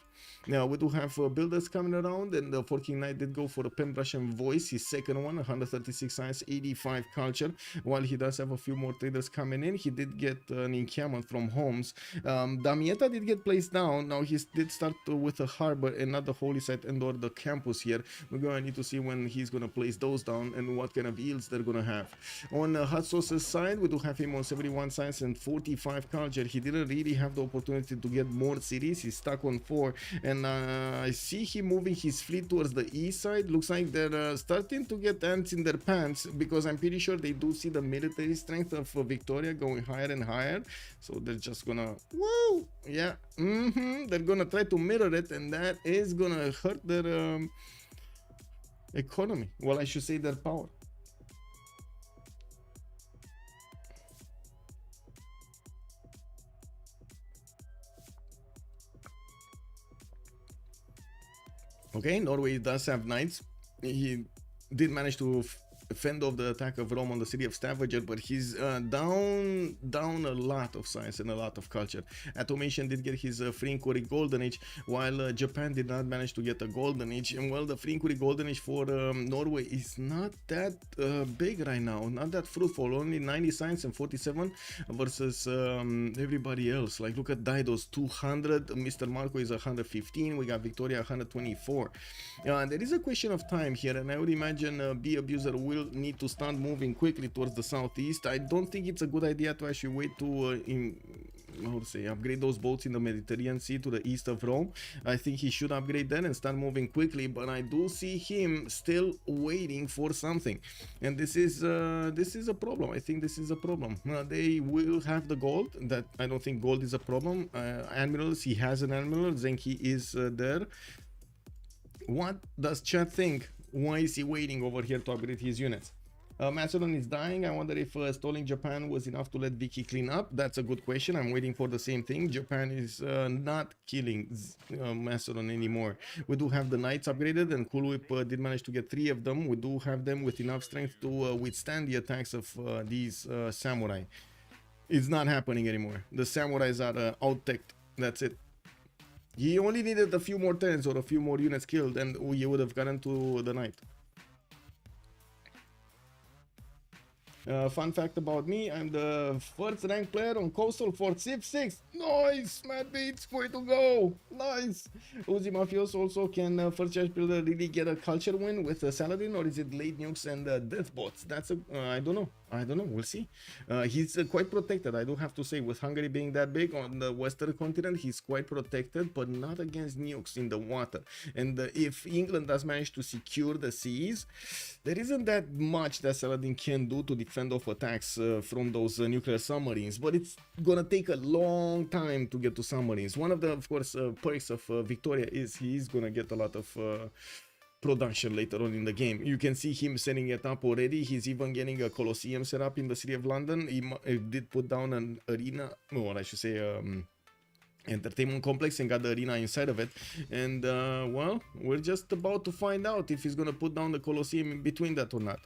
Now we do have builders coming around, and the Forking Knight did go for a Pen Russian Voice, his second one, 136 science, 85 culture. While he does have a few more traders coming in, he did get an encampment from Homs. Damietta did get placed down. Now he did start with a harbor and not the holy site and or the campus here. We're going to need to see when he's going to place those down and what kind of yields they're going to have. On hoTsauce's side, we do have him on 71 science and 45 culture. He didn't really have the opportunity to get more cities. He's stuck on 4, and I see him moving his fleet towards the east side. Looks like they're starting to get ants in their pants, because I'm pretty sure they do see the military strength of Victoria going higher and higher. So they're just gonna, woo, yeah, they're gonna try to mirror it, and that is gonna hurt their economy. Well, I should say their power. Okay, Norway does have knights. He did manage to fend off the attack of Rome on the city of Stavanger, but he's down a lot of science and a lot of culture. Atomation did get his Frinkuri Golden Age, while Japan did not manage to get a Golden Age. And well, the Frinkuri Golden Age for Norway is not that big right now, not that fruitful. Only 90 science and 47 versus everybody else. Like, look at Dido's 200, MisterMarco is 115, we got Victoria 124. There is a question of time here, and I would imagine B Abuser will need to start moving quickly towards the southeast. I don't think it's a good idea to actually wait to upgrade those boats in the Mediterranean Sea to the east of Rome. I think he should upgrade that and start moving quickly, but I do see him still waiting for something, and this is a problem. I think this is a problem. They will have the gold. That I don't think gold is a problem. Admirals, he has an admiral. Zenki is there. What does chat think? Why is he waiting over here to upgrade his units? Macedon is dying. I wonder if stalling Japan was enough to let Vicky clean up. That's a good question. I'm waiting for the same thing. Japan is not killing Macedon anymore. We do have the knights upgraded, and Coolwip did manage to get 3 of them. We do have them with enough strength to withstand the attacks of these samurai. It's not happening anymore. The samurais are out-teched. That's it. He only needed a few more turns or a few more units killed, and he would have gotten to the knight. Fun fact about me, I'm the first rank player on Coastal for Civ6. Nice, Matt Bates, way to go. Nice. Uzi Mafioso also can first charge builder really get a culture win with Saladin, or is it late nukes and death bots? That's a, I don't know. I don't know. We'll see. He's quite protected. I do have to say, with Hungary being that big on the Western continent, he's quite protected, but not against nukes in the water. And if England does manage to secure the seas, there isn't that much that Saladin can do to defend off attacks from those nuclear submarines. But it's gonna take a long time to get to submarines. One of the, of course, perks of Victoria is he's gonna get a lot of production later on in the game. You can see him setting it up already. He's even getting a Colosseum set up in the city of London. He did put down an arena, or I should say entertainment complex, and got the arena inside of it. And well, we're just about to find out if he's gonna put down the Colosseum in between that or not.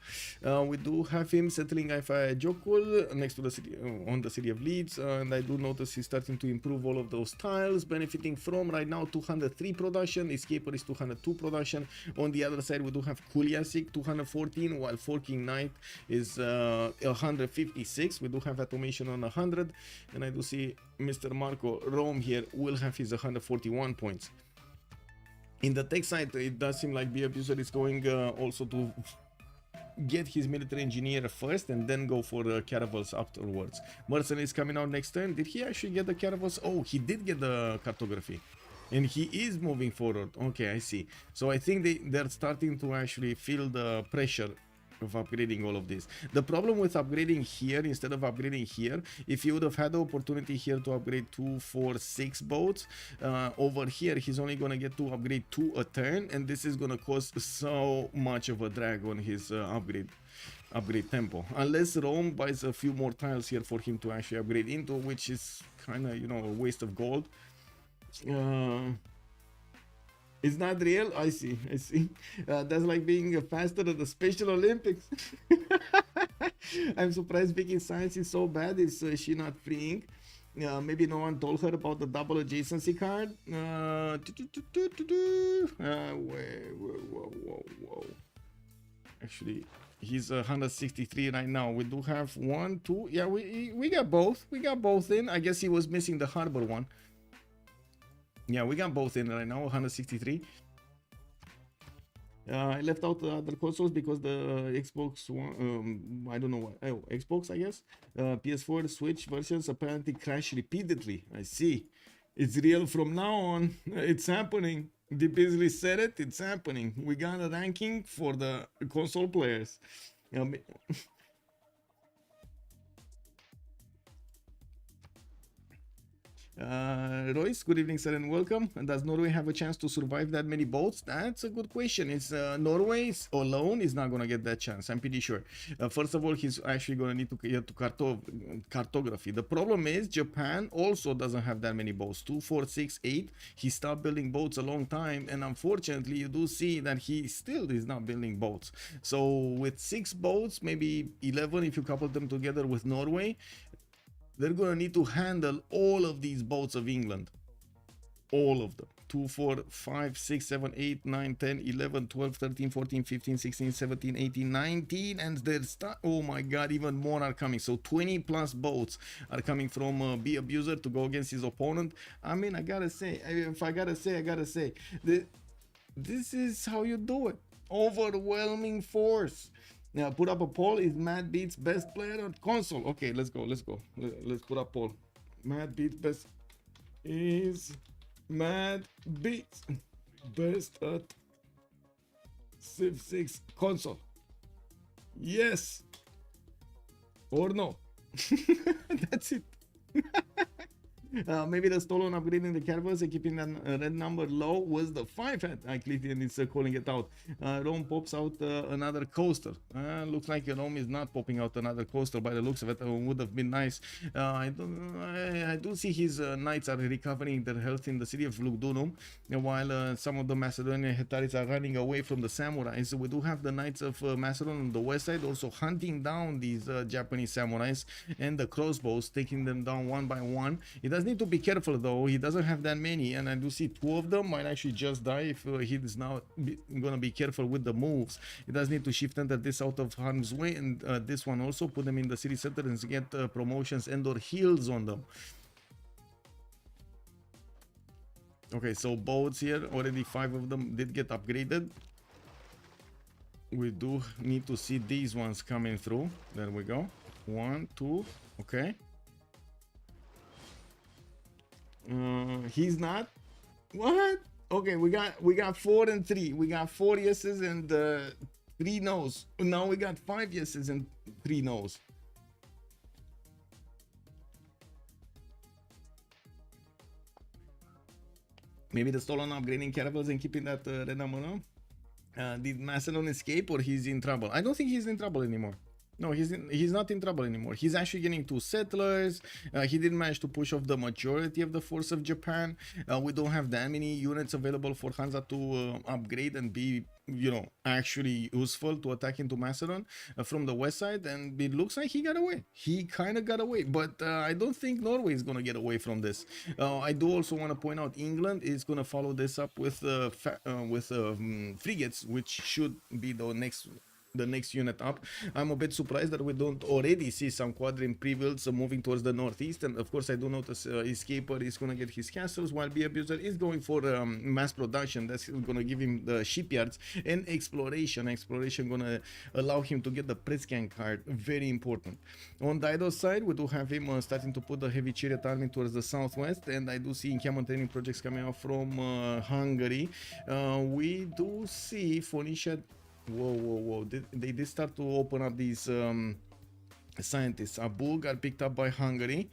We do have him settling Jokul next to the city, on the city of Leeds, and I do notice he's starting to improve all of those tiles, benefiting from right now 203 production. Escaper is 202 production. On the other side, we do have Kuiliasik 214, while Forking Knight is 156. We do have Atomation on 100, and I do see MisterMarco Rome here will have his 141 points. In the tech side, it does seem like Abuser is going also to get his military engineer first and then go for caravels afterwards. Mercenary is coming out next turn. Did he actually get the caravels? Oh, he did get the cartography. And he is moving forward. Okay, I see. So I think they're starting to actually feel the pressure of upgrading all of this. The problem with upgrading here instead of upgrading here, if you would have had the opportunity here to upgrade 2, 4, 6 boats, over here he's only gonna get to upgrade 2 a turn, and this is gonna cause so much of a drag on his upgrade tempo, unless Rome buys a few more tiles here for him to actually upgrade into, which is kind of, you know, a waste of gold. It's not real. I see. That's like being faster at the Special Olympics. I'm surprised Viking Science is so bad. Is she not freeing? Maybe no one told her about the double adjacency card. Whoa. Actually, he's 163 right now. We do have 1, 2. Yeah, we got both. We got both in. I guess he was missing the harbor one. Yeah, we got both in right now, 163. I left out the other consoles because the Xbox One, I don't know what, Xbox, I guess. PS4, Switch versions apparently crash repeatedly. I see. It's real from now on. It's happening. Deep Beasley said it. It's happening. We got a ranking for the console players. Royce, good evening, sir, and welcome. And does Norway have a chance to survive that many boats? That's a good question. It's Norway alone is not going to get that chance, I'm pretty sure. First of all, he's actually going to need to get to cartography. The problem is Japan also doesn't have that many boats. 2, 4, 6, 8. He stopped building boats a long time, and unfortunately, you do see that he still is not building boats. So with 6 boats, maybe 11 if you couple them together with Norway, they're gonna need to handle all of these boats of England. All of them. 2, 4, 5, 6, 7, 8, 9, 10, 11, 12, 13, 14, 15, 16, 17, 18, 19, and there's, oh my god, even more are coming. So 20 plus boats are coming from Abuser to go against his opponent. I mean, I gotta say, if I gotta say, I gotta say, this is how you do it. Overwhelming force. Now, put up a poll. Is Matt Beats best player on console? Okay, let's go. Let's put up poll. Matt Beats best. Is Matt Beats best at Civ6 console? Yes or no? That's it. Maybe the stolen upgrading the caravels and keeping that red number low was the 5 head. I clicked and it's calling it out. Rome pops out another coaster. Looks like Rome is not popping out another coaster by the looks of it. Would have been nice. I do see his knights are recovering their health in the city of Lugdunum, while some of the Macedonian Hetaris are running away from the samurais. We do have the knights of Macedon on the west side also hunting down these Japanese samurais and the crossbows, taking them down one by one. He does need to be careful though. He doesn't have that many, and I do see 2 of them might actually just die if he is now gonna be careful with the moves. He does need to shift under this out of harm's way, and this one also put them in the city center and get promotions and or heals on them. Okay, so boats here, already 5 of them did get upgraded. We do need to see these ones coming through. There we go. 1, 2. Okay. He's not. What? Okay, we got 4 and 3. We got 4 yeses and 3 no's. Now we got 5 yeses and 3 no's. Maybe the stolen upgrading caravels and keeping that red number. Did Macedon escape or he's in trouble? I don't think he's in trouble anymore. No, he's not in trouble anymore. He's actually getting 2 settlers. He didn't manage to push off the majority of the force of Japan. We don't have that many units available for Hansa to upgrade and be, you know, actually useful to attack into Macedon from the west side. And it looks like he got away. He kind of got away, but I don't think Norway is going to get away from this. I do also want to point out England is going to follow this up with frigates, which should be the next unit up. I'm a bit surprised that we don't already see some quadrim pre-builds moving towards the northeast, and of course I do notice Escaper is going to get his castles, while Be Abuser is going for mass production. That's going to give him the shipyards and exploration. Exploration going to allow him to get the Prescan card, very important. On Dido's side, we do have him starting to put the heavy chariot army towards the southwest, and I do see encampment training projects coming out from Hungary. We do see Phoenicia. Whoa. They did start to open up these scientists. Abu got picked up by Hungary.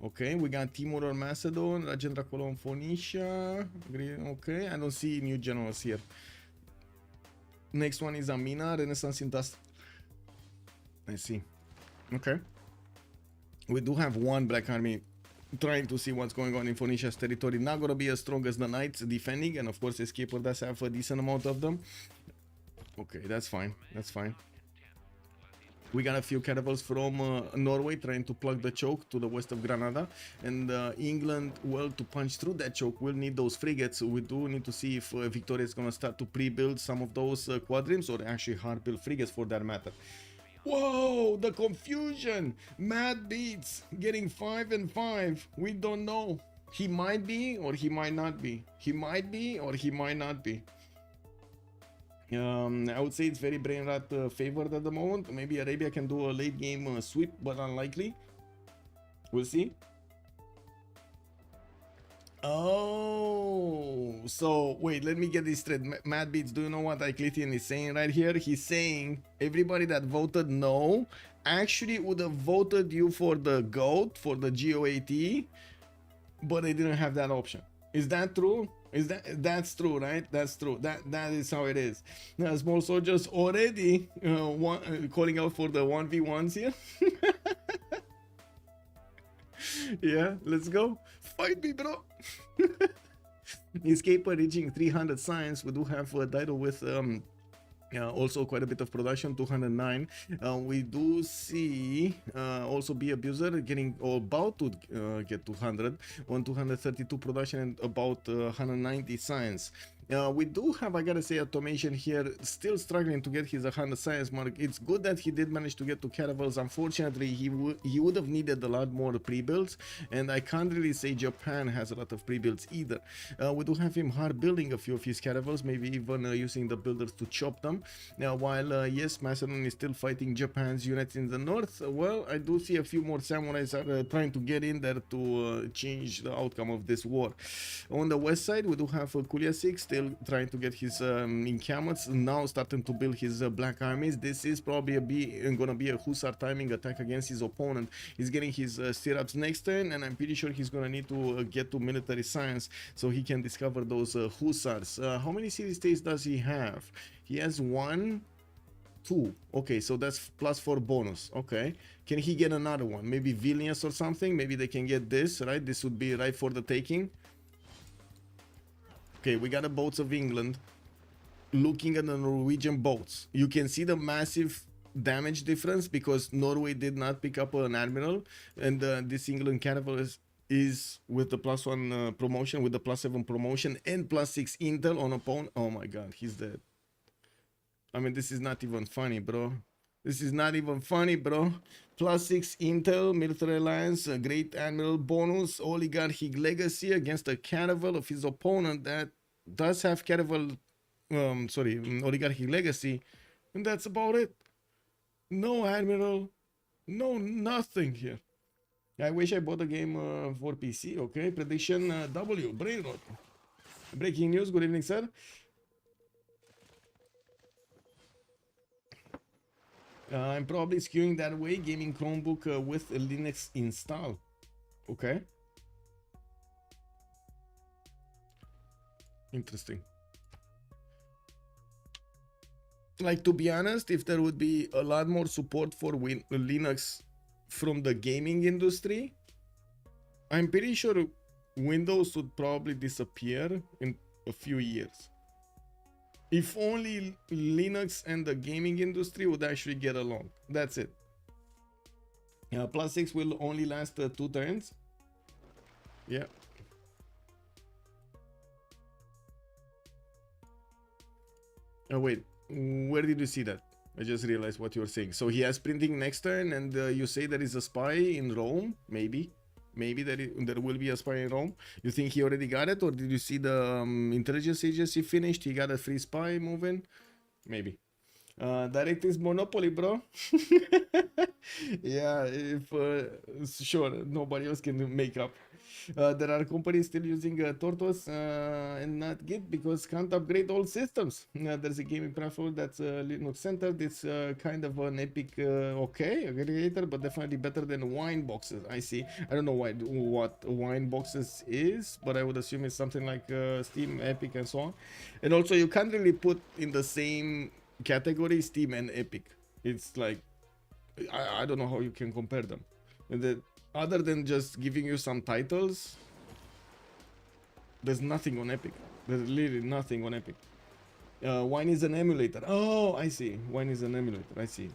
Okay, we got Timur or Macedon, Rajendra Colon, Phoenicia. Okay, I don't see new generals here. Next one is Amina, Renaissance Industry. I see. Okay. We do have one black army trying to see what's going on in Phoenicia's territory. Not gonna be as strong as the Knights defending, and of course Escaper does have a decent amount of them. Okay, that's fine. That's fine. We got a few caravels from Norway trying to plug the choke to the west of Granada, and England, well, to punch through that choke, will need those frigates. We do need to see if Victoria is going to start to pre-build some of those quadrims, or actually hard-build frigates for that matter. Whoa, the confusion! Mad Beats getting 5 and 5. We don't know. He might be, or he might not be. He might be, or he might not be. I would say it's very Brainrot favored at the moment. Maybe Arabia can do a late game sweep, but unlikely. We'll see. Oh, so wait, let me get this straight. Mad Beats, do you know what Iclitian is saying right here? He's saying everybody that voted no actually would have voted you for the GOAT, for the GOAT, but they didn't have that option. Is that true? That's true, right? That's true. That is how it is. Now, small soldiers already calling out for the 1v1s here. Yeah, let's go. Fight me, bro. Escaper reaching 300 science. We do have Dido with also quite a bit of production, 209. We do see also Be Abuser getting, or about to get 200 on 232 production and about 190 science. We do have, I gotta say, Automation here still struggling to get his 100 science mark. It's good that he did manage to get to caravels. Unfortunately, he would have needed a lot more pre-builds, and I can't really say Japan has a lot of pre-builds either. We do have him hard building a few of his caravels, maybe even using the builders to chop them. Now, while yes, Macedon is still fighting Japan's units in the north, well, I do see a few more samurais are trying to get in there to change the outcome of this war. On the west side, we do have Kuiliasik still trying to get his encampments, now starting to build his black armies. This is probably gonna be a hussar timing attack against his opponent. He's getting his stirrups next turn, and I'm pretty sure he's gonna need to get to military science so he can discover those hussars. How many city states does he have? He has 1, 2. Okay, so that's +4 bonus. Okay, can he get another one? Maybe Vilnius or something? Maybe they can get this, right? This would be right for the taking. Okay, we got the boats of England. Looking at the Norwegian boats, you can see the massive damage difference because Norway did not pick up an admiral, and this England caravel is with the +1 promotion, with the +7 promotion and +6 intel on opponent. Oh my god, he's dead. I mean, this is not even funny, bro. This is not even funny, bro. +6 intel, military alliance, a great admiral bonus, oligarchic legacy against a caravel of his opponent that does have caravel, oligarchic legacy, and that's about it. No admiral, No, nothing here. I wish I bought a game for PC. Okay, prediction W, Brainrot. Breaking news, good evening, sir. I'm probably skewing that way, gaming Chromebook with a Linux install. Okay. Interesting. Like, to be honest, if there would be a lot more support for Linux from the gaming industry, I'm pretty sure Windows would probably disappear in a few years. If only Linux and the gaming industry would actually get along. That's it. +6 will only last 2 turns. Yeah. Oh, wait. Where did you see that? I just realized what you're saying. So he has printing next turn, and you say there is a spy in Rome? Maybe. Maybe there will be a spy in Rome. You think he already got it, or did you see the intelligence agency finished? He got a free spy moving? Maybe. Direct is Monopoly, bro. Yeah, if sure, nobody else can make up. There are companies still using Tortoise and not Git because can't upgrade all systems. There's a gaming platform that's Linux centered. It's kind of an epic, okay, aggregator, but definitely better than wine boxes. I see. I don't know what wine boxes is, but I would assume it's something like Steam, Epic, and so on. And also, you can't really put in the same category Steam and Epic. It's like, I don't know how you can compare them. Other than just giving you some titles, there's nothing on Epic. There's literally nothing on Epic. Wine is an emulator. Oh, I see. Wine is an emulator. I see.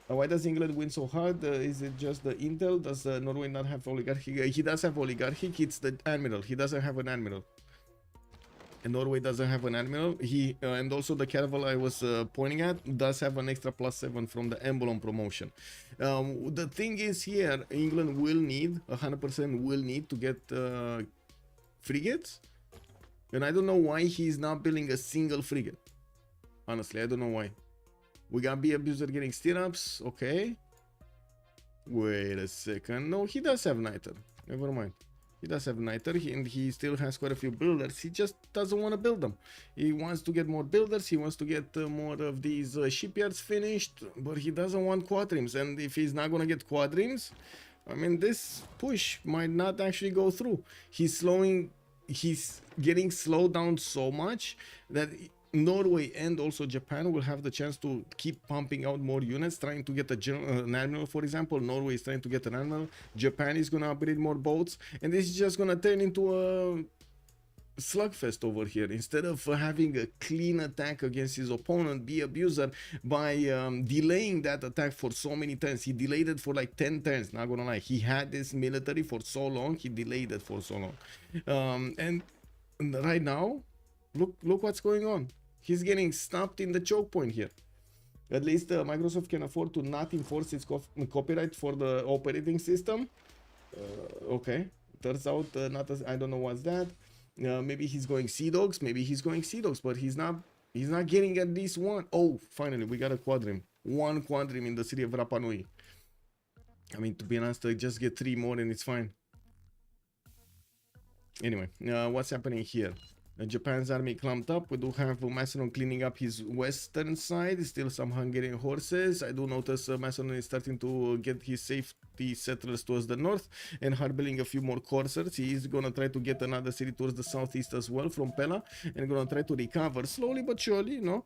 Why does England win so hard? Is it just the Intel? Does Norway not have oligarchy? He does have oligarchy. It's the admiral. He doesn't have an admiral. And Norway doesn't have an admiral. He and also the caravel I was pointing at does have an extra +7 from the emblem promotion. The thing is here, England will need 100% will need to get frigates, and I don't know why he's not building a single frigate. Honestly, I don't know why. We got B abuser getting stirrups. Okay. Wait a second. No, he does have niter. Never mind. He does have niter, and he still has quite a few builders. He just doesn't want to build them. He wants to get more builders. He wants to get more of these shipyards finished, but he doesn't want quadrims. And if he's not going to get quadrims, I mean, this push might not actually go through. He's getting slowed down so much that Norway and also Japan will have the chance to keep pumping out more units, trying to get an admiral, for example. Norway is trying to get an admiral. Japan is going to upgrade more boats. And this is just going to turn into a slugfest over here. Instead of having a clean attack against his opponent, be abuser, by delaying that attack for so many turns. He delayed it for like 10 turns, not going to lie. He had this military for so long. He delayed it for so long. And right now, look what's going on. He's getting stopped in the choke point here. At least Microsoft can afford to not enforce its copyright for the operating system. Okay, turns out I don't know what's that. Maybe he's going Sea Dogs. Maybe he's going Sea Dogs, but he's not getting at least one. Oh, finally we got a quadrim. One quadrim in the city of Rapa Nui. I mean, to be honest, I just get 3 more and it's fine. Anyway, what's happening here? Japan's army clumped up. We do have Macedon cleaning up his western side. Still some Hungarian horses. I do notice Macedon is starting to get his safety settlers towards the north and harboring a few more coursers. He is going to try to get another city towards the southeast as well from Pella, and going to try to recover slowly but surely, you know,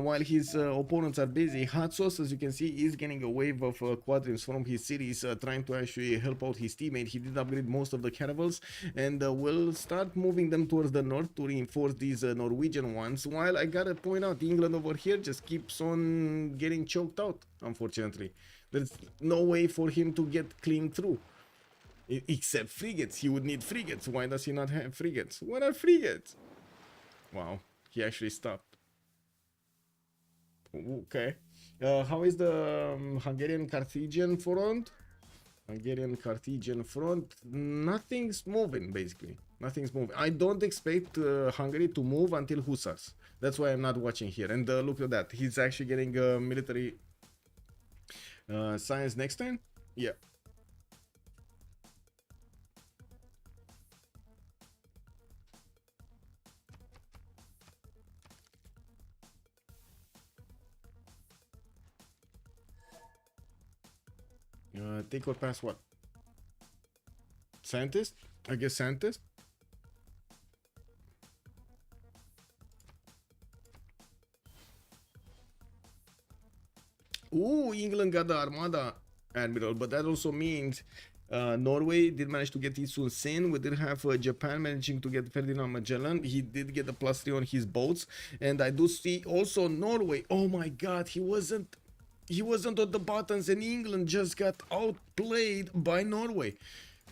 while his opponents are busy. hoTsauce, as you can see, is getting a wave of quadrants from his cities, trying to actually help out his teammate. He did upgrade most of the caravels and will start moving them towards the north to reinforce these Norwegian ones, while I gotta point out England over here just keeps on getting choked out. Unfortunately, there's no way for him to get clean through, except frigates. He would need frigates. Why does he not have frigates? What are frigates? Wow, he actually stopped. Okay, how is the Hungarian Carthaginian front? Hungarian-Carthaginian front, nothing's moving, basically. Nothing's moving. I don't expect Hungary to move until hussars. That's why I'm not watching here. And look at that. He's actually getting military Science next turn? Yeah. Take or pass what? Scientist? I guess scientist? Ooh, England got the Armada Admiral, but that also means Norway did manage to get Sultan. We did have Japan managing to get Ferdinand Magellan. He did get a +3 on his boats, and I do see also Norway. Oh my God, he wasn't on the buttons, and England just got outplayed by Norway.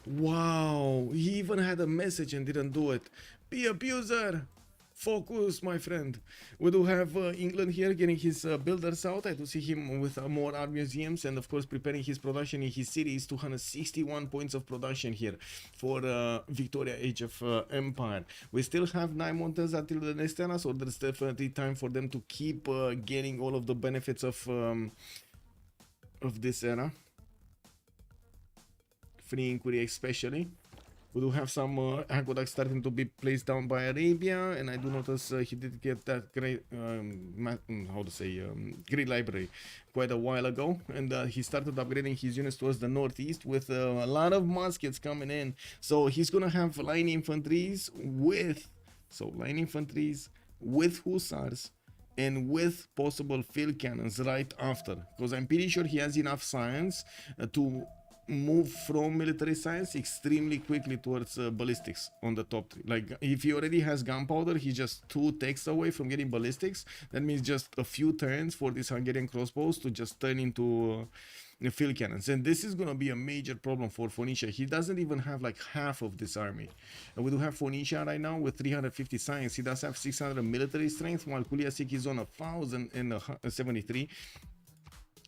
Wow, he even had a message and didn't do it. Be abuser. Focus, my friend. We do have England here getting his builders out. I do see him with more art museums and of course preparing his production in his cities. 261 points of production here for Victoria Age of Empire. We still have 9 months until the next era, so there's definitely time for them to keep getting all of the benefits of this era. Free inquiry especially. We do have some aqueducts starting to be placed down by Arabia, and I do notice he did get that great, great library quite a while ago, and he started upgrading his units towards the northeast with a lot of muskets coming in. So he's gonna have line infantries with hussars and with possible field cannons right after, because I'm pretty sure he has enough science to move from military science extremely quickly towards ballistics on the top 3. Like if he already has gunpowder, he's just 2 techs away from getting ballistics. That means just a few turns for these Hungarian crossbows to just turn into field cannons, and this is gonna be a major problem for Phoenicia. He doesn't even have like half of this army. We do have Phoenicia right now with 350 science. He does have 600 military strength, while Kuiliasik is on 1073.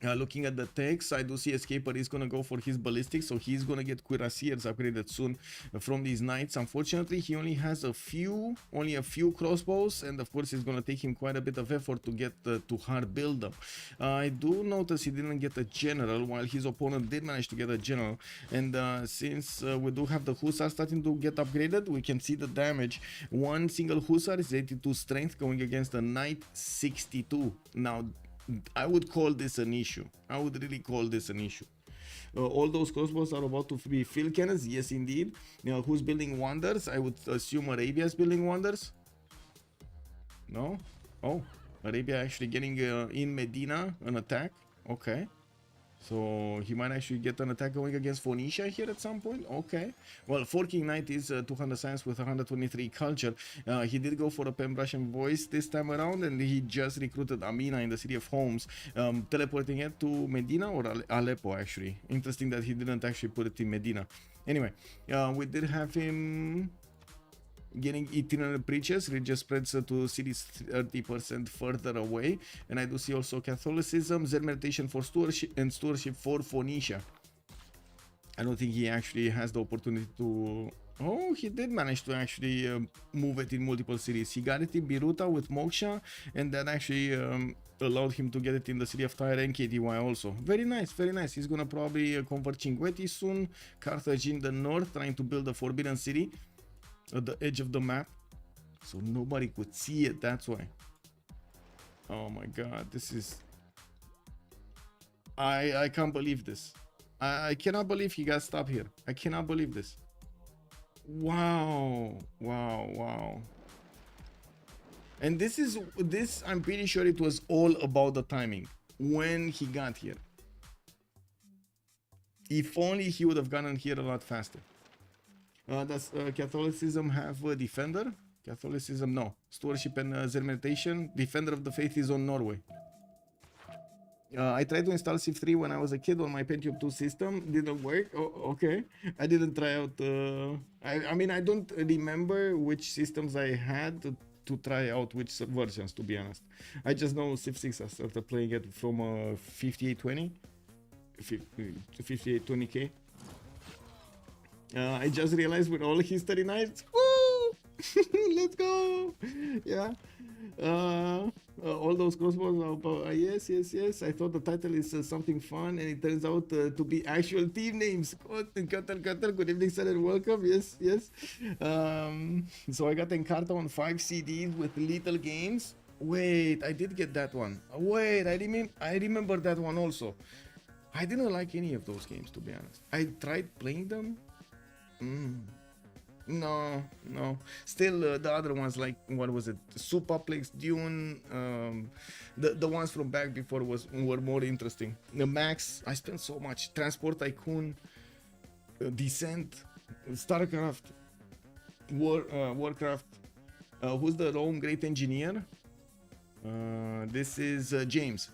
Looking at the techs, I do see Escaper is gonna go for his ballistics, so he's gonna get cuirassiers upgraded soon from these knights. Unfortunately, he only has only a few crossbows, and of course it's gonna take him quite a bit of effort to get to hard build them. I do notice he didn't get a general, while his opponent did manage to get a general. And since we do have the hussar starting to get upgraded, we can see the damage. One single hussar is 82 strength going against a knight 62. Now I would call this an issue. I would really call this an issue. All those crossbows are about to be field cannons. Yes, indeed. Who's building wonders? I would assume Arabia is building wonders. No? Oh, Arabia actually getting in Medina an attack. Okay. So he might actually get an attack going against Phoenicia here at some point. Okay. Well, Forking Knight is 200 science with 123 culture. He did go for a Pembrasian voice this time around, and he just recruited Amina in the city of Homs, teleporting it to Medina or Aleppo actually. Interesting that he didn't actually put it in Medina. Anyway, we did have him getting itinerant preachers. It just spreads to cities 30% further away. And I do see also Catholicism, Zen meditation for stewardship, and stewardship for Phoenicia. I don't think he actually has the opportunity to... Oh, he did manage to actually move it in multiple cities. He got it in Biruta with Moksha, and that actually allowed him to get it in the city of Tyre and KTY also. Very nice, very nice. He's gonna probably convert Cinquetti soon. Carthage in the north, trying to build a forbidden city at the edge of the map, so nobody could see it. That's why. Oh my god, this is... I can't believe this. I cannot believe he got stopped here. I cannot believe this. Wow, wow. And this I'm pretty sure it was all about the timing when he got here. If only he would have gotten here a lot faster. Does Catholicism have a defender? Catholicism, no. Stewardship and Zen meditation. Defender of the faith is on Norway. I tried to install Civ6 when I was a kid on my Pentium 2 system. Didn't work. Oh, okay. I didn't try out. I mean, I don't remember which systems I had to try out which versions, to be honest. I just know Civ6. I started playing it from 5820. 5820K. I just realized with all history knights, woo! Let's go. Yeah. All those crossbows are yes. I thought the title is something fun, and it turns out to be actual team names. Good evening, sir, and welcome. Yes. So I got Encarta on 5 CDs with little games. Wait, I did get that one. Wait, I remember that one also. I didn't like any of those games, to be honest. I tried playing them. No. Still, the other ones, like, what was it? Superplex, Dune, the ones from back before were more interesting. The Max, I spent so much. Transport Tycoon, Descent, StarCraft, Warcraft. Who's the Rome Great Engineer? This is James.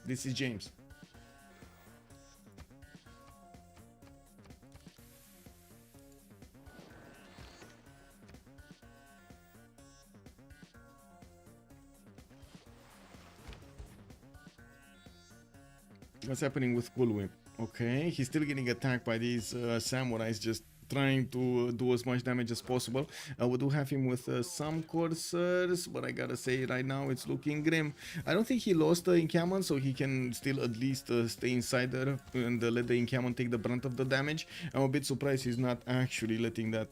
What's happening with Coolwip? Okay, he's still getting attacked by these samurais, just trying to do as much damage as possible. We do have him with some coursers, but I gotta say right now it's looking grim. I don't think he lost the encampment, so he can still at least stay inside there and let the encampment take the brunt of the damage. I'm a bit surprised he's not actually letting that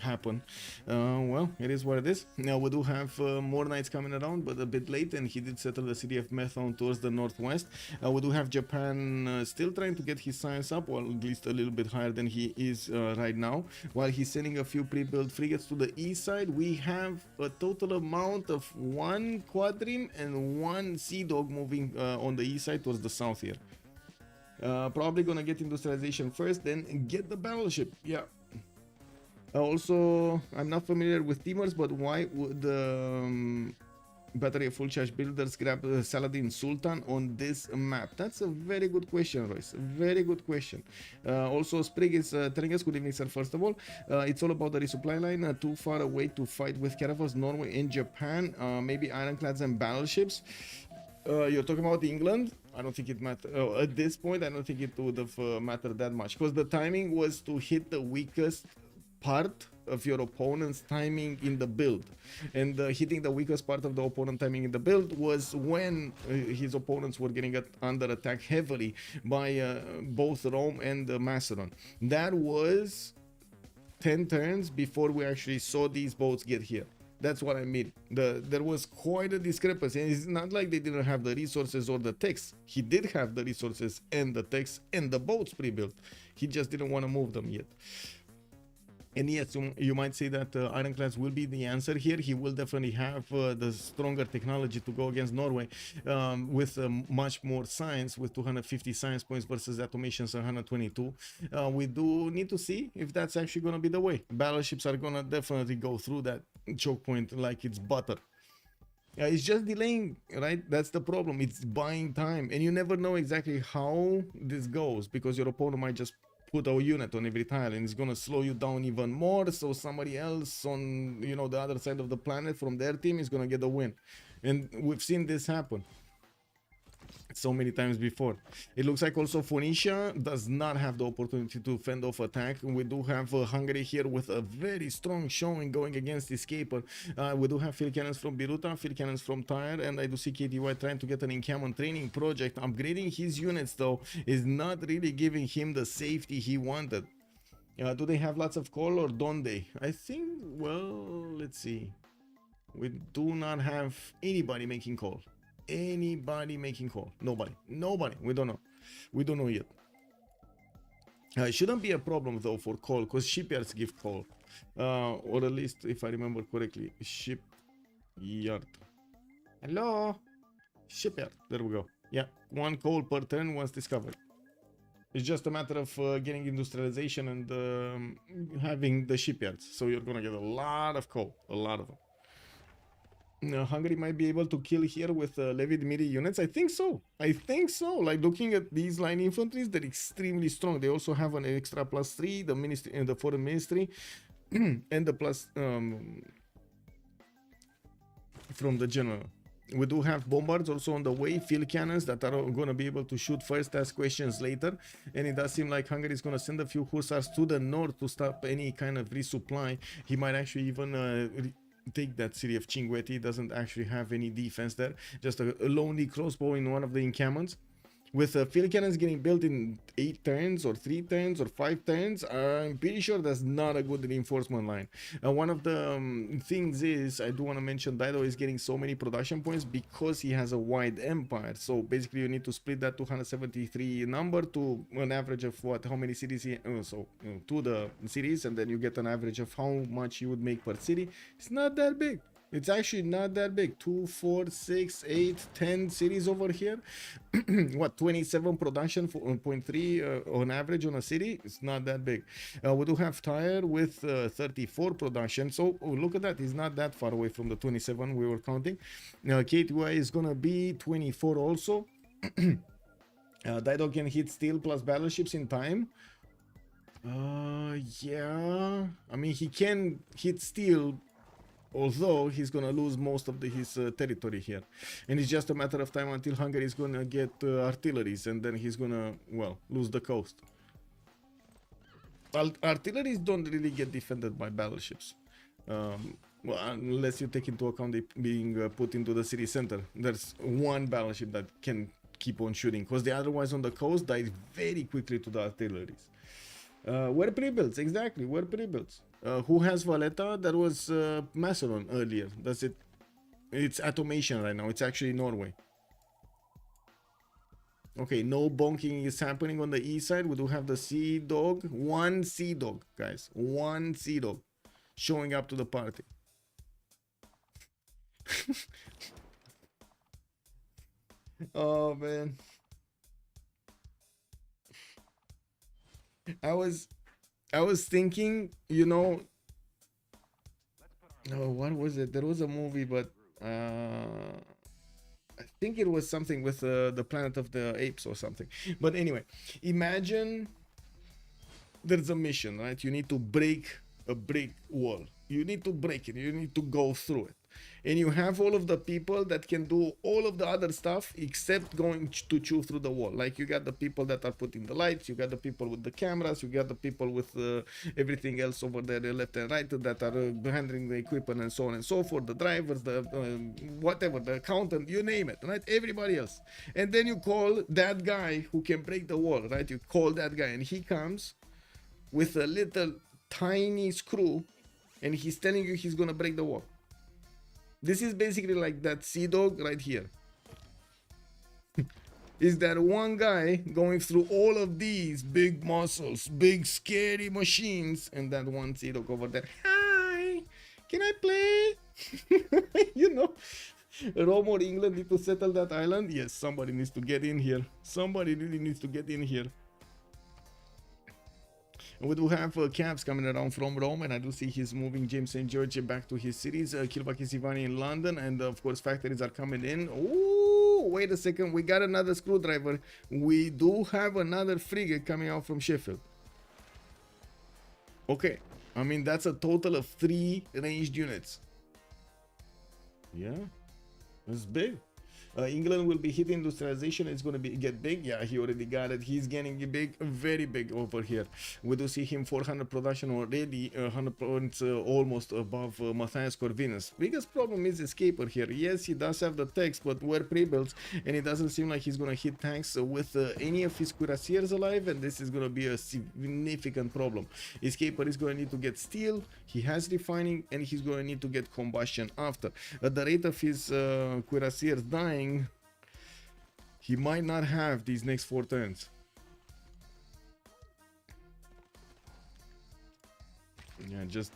happen. Well, it is what it is. Now we do have more knights coming around, but a bit late, and he did settle the city of Methon towards the northwest. We do have Japan still trying to get his science up, or at least a little bit higher than he is right now, while he's sending a few pre-built frigates to the east side. We have a total amount of 1 quadrime and 1 sea dog moving on the east side towards the south here. Probably gonna get industrialization first, then get the battleship. Yeah. Also, I'm not familiar with teamers, but why would the battery of full charge builders grab Saladin Sultan on this map? That's a very good question, Royce. Very good question. Also, Sprig is telling us, good evening, sir. First of all, it's all about the resupply line. Too far away to fight with caravans, Norway and Japan. Maybe ironclads and battleships. You're talking about England? I don't think it mattered. At this point, I don't think it would have mattered that much, because the timing was to hit the weakest part of your opponent's timing in the build, and hitting the weakest part of the opponent timing in the build was when his opponents were getting under attack heavily by both Rome and Macedon. That was 10 turns before we actually saw these boats get here. That's what I mean. There was quite a discrepancy, and it's not like they didn't have the resources or the text. He did have the resources and the text and the boats pre-built. He just didn't want to move them yet. And yes, you might say that ironclads will be the answer here. He will definitely have the stronger technology to go against Norway with much more science, with 250 science points versus Atomation's 122. We do need to see if that's actually going to be the way. Battleships are going to definitely go through that choke point like it's butter. It's just delaying, right? That's the problem. It's buying time, and you never know exactly how this goes, because your opponent might just put a unit on every tile, and it's gonna slow you down even more, so somebody else on, you know, the other side of the planet from their team is gonna get the win. And we've seen this happen so many times before. It looks like also Phoenicia does not have the opportunity to fend off attack. We do have Hungary here with a very strong showing going against Escaper. We do have field cannons from Biruta, field cannons from Tyre, and I do see KTY trying to get an encampment training project. Upgrading his units though is not really giving him the safety he wanted. Do they have lots of coal, or don't they? I think, well, let's see. We do not have anybody making coal. Nobody. We don't know yet. It shouldn't be a problem though for coal, because shipyards give coal, or at least if I remember correctly, shipyard. Hello, shipyard. There we go. Yeah, 1 coal per turn once discovered. It's just a matter of getting industrialization and having the shipyards, so you're gonna get a lot of coal, a lot of them. Hungary might be able to kill here with levied midi units. I think so. Like, looking at these line infantries, they're extremely strong. They also have an extra +3, the ministry and the foreign ministry, and the plus from the general. We do have bombards also on the way, field cannons that are going to be able to shoot first, ask questions later. And it does seem like Hungary is going to send a few hussars to the north to stop any kind of resupply. He might actually even take that city of Cinguetti. It doesn't actually have any defense there, just a lonely crossbow in one of the encampments. With field cannons getting built in 8 turns or 3 turns or 5 turns, I'm pretty sure that's not a good reinforcement line. One of the things is, I do want to mention, Dido is getting so many production points because he has a wide empire. So basically you need to split that 273 number to an average of what, how many cities he, to the cities, and then you get an average of how much you would make per city. It's not that big. It's actually not that big. 2, 4, 6, 8, 10 cities over here. What, 27 production for 0.3 on average on a city? It's not that big. We do have Tyre with 34 production. So look at that. He's not that far away from the 27 we were counting. KTY is going to be 24 also. Dido can hit steel plus battleships in time. Yeah. I mean, he can hit steel, although he's gonna lose most of his territory here, and it's just a matter of time until Hungary is gonna get artilleries, and then he's gonna, well, lose the coast. Artilleries don't really get defended by battleships, well, unless you take into account it being put into the city center. There's one battleship that can keep on shooting, because the other ones on the coast die very quickly to the artilleries. We're pre-builds, exactly, we're pre-builds. Who has Valletta? That was Macedon earlier. That's it. It's Atomation right now. It's actually Norway. Okay, no bonking is happening on the east side. We do have the Sea Dog. One Sea Dog, guys. One Sea Dog showing up to the party. Oh, man. I was thinking, you know, oh, what was it? There was a movie, but I think it was something with the Planet of the Apes or something. But anyway, imagine there's a mission, right? You need to break a brick wall. You need to break it. You need to go through it. And you have all of the people that can do all of the other stuff except going to chew through the wall. Like you got the people that are putting the lights, you got the people with the cameras, you got the people with everything else over there, the left and right, that are handling the equipment and so on and so forth, the drivers, the whatever, the accountant, you name it, right? Everybody else. And then you call that guy who can break the wall, right? You call that guy and he comes with a little tiny screw and he's telling you he's gonna break the wall. This is basically like that Sea Dog right here. Is that one guy going through all of these big muscles, big scary machines, and that one Sea Dog over there. Hi, can I play? You know, Rome or England need to settle that island. Yes, somebody needs to get in here. Somebody really needs to get in here. We do have cabs coming around from Rome, and I do see he's moving James St. George back to his cities. Kilvakis Ivani in London, and of course factories are coming in. Oh, wait a second, we got another screwdriver. We do have another frigate coming out from Sheffield. Okay, I mean that's a total of 3 ranged units. Yeah, that's big. England will be hitting industrialization. It's going to get big. Yeah, he already got it. He's getting big, very big over here. We do see him 400 production already, 100 points almost above Matthias Corvinus. Biggest problem is Escaper here. Yes, he does have the text, but we're pre-builds, and it doesn't seem like he's going to hit tanks with any of his cuirassiers alive, and this is going to be a significant problem. Escaper is going to need to get steel. He has refining, and he's going to need to get combustion after. At the rate of his cuirassiers dying, he might not have these next 4 turns. Yeah, just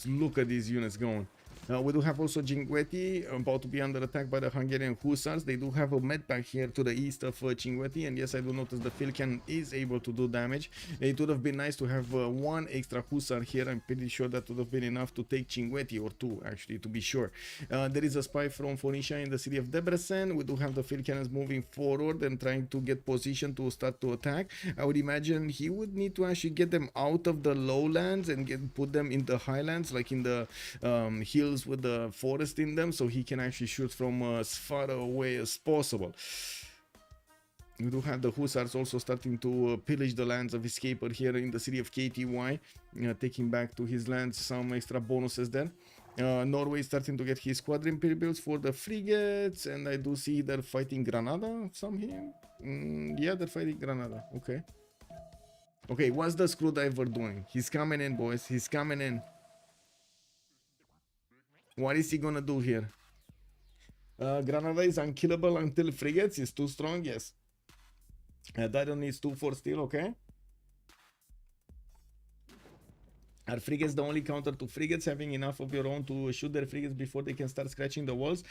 look at these units going. We do have also Cinguetti about to be under attack by the Hungarian Hussars. They do have a medpack here to the east of Cinguetti, and yes, I do notice the field cannon is able to do damage. It would have been nice to have 1 extra Hussar here. I'm pretty sure that would have been enough to take Cinguetti, or 2 actually, to be sure. There is a spy from Phoenicia in the city of Debrecen. We do have the field cannons moving forward and trying to get position to start to attack. I would imagine he would need to actually get them out of the lowlands and put them in the highlands, like in the hills hills with the forest in them, so he can actually shoot from as far away as possible. We do have the Hussars also starting to pillage the lands of Escaper here in the city of KTY, taking back to his lands some extra bonuses there. Norway is starting to get his squadron pre-builds for the frigates, and I do see they're fighting Granada, some here. Yeah, they're fighting Granada, okay. Okay, what's the Screwdriver doing? He's coming in, boys, he's coming in. What is he gonna do here? Granada is unkillable until frigates, is too strong, yes. Dido needs 2 for steel, okay. Are frigates the only counter to frigates, having enough of your own to shoot their frigates before they can start scratching the walls?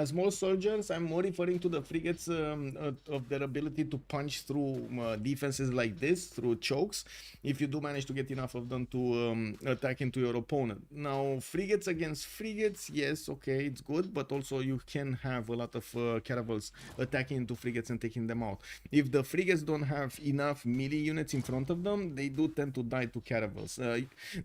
Small soldiers, I'm more referring to the frigates of their ability to punch through defenses like this, through chokes, if you do manage to get enough of them to attack into your opponent. Now, frigates against frigates, yes, okay, it's good, but also you can have a lot of caravels attacking into frigates and taking them out. If the frigates don't have enough melee units in front of them, they do tend to die to caravels.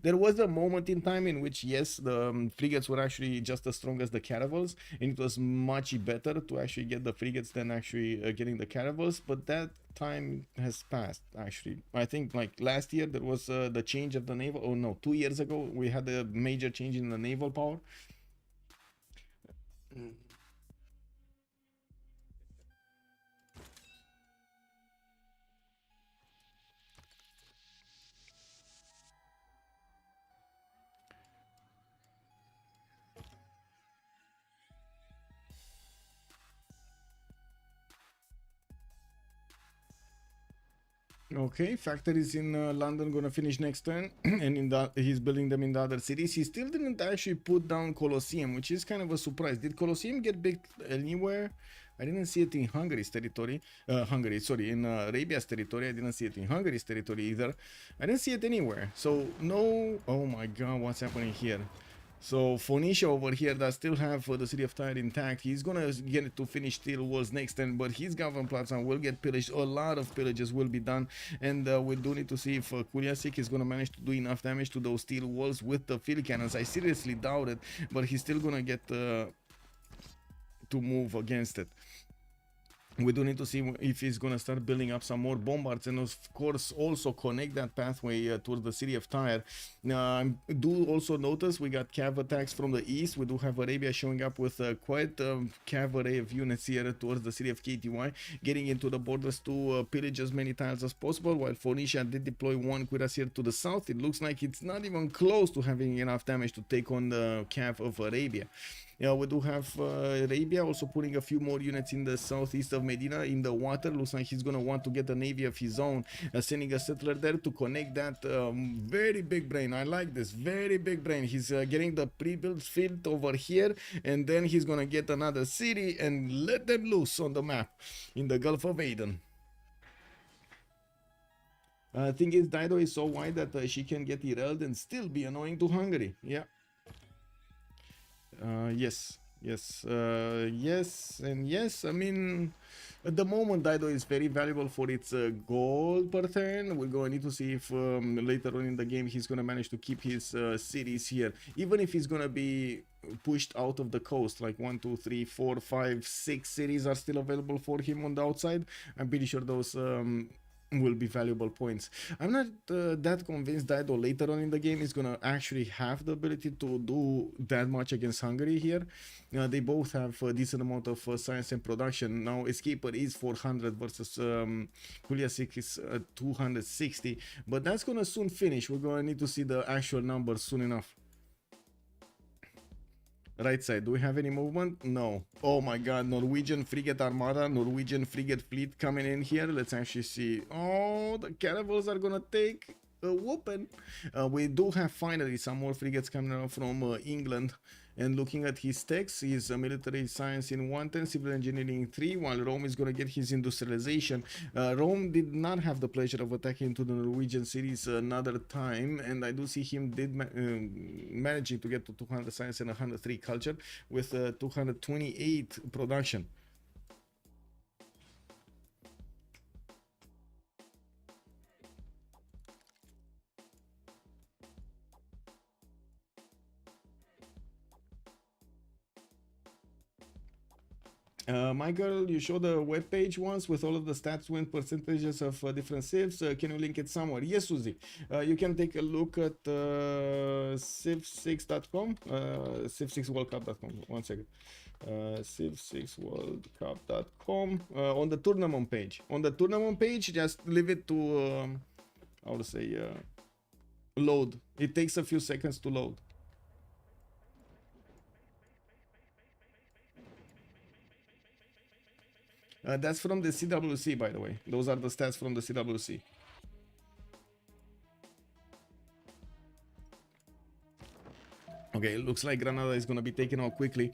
There was a moment in time in which, yes, the frigates were actually just as strong as the caravels, and it was much better to actually get the frigates than actually getting the caravels, but that time has passed, actually. I think, like, last year there was the change of the naval, oh no, 2 years ago we had a major change in the naval power. Okay, factories in London gonna finish next turn, and he's building them in the other cities. He still didn't actually put down Colosseum, which is kind of a surprise. Did Colosseum get built anywhere? I didn't see it in Hungary's territory. In Arabia's territory. I didn't see it in Hungary's territory either. I didn't see it anywhere. So no. Oh my God, what's happening here? So Phoenicia over here does still have the city of Tyre intact. He's gonna get it to finish steel walls next turn, but his government platform will get pillaged. A lot of pillages will be done, and we do need to see if Kuiliasik is gonna manage to do enough damage to those steel walls with the field cannons. I seriously doubt it, but he's still gonna get to move against it. We do need to see if he's gonna start building up some more bombards, and of course also connect that pathway towards the city of Tyre. Do also notice we got cav attacks from the east. We do have Arabia showing up with quite a cav array of units here towards the city of KTY, getting into the borders to pillage as many tiles as possible, while Phoenicia did deploy 1 cuirass here to the south. It looks like it's not even close to having enough damage to take on the cav of Arabia. Yeah, we do have Arabia also putting a few more units in the southeast of Medina in the water. Looks like he's gonna want to get a navy of his own, sending a settler there to connect that. Very big brain. I like this. Very big brain. He's getting the pre-built field over here, and then he's gonna get another city and let them loose on the map in the Gulf of Aden. Thing is, Dido is so wide that she can get derailed and still be annoying to Hungary. Yeah. Yes, and yes. I mean, at the moment, Dido is very valuable for its gold per turn. We're going to need to see if later on in the game he's going to manage to keep his cities here, even if he's going to be pushed out of the coast. Like 1, 2, 3, 4, 5, 6 cities are still available for him on the outside. I'm pretty sure those will be valuable points. I'm not that convinced Dido later on in the game is gonna actually have the ability to do that much against Hungary here. They both have a decent amount of science and production. Now Escaper is 400 versus Kuiliasik is 260, but that's gonna soon finish. We're gonna need to see the actual numbers soon enough. Right side, do we have any movement? No. Oh my God, Norwegian frigate armada, Norwegian frigate fleet coming in here. Let's actually see. Oh, the caravels are gonna take a whooping. We do have finally some more frigates coming out from England. And looking at his techs, his military science in 110, civil engineering 3, while Rome is going to get his industrialization. Rome did not have the pleasure of attacking into the Norwegian cities another time, and I do see him managing to get to 200 science and 103 culture with 228 production. Michael, you showed the web page once with all of the stats, win percentages of different civs. Can you link it somewhere? Yes, Suzy. You can take a look at civ6.com, civ6worldcup.com. 1 second. Civ6worldcup.com on the tournament page. On the tournament page, just leave it to, how to say, load. It takes a few seconds to load. That's from the CWC, by the way. Those are the stats from the CWC. Okay, it looks like Granada is going to be taken out quickly.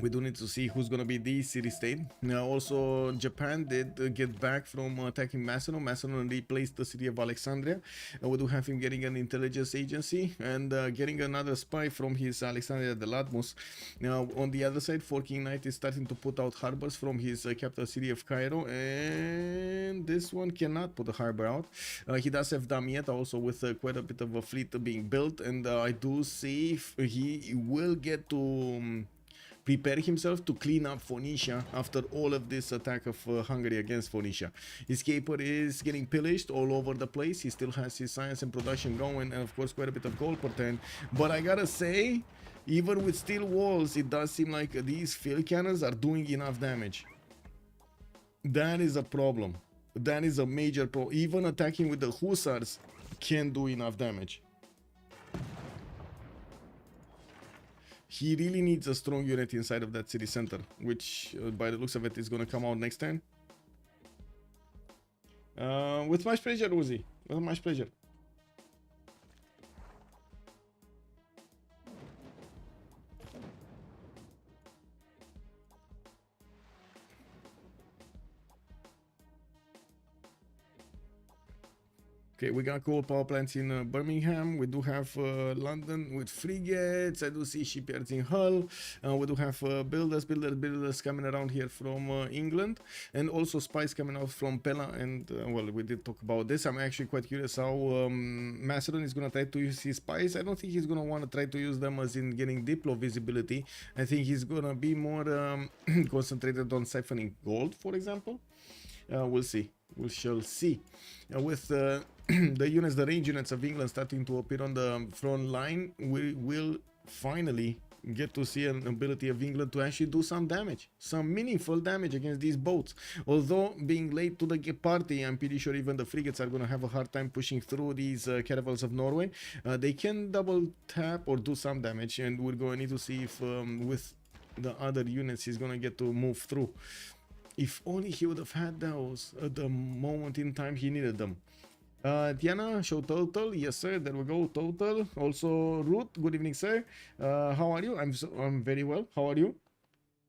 We do need to see who's going to be the city-state. Now, also, Japan did get back from attacking Macedon. Macedon replaced the city of Alexandria. We do have him getting an intelligence agency and getting another spy from his Alexandria de Latmos. Now, on the other side, Forking Knight is starting to put out harbors from his capital city of Cairo. And this one cannot put a harbor out. He does have Damietta also with quite a bit of a fleet being built. And I do see if he will get to... prepare himself to clean up Phoenicia after all of this attack of Hungary against Phoenicia. His caper is getting pillaged all over the place. He still has his science and production going, and of course quite a bit of gold per turn. But I gotta say, even with steel walls, it does seem like these field cannons are doing enough damage. That is a problem. That is a major problem. Even attacking with the hussars can't do enough damage. He really needs a strong unit inside of that city center, which by the looks of it is going to come out next turn. With much pleasure, Uzi. With much pleasure. Okay, we got coal power plants in Birmingham. We do have London with frigates. I do see shipyards in Hull. We do have builders coming around here from England, and also spies coming out from Pella. And well, we did talk about this. I'm actually quite curious how Macedon is going to try to use his spies. I don't think he's going to want to try to use them as in getting Diplo visibility. I think he's going to be more concentrated on siphoning gold, for example. We'll see. We shall see. With the units, the range units of England starting to appear on the front line, we will finally get to see an ability of England to actually do some damage, some meaningful damage against these boats. Although being late to the party, I'm pretty sure even the frigates are going to have a hard time pushing through these caravels of Norway. They can double tap or do some damage, and we're going to need to see if with the other units he's going to get to move through. If only he would have had those at the moment in time he needed them. Diana, show total. Yes, sir. There we go. Total. Also, Ruth. Good evening, sir. How are you? I'm very well. How are you?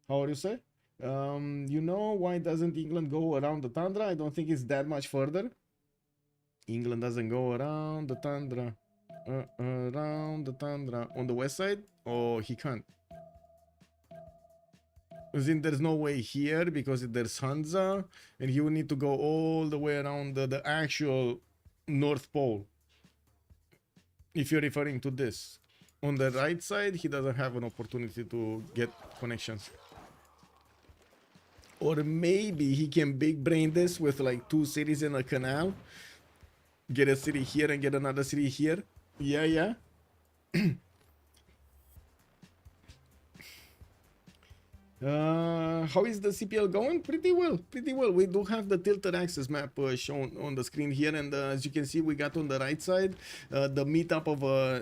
How are you, sir? You know why doesn't England go around the tundra? I don't think it's that much further. England doesn't go around the tundra. Around the tundra on the west side. Oh, he can't. As in, there's no way here because there's Hansa, and he will need to go all the way around the actual North Pole. If you're referring to this. On the right side, he doesn't have an opportunity to get connections. Or maybe he can big brain this with like 2 cities in a canal. Get a city here and get another city here. Yeah. How is the CPL going? Pretty well. We do have the tilted axis map shown on the screen here, and as you can see, we got on the right side the meetup of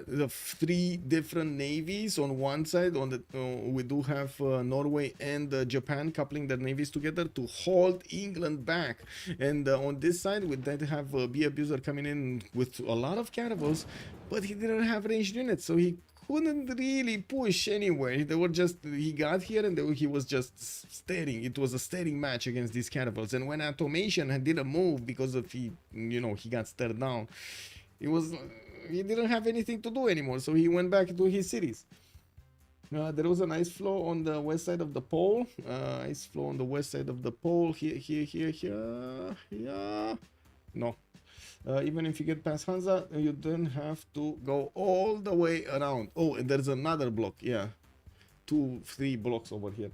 the 3 different navies on one side. On the we do have Norway and Japan coupling their navies together to hold England back, and on this side we did have B Abuser coming in with a lot of caravels, but he didn't have ranged units, so he couldn't really push anywhere. They were just, he got here and he was just staring. It was a staring match against these caravels. And when Atomation didn't move because of he got stared down, he didn't have anything to do anymore. So he went back to his cities. There was an ice flow on the west side of the pole. Ice flow on the west side of the pole. Here. No. Even if you get past Hansa, you don't have to go all the way around. Oh, and there's another block. Yeah. 2-3 blocks over here.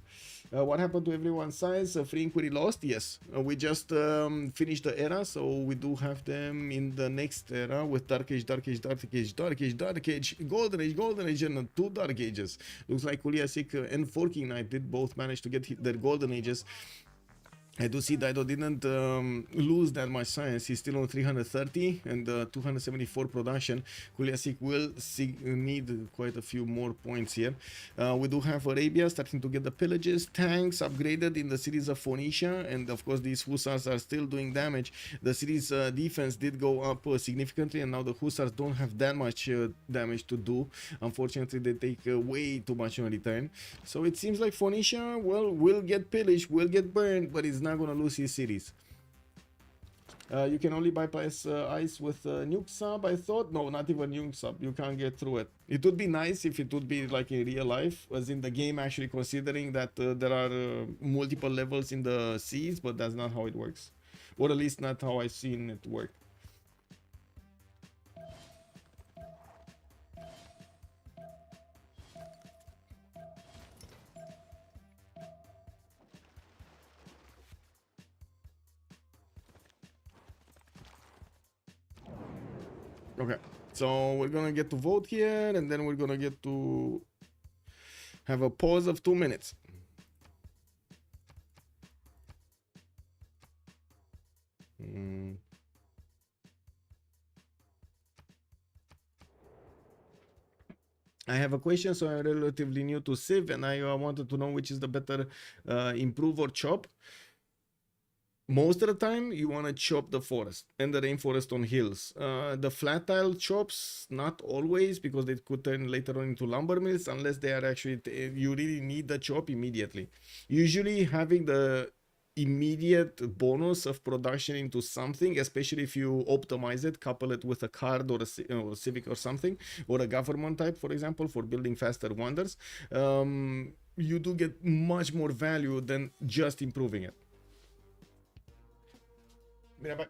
What happened to everyone's size? Free inquiry lost? Yes. We just finished the era, so we do have them in the next era with Dark Age, Dark Age, Dark Age, Dark Age, Dark Age, Golden Age, and 2 Dark Ages. Looks like Kuiliasik and Forking Knight did both manage to get their Golden Ages. I do see Dido didn't lose that much science. He's still on 330 and 274 production. Kuiliasik will need quite a few more points here. We do have Arabia starting to get the pillages. Tanks upgraded in the cities of Phoenicia, and of course these hussars are still doing damage. The city's defense did go up significantly, and now the hussars don't have that much damage to do. Unfortunately, they take way too much on return. So it seems like Phoenicia, well, will get pillaged, will get burned, but it's not gonna lose his cities. You can only bypass ice with nuke sub. I thought no, not even nuke sub. You can't get through it. It would be nice if it would be like in real life, as in the game, actually considering that there are multiple levels in the seas, but that's not how it works, or at least not how I've seen it work. Okay, so we're gonna get to vote here, and then we're gonna get to have a pause of 2 minutes. I have a question, so I'm relatively new to Civ, and I wanted to know which is the better improve or chop. Most of the time, you want to chop the forest and the rainforest on hills. The flat tile chops, not always, because they could turn later on into lumber mills, unless they are actually, you really need the chop immediately. Usually having the immediate bonus of production into something, especially if you optimize it, couple it with a card or a civic or something, or a government type, for example, for building faster wonders, you do get much more value than just improving it. Mira, bak.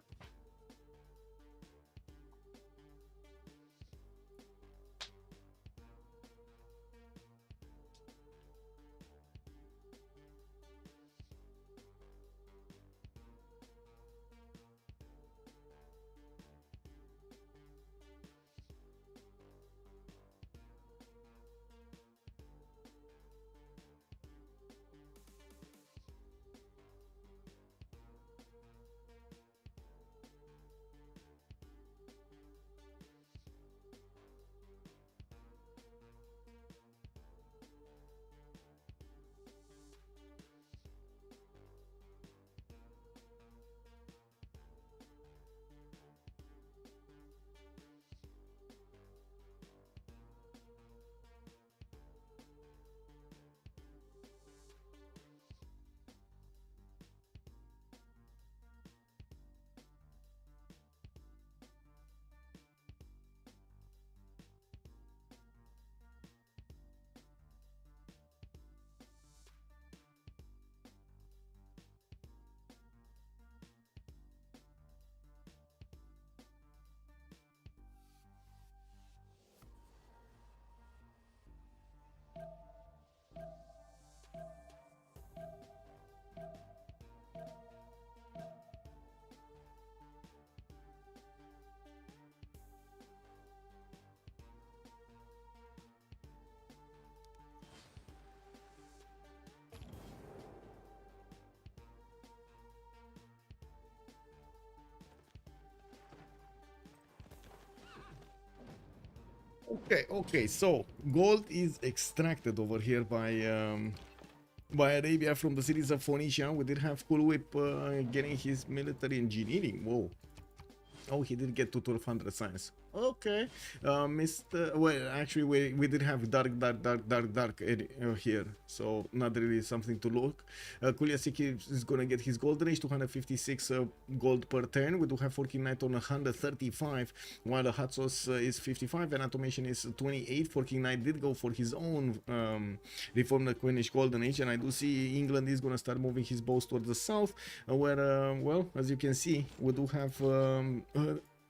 Okay, so gold is extracted over here by Arabia from the cities of Phoenicia. We did have Coolwip getting his military engineering. Whoa. Oh, he did get to 1200 science. Okay. Well, actually, we did have dark here, so not really something to look. Kuiliasik is gonna get his golden age, 256 gold per turn. We do have Forking Knight on 135, while the hoTsauce is 55 and Atomation is 28. Forking Knight did go for his own reform the Queenish golden age, and I do see England is gonna start moving his bows towards the south, where well, as you can see, we do have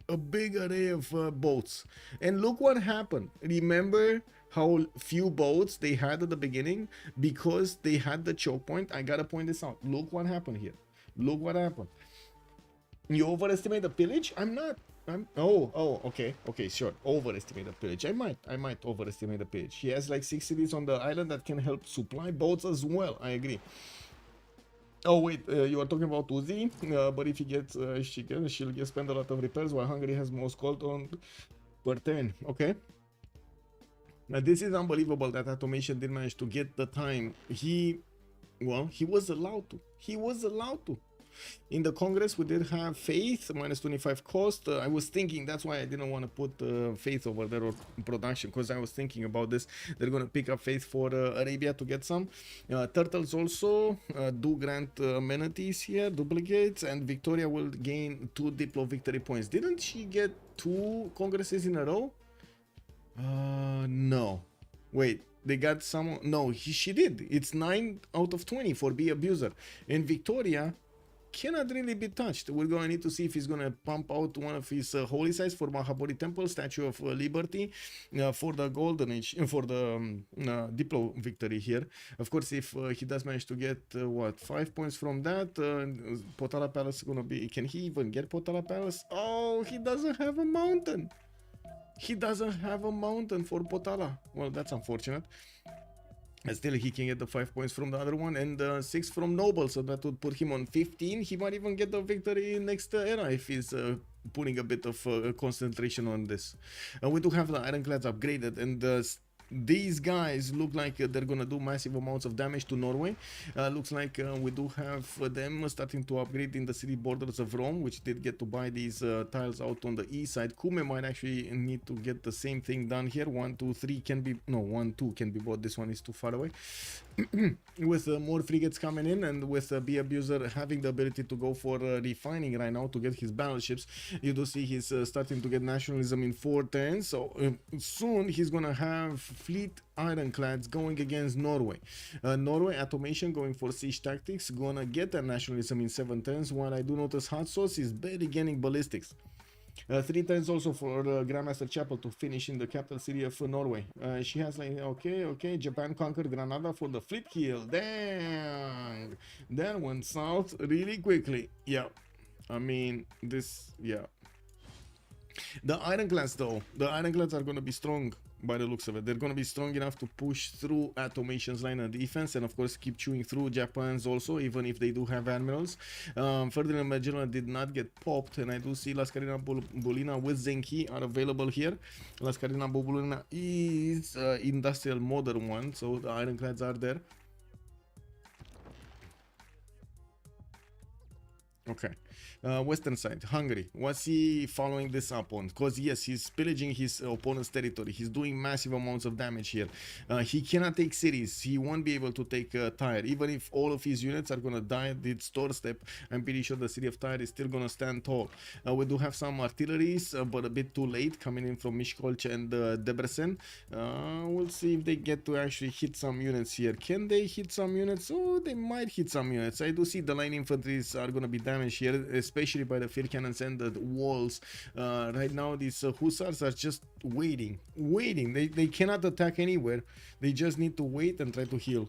a big array of boats. And look what happened. Remember how few boats they had at the beginning because they had the choke point? I gotta point this out. Look what happened here. Look what happened. You overestimate the pillage? I'm not. Okay, sure. Overestimate the pillage. I might overestimate the pillage. He has like 6 cities on the island that can help supply boats as well. I agree. Oh wait, you are talking about Uzi, but if he gets, she'll get spend a lot of repairs while Hungary has most gold on per turn. Okay. Now this is unbelievable that Atomation didn't manage to get the time. He was allowed to. He was allowed to. In the Congress, we did have Faith, minus 25 cost. I was thinking, that's why I didn't want to put Faith over there or production, because I was thinking about this. They're going to pick up Faith for Arabia to get some. Turtles also do grant amenities here, duplicates, and Victoria will gain 2 Diplo victory points. Didn't she get 2 Congresses in a row? No. Wait. They got some. No, she did. It's 9 out of 20 for Be Abuser. And Victoria cannot really be touched. We're going to need to see if he's going to pump out one of his holy sites for Mahabodhi Temple, Statue of Liberty, for the Golden Age, for the Diplo victory here. Of course, if he does manage to get, 5 points from that, Potala Palace is going to be... Can he even get Potala Palace? Oh, he doesn't have a mountain. He doesn't have a mountain for Potala. Well, that's unfortunate. And still, he can get the 5 points from the other one and 6 from Noble, so that would put him on 15. He might even get the victory next era if he's putting a bit of concentration on this. We do have the Ironclads upgraded, and these guys look like they're gonna do massive amounts of damage to Norway. Looks like we do have them starting to upgrade in the city borders of Rome, which did get to buy these tiles out on the east side. Kume might actually need to get the same thing done here. 1, 2, 3 can be... No, 1, 2 can be bought. This one is too far away. With more frigates coming in, and with Be Abuser having the ability to go for refining right now to get his battleships, you do see he's starting to get nationalism in 4 turns. So soon he's gonna have fleet ironclads going against Norway. Norway Atomation going for siege tactics, gonna get a nationalism in 7 turns. While I do notice hoTsauce is barely getting ballistics. 3 turns also for Grandmaster Chapel to finish in the capital city of Norway. She has like, okay, Japan conquered Granada for the fleet kill. Dang! That went south really quickly. Yeah, I mean, this, yeah. The Ironclads though, the Ironclads are going to be strong by the looks of it. They're going to be strong enough to push through Atomation's line of defense and of course keep chewing through Japan's also, even if they do have admirals. Ferdinand Magellan did not get popped, and I do see Lascarina Bulina with Zenki are available here. Lascarina Bulina is industrial modern one, so the Ironclads are there. Okay. Western side, Hungary. What's he following this up on? Because yes, he's pillaging his opponent's territory. He's doing massive amounts of damage here. He cannot take cities. He won't be able to take Tyre. Even if all of his units are gonna die at its doorstep, I'm pretty sure the city of Tyre is still gonna stand tall. We do have some artilleries, but a bit too late, coming in from Miskolc and Debrecen. We'll see if they get to actually hit some units here. Can they hit some units? Oh, they might hit some units. I do see the line infantries are gonna be damaged here, especially by the field cannons and the walls. Right now these hussars are just waiting. They cannot attack anywhere. They just need to wait and try to heal.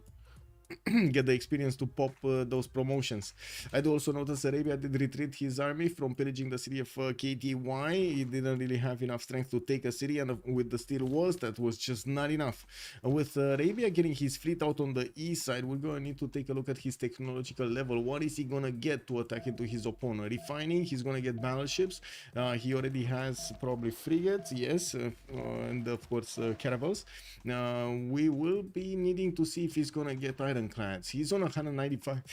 Get the experience to pop those promotions. I do also notice Arabia did retreat his army from pillaging the city of KTY. He didn't really have enough strength to take a city, and with the steel walls that was just not enough. With Arabia getting his fleet out on the east side, we're going to need to take a look at his technological level. What is he going to get to attack into his opponent? Refining, he's going to get battleships. He already has probably frigates, yes, and of course caravels. We will be needing to see if he's going to get ironclads. He's on 195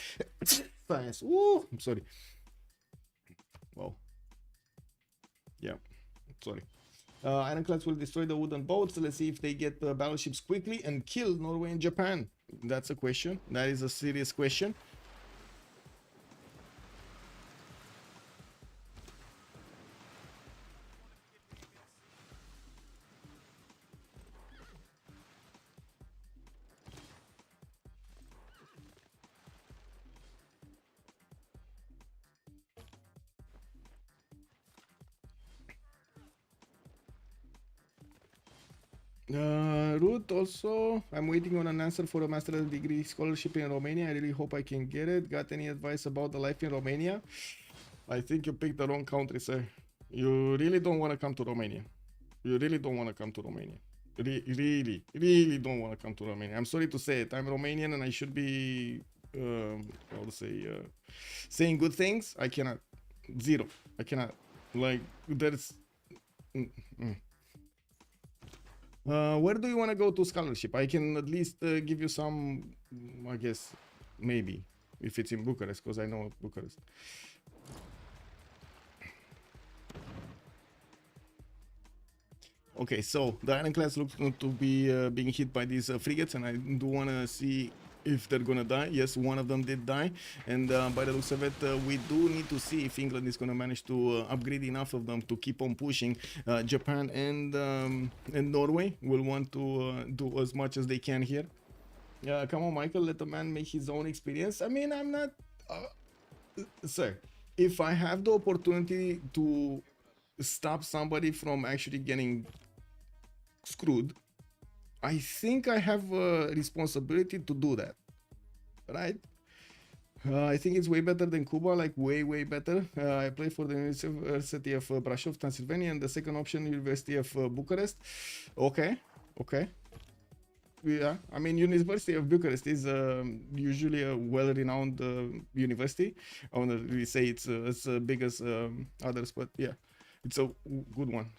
science. Ooh, I'm sorry. Wow. Yeah, sorry. Ironclads will destroy the wooden boats. Let's see if they get battleships quickly and kill Norway and Japan. That's a question. That is a serious question. Ruth also, I'm waiting on an answer for a master's degree scholarship in Romania. I really hope I can get it. Got any advice about the life in Romania? I think you picked the wrong country, sir. You really don't want to come to Romania. You really don't want to come to Romania. Really don't want to come to Romania. I'm sorry to say it. I'm Romanian and I should be, how to say, saying good things. I cannot. Zero. I cannot. Like, there's... where do you want to go to scholarship? I can at least give you some, I guess, maybe, if it's in Bucharest, because I know Bucharest. Okay, so the ironclads look to be being hit by these frigates, and I do want to see if they're gonna die. Yes, one of them did die, and by the looks of it, we do need to see if England is gonna manage to upgrade enough of them to keep on pushing. Japan and Norway will want to do as much as they can here. Come on, Michael, let the man make his own experience. I mean, I'm not... sir, if I have the opportunity to stop somebody from actually getting screwed, I think I have a responsibility to do that, right? I think it's way better than Cuba, like way better. I play for the University of Brasov, Transylvania, and the second option, University of Bucharest. Okay. Yeah, I mean, University of Bucharest is usually a well-renowned university. I want to really say it's as big as others, but yeah, it's a good one.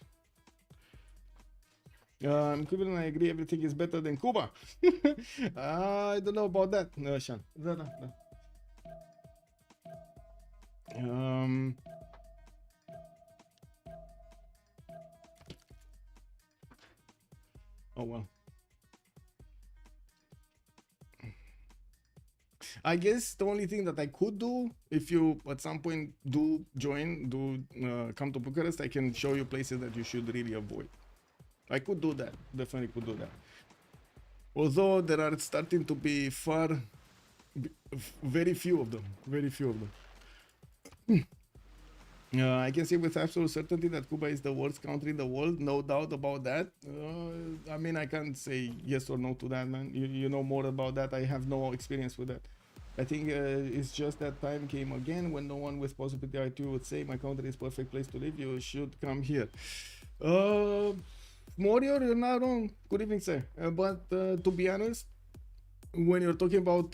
Cleveland, I agree, everything is better than Cuba. I don't know about that, Sean. No. Oh well. I guess the only thing that I could do, if you at some point do come to Bucharest, I can show you places that you should really avoid. I could do that, definitely could do that. Although there are starting to be very few of them. I can say with absolute certainty that Cuba is the worst country in the world, no doubt about that. I mean, I can't say yes or no to that, man. You know more about that. I have no experience with that. I think it's just that time came again when no one with positive IQ would say my country is perfect place to live. You should come here. Morio, you're not wrong. Good evening, sir. But to be honest, when you're talking about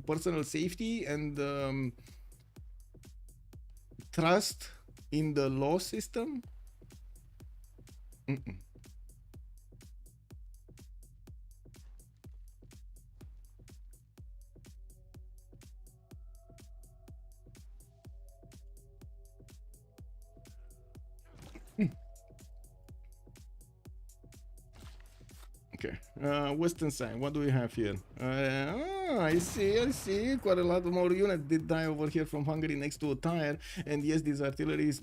personal safety and trust in the law system, Okay, western side, what do we have here? I see, quite a lot more units did die over here from Hungary next to a tire, and yes,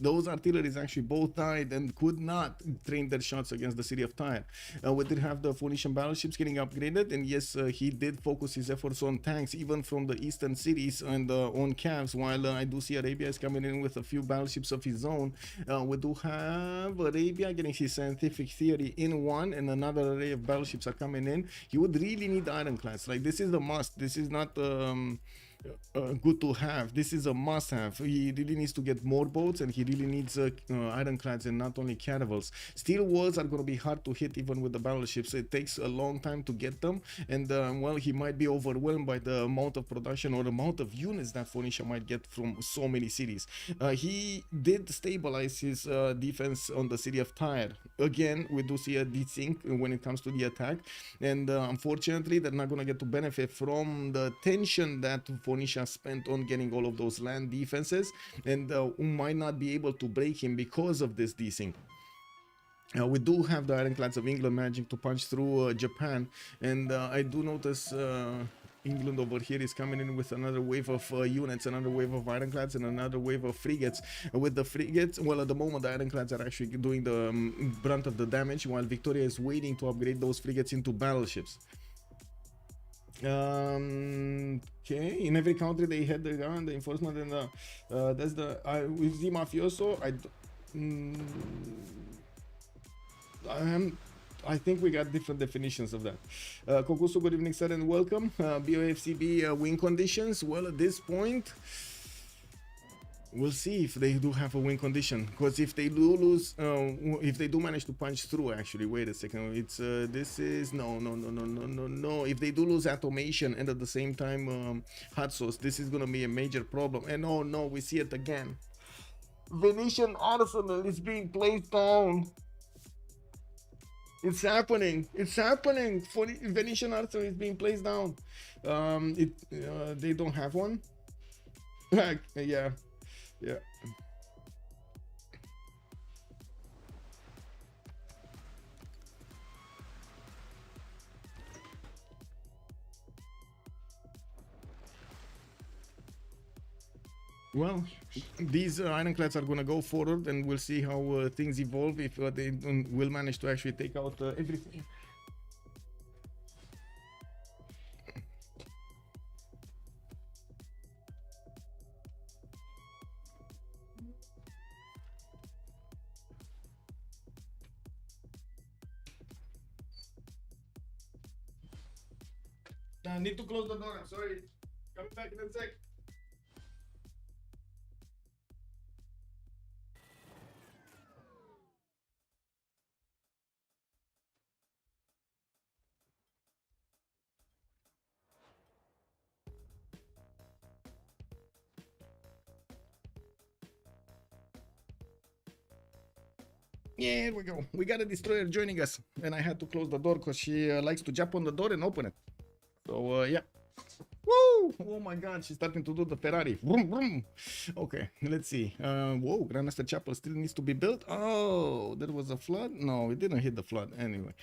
those artilleries actually both died and could not train their shots against the city of Tyre. We did have the Phoenician battleships getting upgraded, and yes, he did focus his efforts on tanks, even from the eastern cities and on camps, while I do see Arabia is coming in with a few battleships of his own. We do have Arabia getting his scientific theory in one, and another array of battleships are coming in. He would really need ironclads. Like, this is the must. This is not good to have. This is a must have. He really needs to get more boats, and he really needs ironclads and not only caravels. Steel walls are going to be hard to hit even with the battleships. It takes a long time to get them, and well, he might be overwhelmed by the amount of production or the amount of units that Phoenicia might get from so many cities. He did stabilize his defense on the city of Tyre. Again, we do see a desync when it comes to the attack, and unfortunately they're not going to get to benefit from the tension that Phoenicia spent on getting all of those land defenses, and might not be able to break him because of this desync. We do have the ironclads of England managing to punch through Japan, and I do notice England over here is coming in with another wave of units, another wave of ironclads, and another wave of frigates. With the frigates, well, at the moment the ironclads are actually doing the brunt of the damage, while Victoria is waiting to upgrade those frigates into battleships. Okay, in every country they had the gun, the enforcement, and that's the with the mafioso. I think we got different definitions of that. Kokusu, good evening, sir, and welcome. BOFCB win conditions. Well, at this point, we'll see if they do have a win condition. Because if they do lose, if they do manage to punch through, actually, wait a second. It's this is no. If they do lose Atomation and at the same time hoTsauce, this is gonna be a major problem. And oh no, we see it again. Venetian Arsenal is being placed down. It's happening. It's happening. For Venetian Arsenal is being placed down. They don't have one. Yeah. Well, these ironclads are gonna go forward, and we'll see how things evolve if they will manage to actually take out everything. I need to close the door. I'm sorry. Coming back in a sec. Yeah, here we go. We got a destroyer joining us, and I had to close the door because she likes to jump on the door and open it. So yeah. Woo! Oh my God, she's starting to do the Ferrari. Vroom, vroom. Okay, let's see. Whoa, Grandmaster Chapel still needs to be built. Oh, there was a flood? No, it didn't hit the flood anyway.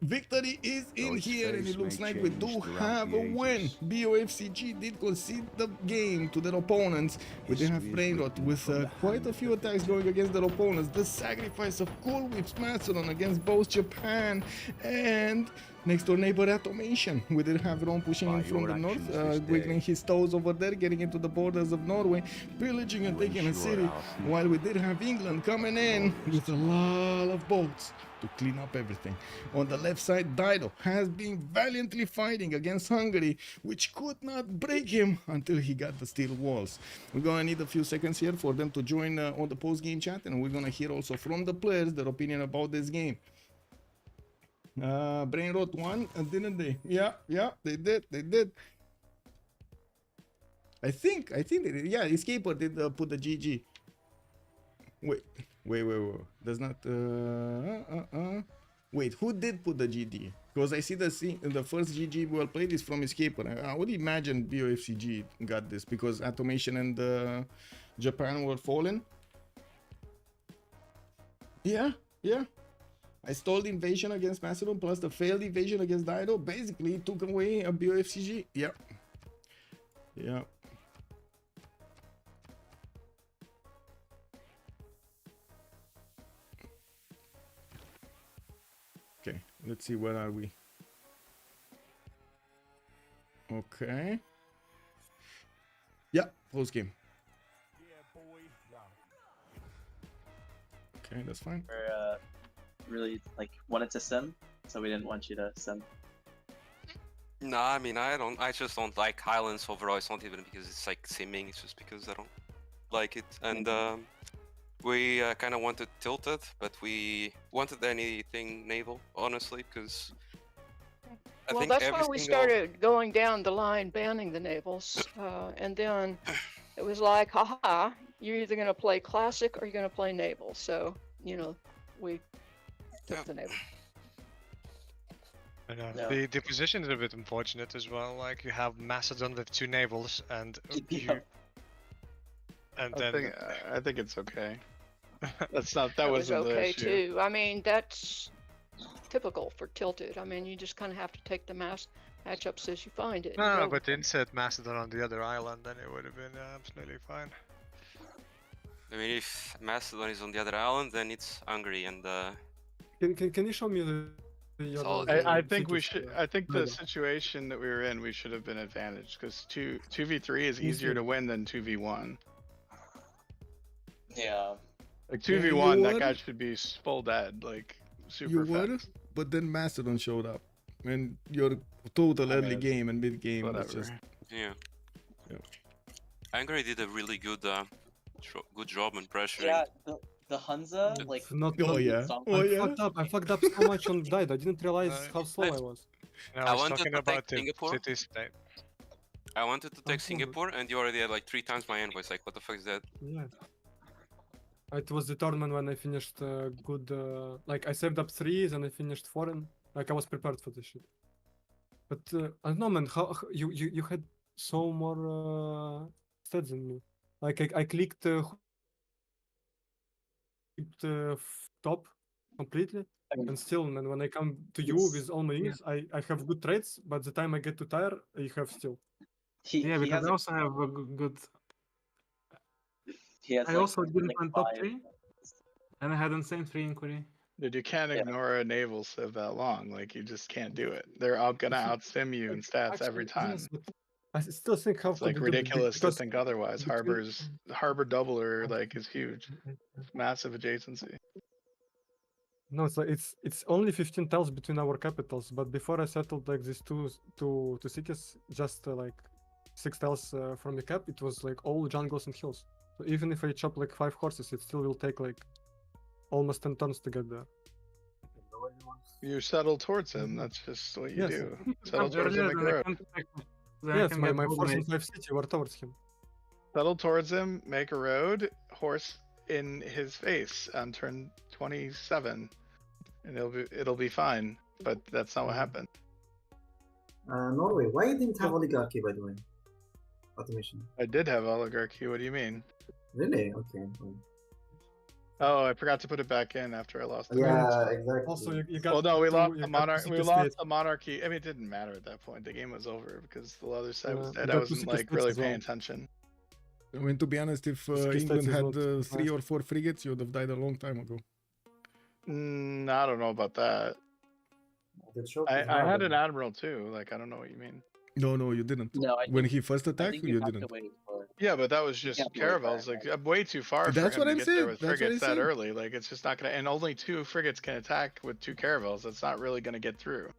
Victory is in here, and it looks like we do have a win. BOFCG did concede the game to their opponents. We did have Brainrot with quite a few attacks going against their opponents. The sacrifice of Coolwip's Macedon against both Japan and next door neighbor Atomation. We did have Rome pushing in from the north, wiggling his toes over there, getting into the borders of Norway, pillaging and taking a city, while we did have England coming in with a lot of boats to clean up everything. On the left side, Dido has been valiantly fighting against Hungary, which could not break him until he got the steel walls. We're gonna need a few seconds here for them to join on the post-game chat, and we're gonna hear also from the players their opinion about this game. Brainrot won, didn't they? Yeah, they did. I think they did. Yeah, Escaper did put the GG. Wait. Does not. Wait, who did put the GG? Because I see the first GG well played is from Escaper. I would imagine BOFCG got this because Atomation and Japan were fallen. Yeah. I stole the invasion against Macedon plus the failed invasion against Dido. Basically, took away a BOFCG. Yeah. Okay, let's see, where are we? Okay. Yeah, post game. Okay, that's fine. We're really wanted to sim, so we didn't want you to sim. No, I mean I just don't like Highlands overall. It's not even because it's like simming, it's just because I don't like it. And we kind of wanted tilted, but we wanted anything naval, honestly, because I think that's why we started going down the line banning the navals, and then it was like, haha, you're either going to play classic or you're going to play naval. So, we took the naval. The position is a bit unfortunate as well. Like, you have Macedon with 2 navals, and I think it's okay. That was wasn't the okay issue. too. I mean, that's typical for tilted. I mean, you just kind of have to take the matchups as you find it. No, but insert Macedon on the other island, then it would have been absolutely fine. I mean, if Macedon is on the other island, then it's Hungary and. Can you show me I think we should. I think the situation that we were in, we should have been advantaged because 2v3 is easier to win than 2v1. Yeah. Like 2v1, that guy should be full dead. Like super You were, fast. but then Macedon showed up, and your total I early mean, game and mid game was Whatever. just Yeah. Yeah. Hungary did a really good good job in pressuring. Yeah, the Hunza, like, Not, Oh not, yeah. song- Oh I yeah. fucked up. I fucked up so much on Dido. I didn't realize how slow I was. No, I I was wanted talking to take about the Singapore. city-state. I wanted to take Oh, Singapore, and you already had like 3 times my invoice. Like, what the fuck is that? Yeah. It was the tournament when I finished good. Like I saved up 3s and I finished 4. Like I was prepared for this shit. But I don't know, man. How you had so more stats than me. Like I clicked top completely, I mean, and still, man, when I come to you It's- with all my units, I have good traits. But the time I get to tire, I have still. Yeah, he because has I a, also have a good. he has I like, also didn't like win top 5. 3, and I had insane 3 inquiry. Dude, you can't Yeah. ignore a naval civ that long. Like, you just can't do it. They're all gonna outsim you in stats every time. Yes, but I still think how It's like could they do it? ridiculous to Because think otherwise. between- Harbor doubler like is huge. Massive adjacency. No, it's like it's only 15 tiles between our capitals, but before I settled like these two cities, just like 6 tiles from the cap, it was like all jungles and hills. So even if I chop like 5 horses, it still will take like almost 10 turns to get there. You settle towards him. That's just what you Yes. do. Settle towards him, Earlier, make a then I road. can't take- then I Yes, can my get my gold 4 and mate. 5 city were towards him. Settle towards him, make a road, horse in his face on turn 27, and it'll be fine. But that's not what happened. Norway, why you didn't have oligarchy, by the way? Automation. I did have oligarchy. What do you mean? Really? Okay. Oh, I forgot to put it back in after I lost. it. Yeah, exactly. Also, you got Well, no, we two- lost you the got two monarchy. We city lost states. the monarchy. I mean, it didn't matter at that point. The game was over because the other side was Yeah, dead. you I got two wasn't city like states really as well. paying attention. I mean, to be honest, if City England States is had not 3 or 4 frigates, you would have died a long time ago. I don't know about that. The choke I is had hard. an admiral too. Like, I don't know what you mean. No, you didn't. No, I When think, he first I attacked, think you you have didn't. to wait for. Yeah, but that was just can't really caravels. fire Like, I'm way too far for That's him what to I'm get there saying. with That's what frigates I'm that saying. early. Like, it's just not gonna. And only 2 frigates can attack with 2 caravels. That's not really gonna get through.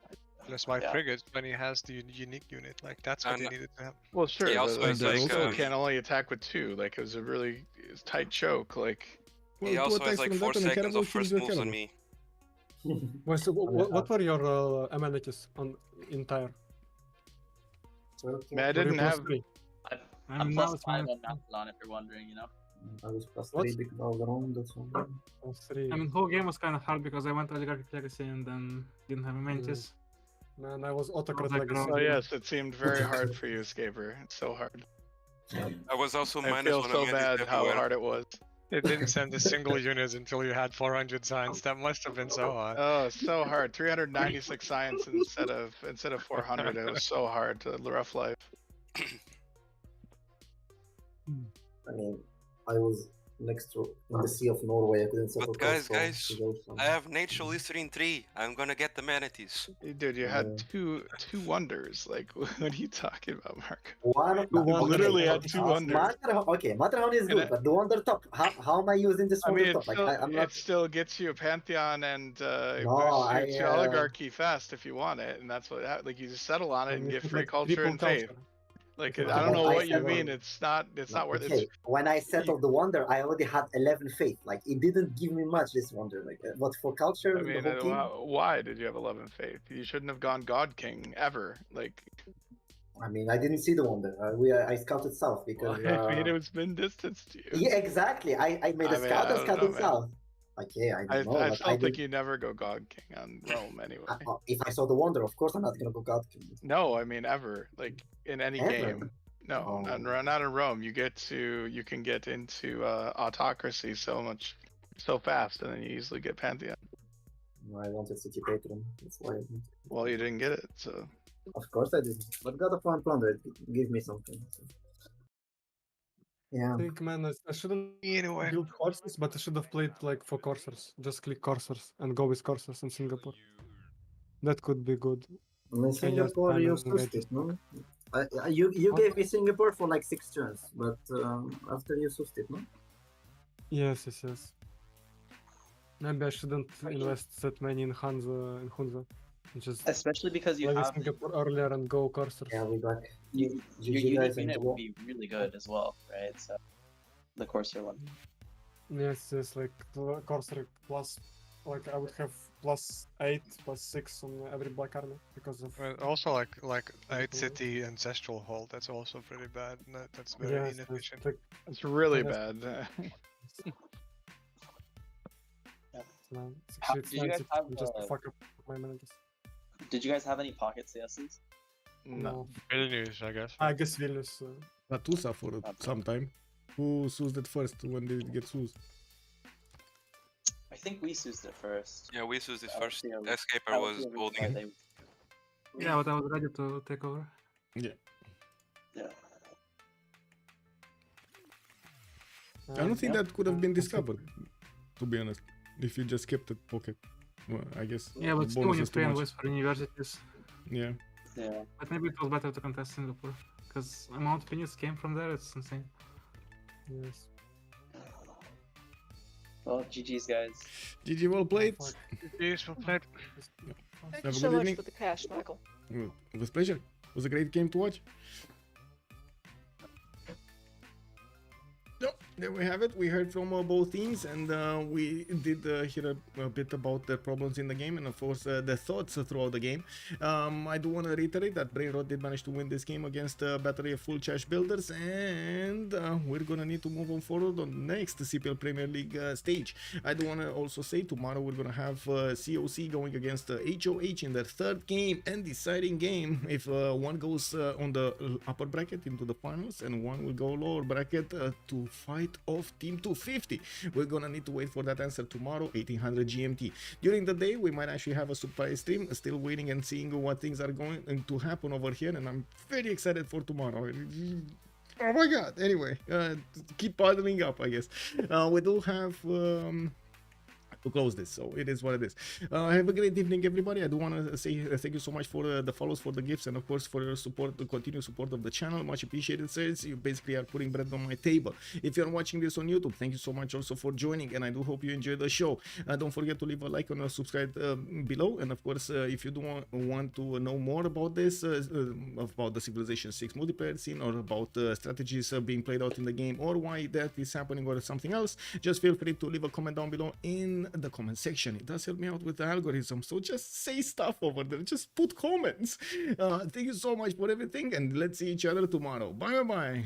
Plus my Yeah. frigate when he has the unique unit. Like that's what And- they needed to have. Well, sure, He but also like, has, they like, still um, can only attack with 2. Like, it was a really tight choke. Like, Well, He 2 also attacks has like from 4 that and a seconds cannibal of kills first your moves on cannibal. me. Well, so what were your amenities on entire? So, I mean, I Were you didn't plus have. 3? I'm now plus it's 5 minus on Macedon if you're wondering, you know. I was plus What? 3 because all around, that's all. Plus 3. I mean, whole game was kind of hard because I went Oligarchic Legacy and then didn't have amenities. Man, I was autocrat like legacy. Oh yes, it seemed very hard for you, Scaper. It's so hard. I was also I minus feel 1 so amenities bad how everywhere. hard it was. It didn't send a single unit until you had 400 signs. That must have been so hard. Oh, so hard. 396 science instead of 400. It was so hard to rough life. I mean, I was next to in the Sea of Norway. I couldn't settle. But guys, coast, so guys, to go some- I have Natural History in 3. I'm gonna get the manatees. Dude, you had Yeah. two wonders. Like, what are you talking about, Mark? One, You literally had 2 wonders. Matterhorn is And good, I- but the wonder top. How am I using this I wonder mean, top? Like, I'm it not. still gets you a pantheon and No, boosts you I, to oligarchy fast if you want it, and that's what like you just settle on it and get free culture and faith. Like, Okay, I don't know I what you said- mean. It's not worth Okay, it. when I settled the wonder, I already had 11 faith. Like, it didn't give me much, this wonder. Like, but for culture, I mean, the whole team, why did you have 11 faith? You shouldn't have gone God King ever. Like, I mean, I didn't see the wonder. I scouted south because. I mean, it's been distanced to you. Yeah, exactly. I made a I mean, scout I and don't scouted know, man. south. Okay, I I don't know. but still I think didn't- you never go God King on Rome anyway. if I saw the wonder, of course I'm not gonna go God King. No, I mean ever. Like in any Ever? game. No, Oh. not in Rome. You can get into autocracy so fast, and then you easily get Pantheon. I wanted city patron. That's why. I didn't. Well, you didn't get it, so Of course I didn't. But God of War and Plunder, it gives me something. So. Yeah. I think, man, I shouldn't anyway. build courses, but I should have played like for coursers. Just click coursers and go with coursers in Singapore. That could be good. In Singapore, time you and sourced engage. it, no? You gave me Singapore for like 6 turns, but after you sourced it, no? Yes. Maybe I shouldn't invest that many in Hunza. Just Especially because you play have Singapore earlier and go cursors. Yeah, we got your GG unit guys and unit will be really good as well, right? So the Corsair one. Yes, like the cursor plus, like I would have +8, +6 on every black army because of. Well, also like 8 city ancestral hold. That's also pretty bad. That's very Yes, inefficient. like, It's really Yes. bad. man, it's How- actually did you guys expensive have, just to fuck up my managers. Did you guys have any pocket CSs? No. Vilnius, I guess. I guess Vilnius. Ratusa for some time. Who soused it first? When did it get soused? I think we used it first. Yeah, we used it I first. see a- Escaper that was the reason holding why it. they- Yeah, but I was ready to take over. Yeah. Yeah. I don't think yeah. that could have been discovered, to be honest. If you just kept it pocket. Well, I guess. Yeah, but still, when you bonus is too play in much. West for universities, Yeah. Yeah. but maybe it was better to contest Singapore because amount of units came from there. It's insane. Yes. Well, GG's guys. GG, well played. Yes, well played. Thank Have you a so good much evening. for the cash, Michael. Well, it was a pleasure. It was a great game to watch. No, there we have it. We heard from both teams, and we did hear a bit about the problems in the game, and of course the thoughts throughout the game. I do want to reiterate that Brainrot did manage to win this game against a battery of full cash builders, and we're gonna need to move on forward on the next CPL Premier League stage. I do want to also say tomorrow we're gonna have COC going against HOH in their third game and deciding game. If one goes on the upper bracket into the finals, and one will go lower bracket to fight off Team 250. We're gonna need to wait for that answer tomorrow, 1800 GMT. During the day, we might actually have a surprise stream, still waiting and seeing what things are going to happen over here, and I'm very excited for tomorrow. Oh my god. Anyway, keep bottling up, I guess. We do have to close this, so it is what it is. Have a great evening, everybody. I do want to say thank you so much for the follows, for the gifts, and of course for your support, the continued support of the channel. Much appreciated, sirs. You basically are putting bread on my table. If you're watching this on YouTube, thank you so much also for joining, and I do hope you enjoyed the show. Don't forget to leave a like and subscribe below, and of course if you do want to know more about this, about the Civilization 6 multiplayer scene, or about strategies being played out in the game, or why that is happening, or something else, just feel free to leave a comment down below in the comment section. It does help me out with the algorithm, so just say stuff over there, just put comments. Thank you so much for everything, and let's see each other tomorrow. Bye bye.